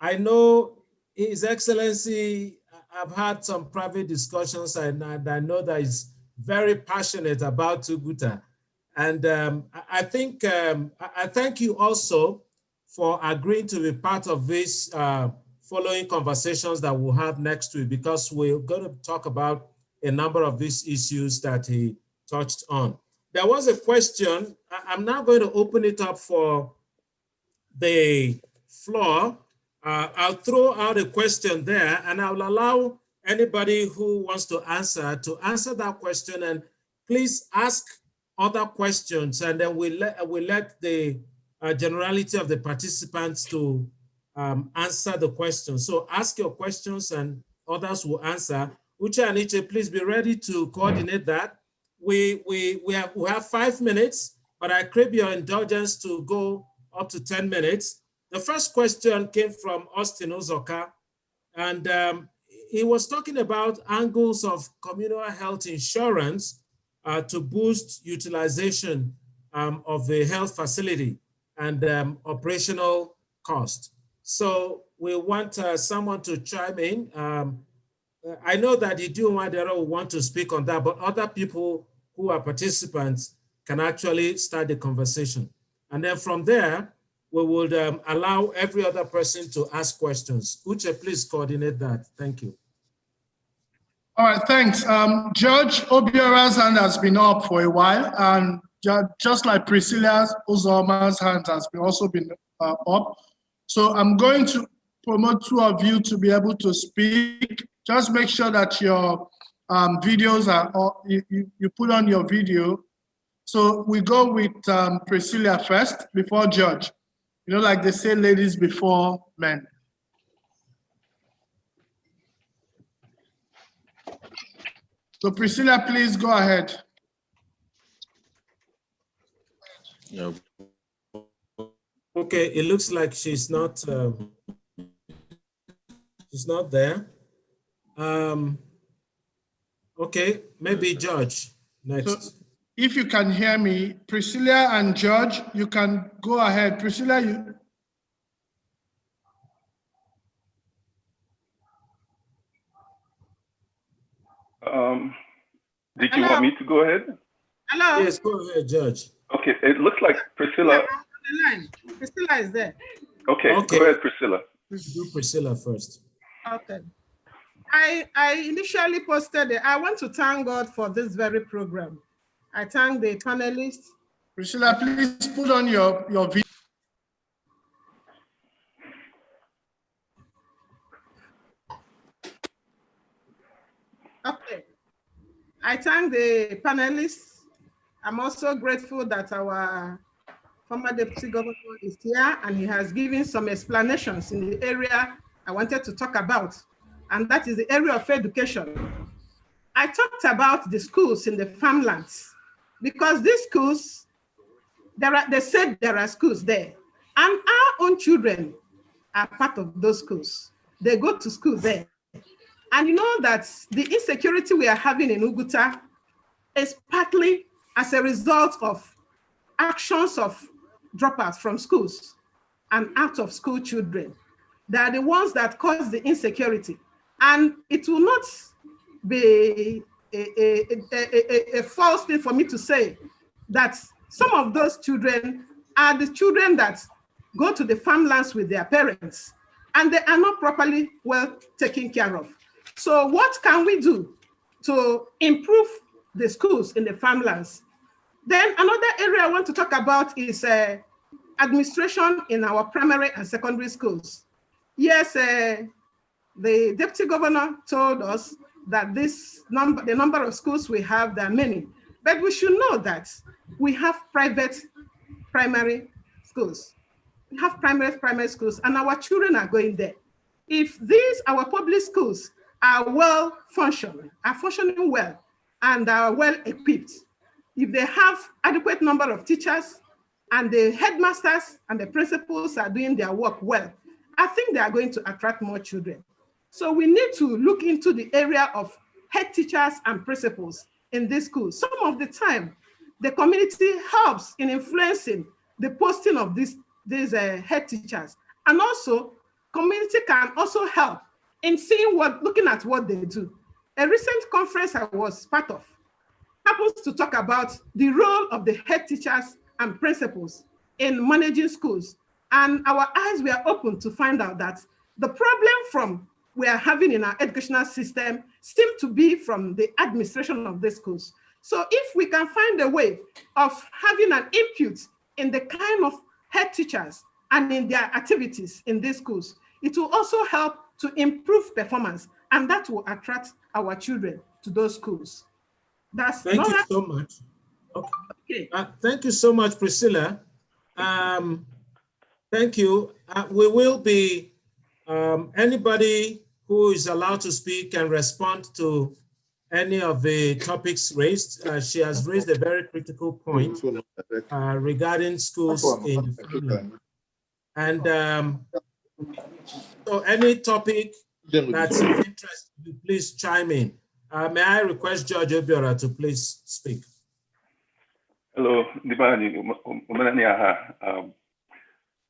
I know His Excellency, I've had some private discussions, and I know that he's very passionate about Oguta. And I think I thank you also for agreeing to be part of this following conversations that we'll have next week, because we're going to talk about a number of these issues that he touched on. There was a question. I'm now going to open it up for the floor. I'll throw out a question there, and I'll allow anybody who wants to answer that question, and please ask other questions, and then we'll let the generality of the participants to answer the question. So ask your questions and others will answer. Uche and Iche, please be ready to coordinate that. We have 5 minutes, but I crave your indulgence to go up to 10 minutes. The first question came from Austin Ozoka, and he was talking about angles of communal health insurance to boost utilization of the health facility and operational cost. So we want someone to chime in. I know that Idu Wadera will want to speak on that, but other people who are participants can actually start the conversation. And then from there, we would allow every other person to ask questions. Uche, please coordinate that. Thank you. All right, thanks. Judge Obiора's hand has been up for a while, and just like Priscilla Uzoma's hand has also been up. So I'm going to promote 2 of you to be able to speak. Just make sure that your videos are, you put on your video. So we go with Priscilla first before Judge. You know, like they say, ladies before men. So Priscilla, please go ahead. Yeah. Okay, it looks like she's not there. Okay, maybe George next. So if you can hear me, Priscilla and George, you can go ahead. Priscilla, you. Did you want me to go ahead? Hello. Yes, go ahead, George. Okay, it looks like Priscilla. I'm on the line. Priscilla is there. Okay, go ahead, Priscilla. Do Priscilla first. Okay. I initially posted it. I want to thank God for this very program. I thank the panelists. Priscilla, please put on your video. Okay. I thank the panelists. I'm also grateful that our former Deputy Governor, is here, and he has given some explanations in the area I wanted to talk about, and that is the area of education. I talked about the schools in the farmlands, because these schools, they said there are schools there, and our own children are part of those schools. They go to school there. And you know that the insecurity we are having in Oguta is partly as a result of actions of dropouts from schools and out of school children. They are the ones that cause the insecurity. And it will not be a false thing for me to say that some of those children are the children that go to the farmlands with their parents, and they are not properly well taken care of. So what can we do to improve the schools in the farmlands? Then another area I want to talk about is administration in our primary and secondary schools. Yes, the Deputy Governor told us that the number of schools we have, there are many, but we should know that we have private primary schools. We have primary schools, and our children are going there. If our public schools are functioning well, and are well equipped, if they have adequate number of teachers, and the headmasters and the principals are doing their work well, I think they are going to attract more children. So we need to look into the area of head teachers and principals in these schools. Some of the time, the community helps in influencing the posting of these head teachers. And also, community can also help in looking at what they do. A recent conference I was part of happens to talk about the role of the head teachers and principals in managing schools. And our eyes were open to find out that the problem we are having in our educational system seems to be from the administration of the schools. So if we can find a way of having an input in the kind of head teachers and in their activities in these schools, it will also help to improve performance, and that will attract our children to those schools. Thank you so much. Okay. Thank you so much, Priscilla. Thank you. We will be, anybody who is allowed to speak and respond to any of the topics raised. She has raised a very critical point regarding schools in the family. And so any topic that's of interest, please chime in. May I request George Obiora to please speak? Hello, Dibani.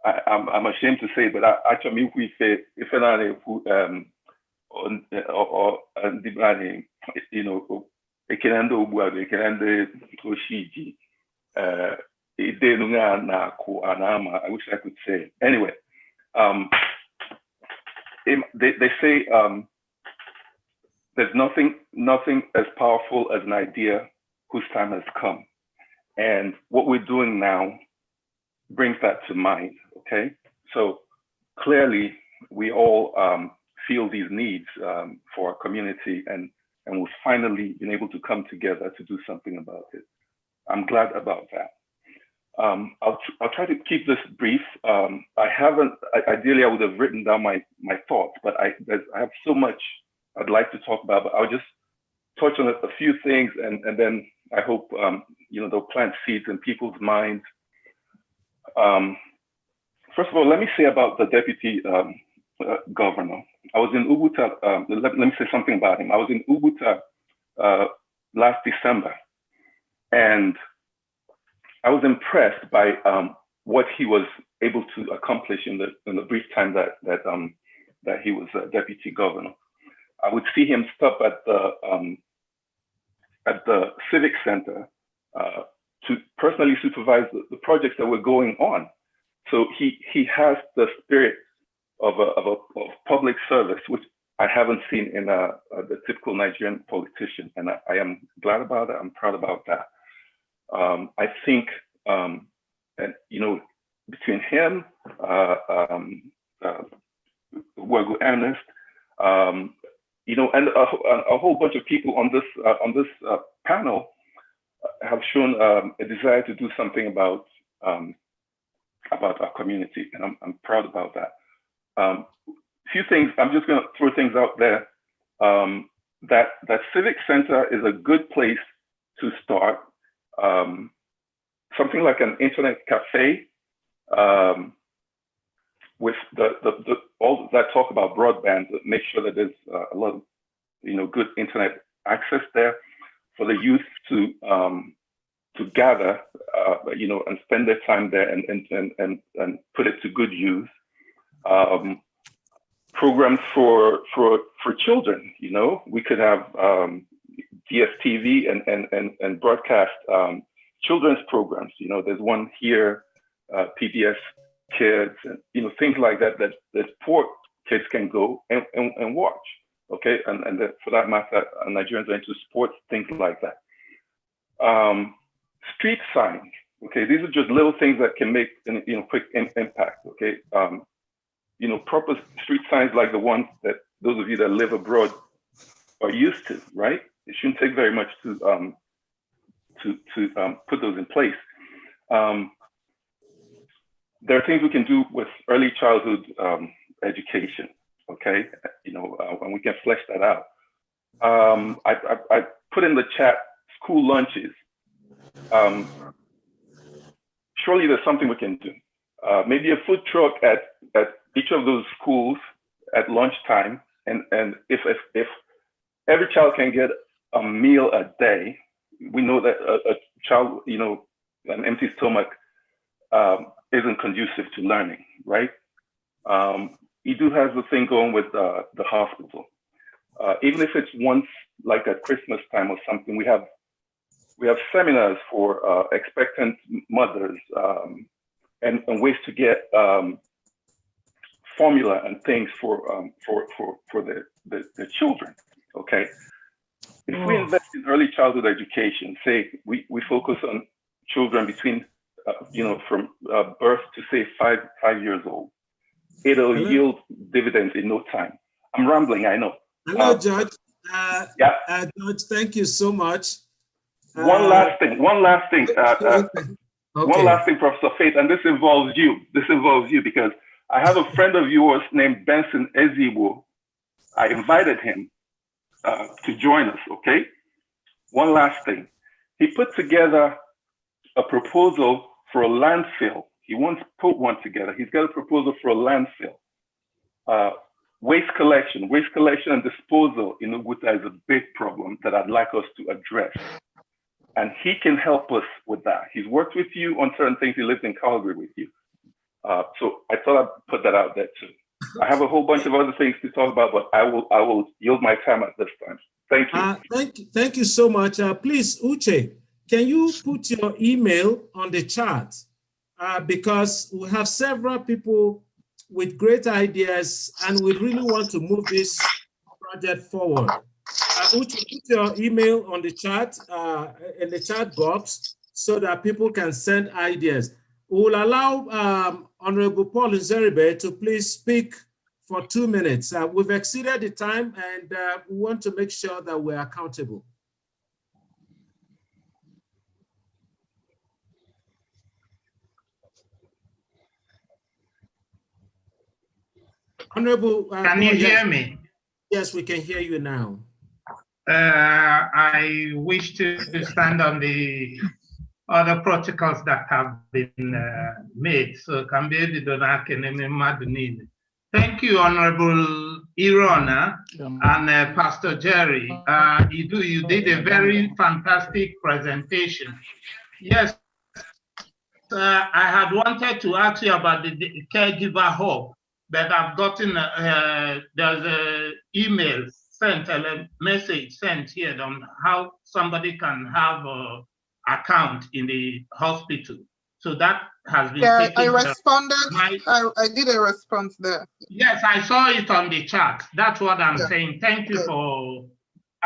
I'm ashamed to say, but actually, if Dibani, you know, Ekelando Ubuabe, Ekelande Oshiji, I wish I could say. Anyway, they say there's nothing as powerful as an idea whose time has come. And what we're doing now brings that to mind, okay? So clearly, we all feel these needs for our community, and we've finally been able to come together to do something about it. I'm glad about that. I'll try to keep this brief. Ideally, I would have written down my thoughts, but I have so much I'd like to talk about, but I'll just touch on a few things, and then I hope they'll plant seeds in people's minds. First of all, let me say about the deputy governor. I was in Oguta. Let me say something about him. I was in Oguta last December, and I was impressed by what he was able to accomplish in the brief time that he was deputy governor. I would see him stop at the civic center to personally supervise the projects that were going on. So he has the spirit of public service, which I haven't seen in the typical Nigerian politician, and I am glad about that. I'm proud about that. I think, between him, Wegu Ernest, and a whole bunch of people on this panel have shown a desire to do something about about our community, and I'm proud about that. Few things, I'm just going to throw things out there. That Civic Center is a good place to start. Something like an internet cafe with all that talk about broadband, make sure that there's a lot of good internet access there for the youth to gather, and spend their time there and put it to good use. Programs for children, we could have DSTV and broadcast children's programs. There's one here, PBS Kids, and things like that poor kids can go and watch. Okay, and for that matter, Nigerians are into sports, things like that. Street signs. Okay, these are just little things that can make quick impact. Okay, proper street signs like the ones that those of you that live abroad are used to, right? It shouldn't take very much to put those in place. There are things we can do with early childhood education, okay? And we can flesh that out. I put in the chat school lunches. Surely there's something we can do. Maybe a food truck at each of those schools at lunchtime, and if every child can get a meal a day, we know that a child, an empty stomach isn't conducive to learning, right? Edu has the thing going with the hospital. Even if it's once, like at Christmas time or something, we have seminars for expectant mothers and ways to get formula and things for the children. Okay, if we invest in early childhood education, say we focus on children between from birth to say 5 years old, it'll yield dividends in no time. I'm rambling, I know. Hello, George. Yeah. George, thank you so much. One last thing. Okay. One last thing, Professor Faith, and this involves you. Because I have a friend of yours named Benson Eziwo. I invited him to join us, okay? One last thing. He put together a proposal for a landfill. He once put one together. He's got a proposal for a landfill. Waste collection and disposal in Oguta is a big problem that I'd like us to address. And he can help us with that. He's worked with you on certain things. He lives in Calgary with you. So I thought I'd put that out there too. I have a whole bunch of other things to talk about, but I will yield my time at this time. Thank you. Thank you so much. Please, Uche, can you put your email on the chat? Because we have several people with great ideas and we really want to move this project forward. Uche, put your email on the chat, in the chat box, so that people can send ideas. We will allow Honorable Paul Nzeribe to please speak for 2 minutes. We've exceeded the time and we want to make sure that we're accountable. Honorable, can you hear me? Yes, we can hear you now. I wish to stand on the other protocols that have been made. So thank you, Honorable Irona and Pastor Jerry. You did a very fantastic presentation. Yes, I had wanted to ask you about the caregiver hub, but I've gotten there's an email sent, a message sent here on how somebody can have an account in the hospital. So that has been taken. I responded. I did a response there. Yes, I saw it on the chat. That's what I'm saying. Thank you for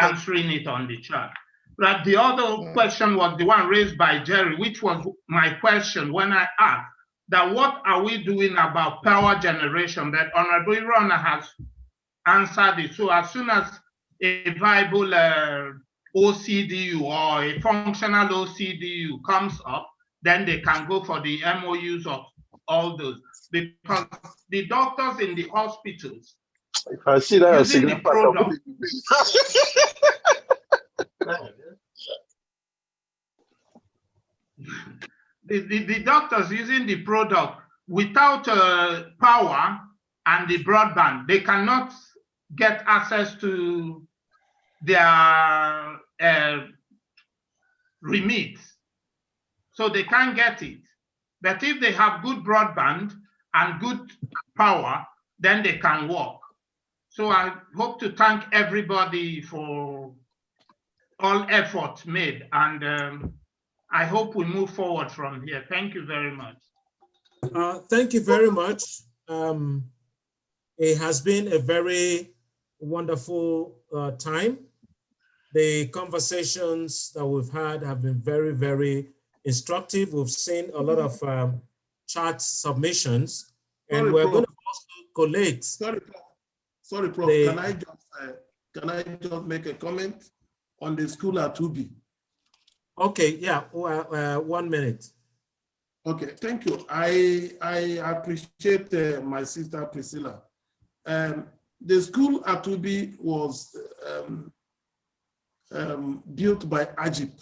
answering it on the chat. But the other question was the one raised by Jerry, which was my question when I asked that what are we doing about power generation? That Honorable Irona has answered it. So as soon as a viable OCDU or a functional OCDU comes up, then they can go for the MOUs of all those, because the doctors in the hospitals, if I see that using the product, the doctors using the product without power and the broadband, they cannot get access to their remit. So they can't get it. But if they have good broadband and good power, then they can work. So I hope to thank everybody for all effort made, and I hope we move forward from here. Thank you very much. Thank you very much. It has been a very wonderful time. The conversations that we've had have been very, very instructive. We've seen a lot of chat submissions, and we're going to also collate. Sorry, Prof. Can I just make a comment on the school at 2B? Okay, yeah, 1 minute. Okay, thank you. I appreciate my sister Priscilla. The school at 2B was built by Ajip,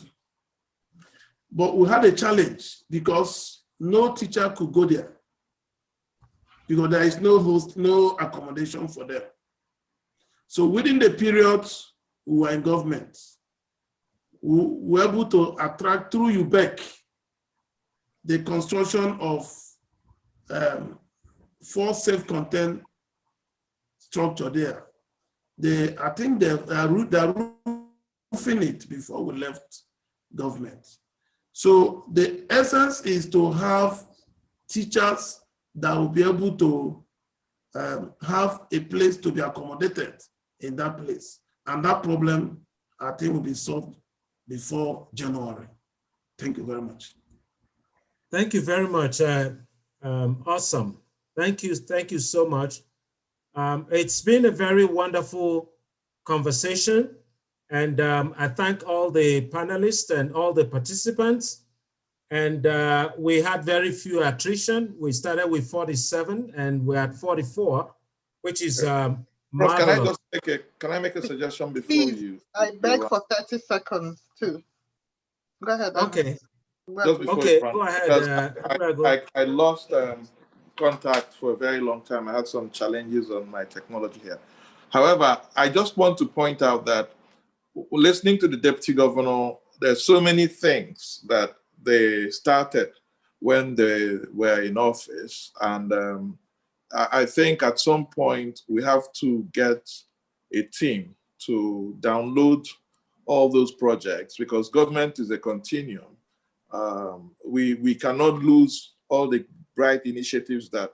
but we had a challenge because no teacher could go there because there is no accommodation for them. So within the period we were in government, we were able to attract through UBEC the construction of 4 self-contained structure there. I think they're roofing it before we left government. So the essence is to have teachers that will be able to have a place to be accommodated in that place. And that problem, I think, will be solved before January. Thank you very much. Thank you very much. Awesome. Thank you so much. It's been a very wonderful conversation. And I thank all the panelists and all the participants. And we had very few attrition. We started with 47 and we're at 44, which is Prof, can I make a suggestion before Please, you? I beg for 30 seconds too. Go ahead. Okay. Just before okay, you run, go ahead. I lost contact for a very long time. I had some challenges on my technology here. However, I just want to point out that listening to the Deputy Governor, there's so many things that they started when they were in office. And I think at some point we have to get a team to download all those projects because government is a continuum. We cannot lose all the bright initiatives that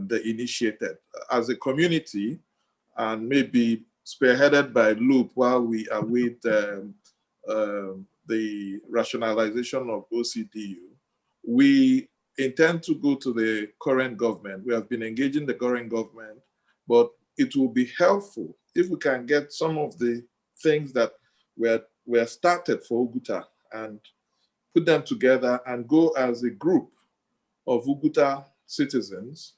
they initiated. As a community, and maybe spearheaded by Loop while we await the rationalization of OCDU, we intend to go to the current government. We have been engaging the current government, but it will be helpful if we can get some of the things that were started for Oguta and put them together and go as a group of Oguta citizens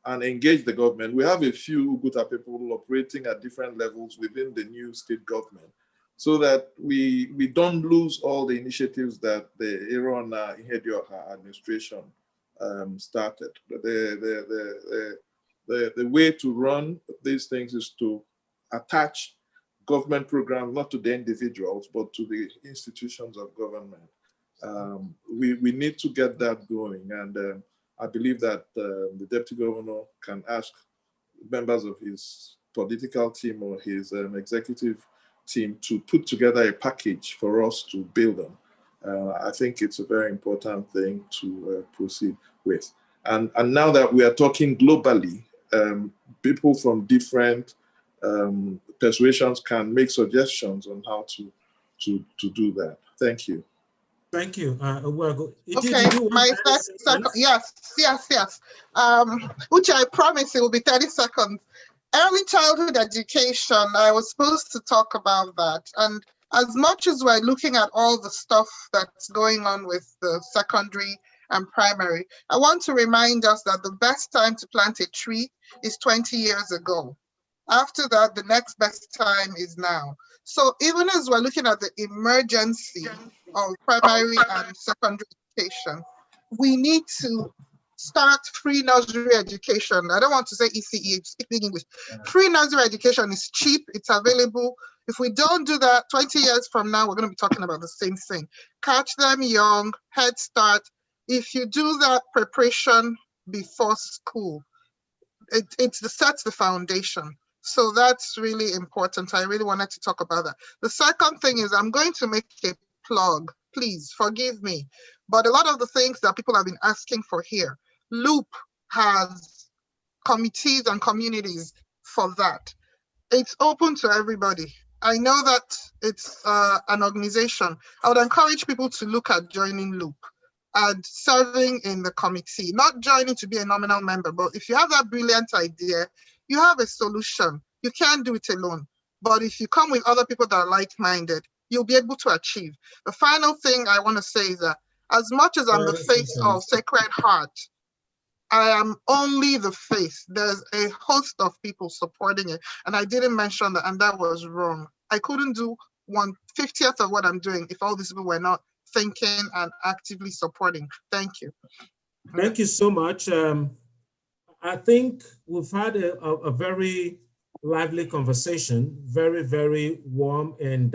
and engage the government. We have a few Oguta people operating at different levels within the new state government so that we don't lose all the initiatives that the Aaron Ihedioha administration started. The way to run these things is to attach government programs, not to the individuals, but to the institutions of government. We need to get that going. And I believe that the Deputy Governor can ask members of his political team or his executive team to put together a package for us to build on. I think it's a very important thing to proceed with. And now that we are talking globally, people from different persuasions can make suggestions on how to do that. Thank you. Thank you. Okay, my 30 seconds. Yes. Uche, I promise it will be 30 seconds. Early childhood education, I was supposed to talk about that. And as much as we're looking at all the stuff that's going on with the secondary and primary. I want to remind us that the best time to plant a tree is 20 years ago. After that, the next best time is now. So even as we're looking at the emergency of primary and secondary education, we need to start free nursery education. I don't want to say ECE, speaking English. Free nursery education is cheap, it's available. If we don't do that, 20 years from now, we're going to be talking about the same thing. Catch them young, Head Start. If you do that preparation before school, sets the foundation. So that's really important. I really wanted to talk about that. The second thing is I'm going to make a plug. Please forgive me. But a lot of the things that people have been asking for here, Loop has committees and communities for that. It's open to everybody. I know that it's an organization. I would encourage people to look at joining Loop and serving in the committee, not joining to be a nominal member, but if you have that brilliant idea, you have a solution. You can't do it alone. But if you come with other people that are like-minded, you'll be able to achieve. The final thing I want to say is that as much as I'm the face of Sacred Heart, I am only the face. There's a host of people supporting it. And I didn't mention that, and that was wrong. I couldn't do 1/50th of what I'm doing if all these people were not thinking and actively supporting. Thank you. Thank you so much. I think we've had a very lively conversation, very, very warm and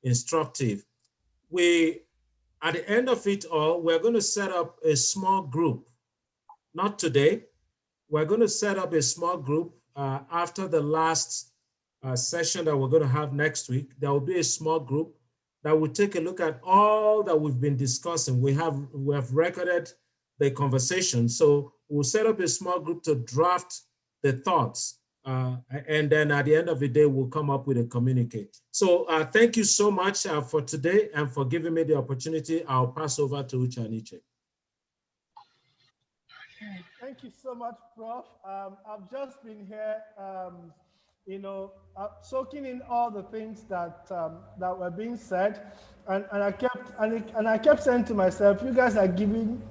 instructive. At the end of it all, we're going to set up a small group. Not today. We're going to set up a small group after the last session that we're going to have next week. There will be a small group that will take a look at all that we've been discussing. We have recorded the conversation. So we'll set up a small group to draft the thoughts. And then at the end of the day, we'll come up with a communique. So thank you so much for today and for giving me the opportunity. I'll pass over to Uche and Iche. Thank you so much, Prof. I've just been here, soaking in all the things that were being said, and I kept saying to myself, you guys are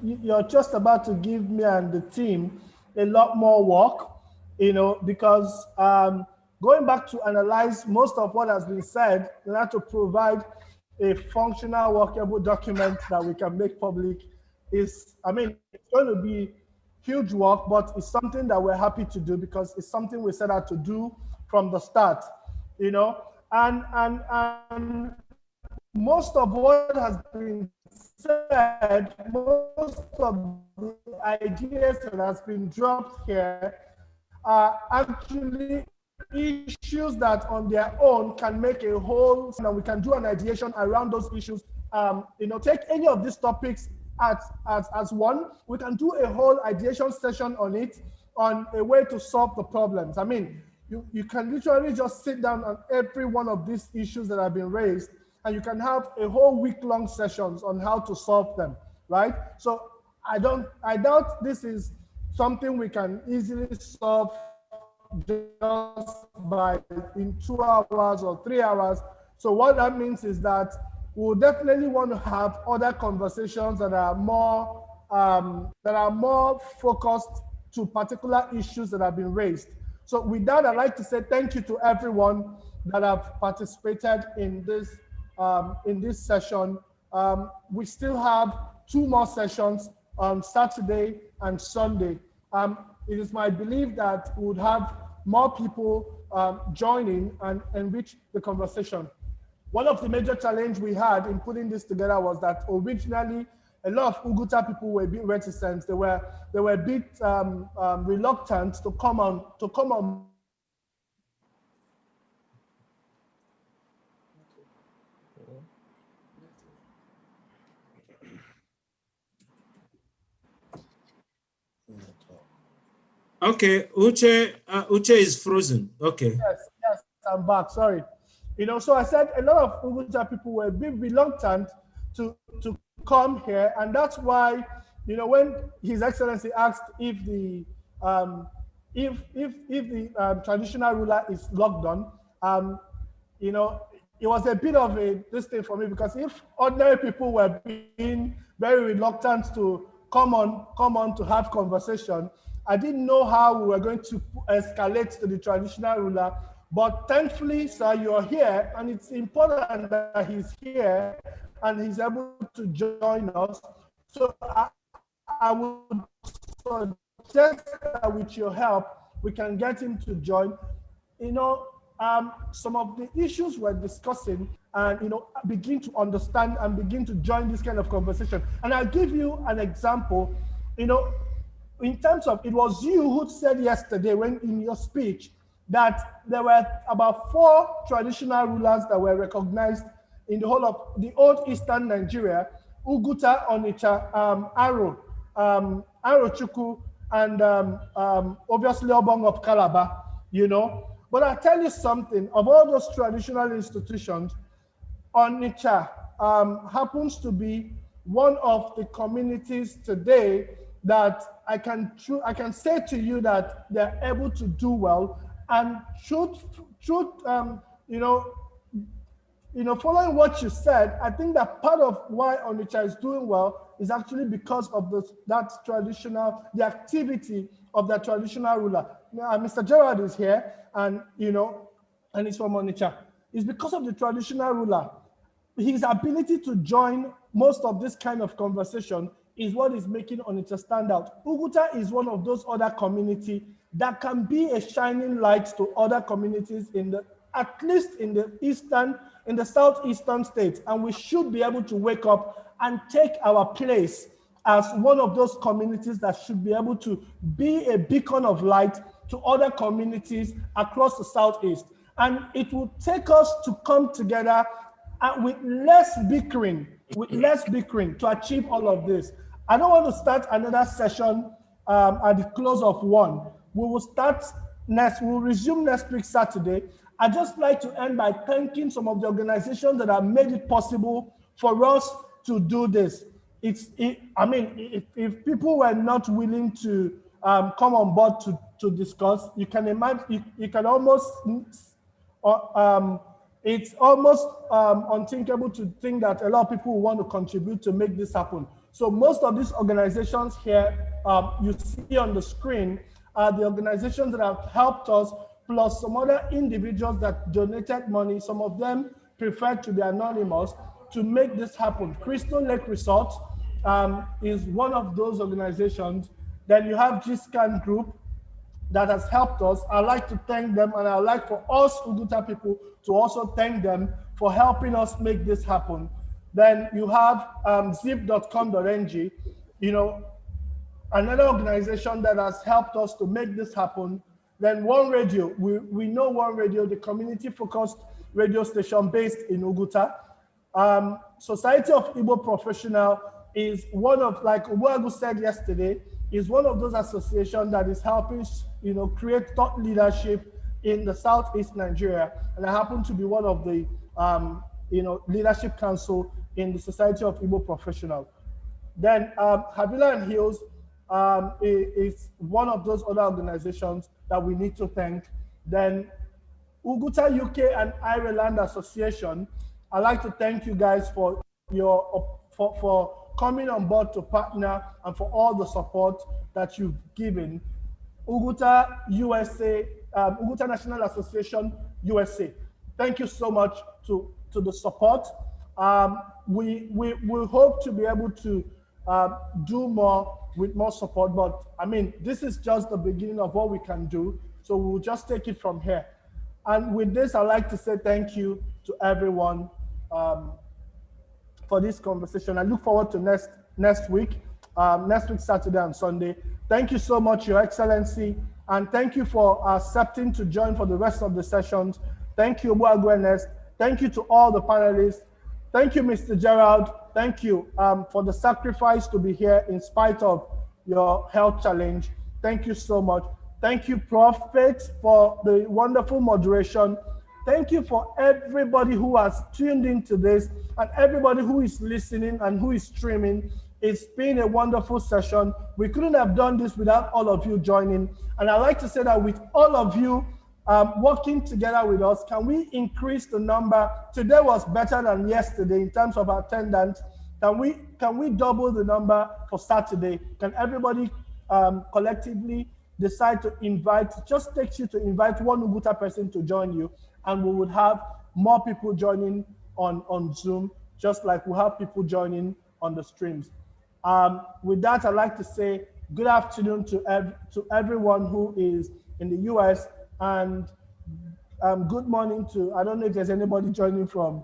you're just about to give me and the team a lot more work, because going back to analyze most of what has been said, in order to provide a functional, workable document that we can make public it's going to be huge work, but it's something that we're happy to do because it's something we set out to do from the start, and most of what has been said, most of the ideas that has been dropped here are actually issues that on their own can make a whole, and we can do an ideation around those issues. Take any of these topics as one, we can do a whole ideation session on it, on a way to solve the problems. You can literally just sit down on every one of these issues that have been raised, and you can have a whole week-long sessions on how to solve them, right? So I doubt this is something we can easily solve just in 2 hours or 3 hours. So what that means is that we'll definitely want to have other conversations that are more focused to particular issues that have been raised. So with that, I'd like to say thank you to everyone that have participated in this session. We still have 2 more sessions on Saturday and Sunday. It is my belief that we would have more people joining and enrich the conversation. One of the major challenges we had in putting this together was that originally a lot of Oguta people were a bit reticent. They were a bit reluctant to come on. Okay, Uche is frozen. Okay. Yes, I'm back. Sorry. So I said a lot of Oguta people were a bit reluctant to come here, and that's why, when His Excellency asked if the traditional ruler is locked on, it was a bit of this thing for me, because if ordinary people were being very reluctant to come on to have conversation. I didn't know how we were going to escalate to the traditional ruler, but thankfully, sir, you're here, and it's important that he's here and he's able to join us. So I would suggest that with your help, we can get him to join. You know, some of the issues we're discussing, and you know, begin to understand and begin to join this kind of conversation. And I'll give you an example. You know, in terms of, it was you who said yesterday when in your speech that there were about 4 traditional rulers that were recognized in the whole of the old Eastern Nigeria: Oguta, Onitsha, Arochukwu, and obviously Obong of Calabar, you know. But I'll tell you something, of all those traditional institutions, Onitsha happens to be one of the communities today that I can say to you that they're able to do well. And you know, following what you said, I think that part of why Onitsha is doing well is actually because of the activity of the traditional ruler. Now, Mr. Gerald is here, and you know, and he's from Onitsha. It's because of the traditional ruler. His ability to join most of this kind of conversation is what is making Onitsha stand out. Oguta is one of those other communities that can be a shining light to other communities at least in the southeastern states, and we should be able to wake up and take our place as one of those communities that should be able to be a beacon of light to other communities across the southeast. And it will take us to come together with less bickering to achieve all of this. I don't want to start another session at the close of one. We'll resume next week, Saturday. I'd just like to end by thanking some of the organizations that have made it possible for us to do this. I mean, if people were not willing to come on board to discuss, you can imagine, you can almost, it's almost unthinkable to think that a lot of people want to contribute to make this happen. So most of these organizations here, you see on the screen, are the organizations that have helped us, plus some other individuals that donated money. Some of them preferred to be anonymous to make this happen. Crystal Lake Resort is one of those organizations. Then you have G-Scan Group that has helped us. I'd like to thank them, and I'd like for us Oguta people to also thank them for helping us make this happen. Then you have zip.com.ng, you know, another organization that has helped us to make this happen. Then One Radio, we know One Radio, the community-focused radio station based in Oguta. Society of Igbo Professional is one of, like Ubuagu said yesterday, is one of those associations that is helping, you know, create thought leadership in the Southeast Nigeria. And I happen to be one of the, you know, leadership council in the Society of Igbo Professional. Then Havila and Hills is one of those other organizations that we need to thank. Then Oguta UK and Ireland Association, I'd like to thank you guys for for coming on board to partner and for all the support that you've given. Oguta USA, Oguta National Association USA, thank you so much to the support. We hope to be able to do more with more support, but I mean, this is just the beginning of what we can do. So we'll just take it from here. And with this, I'd like to say thank you to everyone for this conversation. I look forward to next week, Saturday and Sunday. Thank you so much, Your Excellency, and thank you for accepting to join for the rest of the sessions. Thank you, Obuagu Ernest. Thank you to all the panelists. Thank you, Mr. Gerald. Thank you for the sacrifice to be here in spite of your health challenge. Thank you so much. Thank you, Prophet, for the wonderful moderation. Thank you for everybody who has tuned into this and everybody who is listening and who is streaming. It's been a wonderful session. We couldn't have done this without all of you joining. And I'd like to say that with all of you working together with us, can we increase the number? Today was better than yesterday in terms of attendance. Can we double the number for Saturday? Can everybody collectively decide to invite? Just takes you to invite one Oguta person to join you, and we would have more people joining on Zoom, just like we have people joining on the streams. With that, I'd like to say good afternoon to everyone who is in the US, and good morning to, I don't know if there's anybody joining from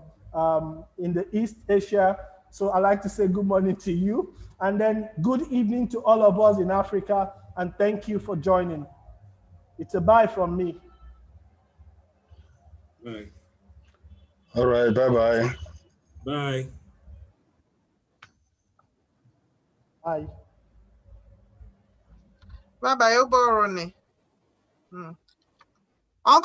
in the East Asia. So I'd like to say good morning to you. And then good evening to all of us in Africa. And thank you for joining. It's a bye from me. Bye. All right, bye-bye. Bye. Bye. Bye-bye, Oborone.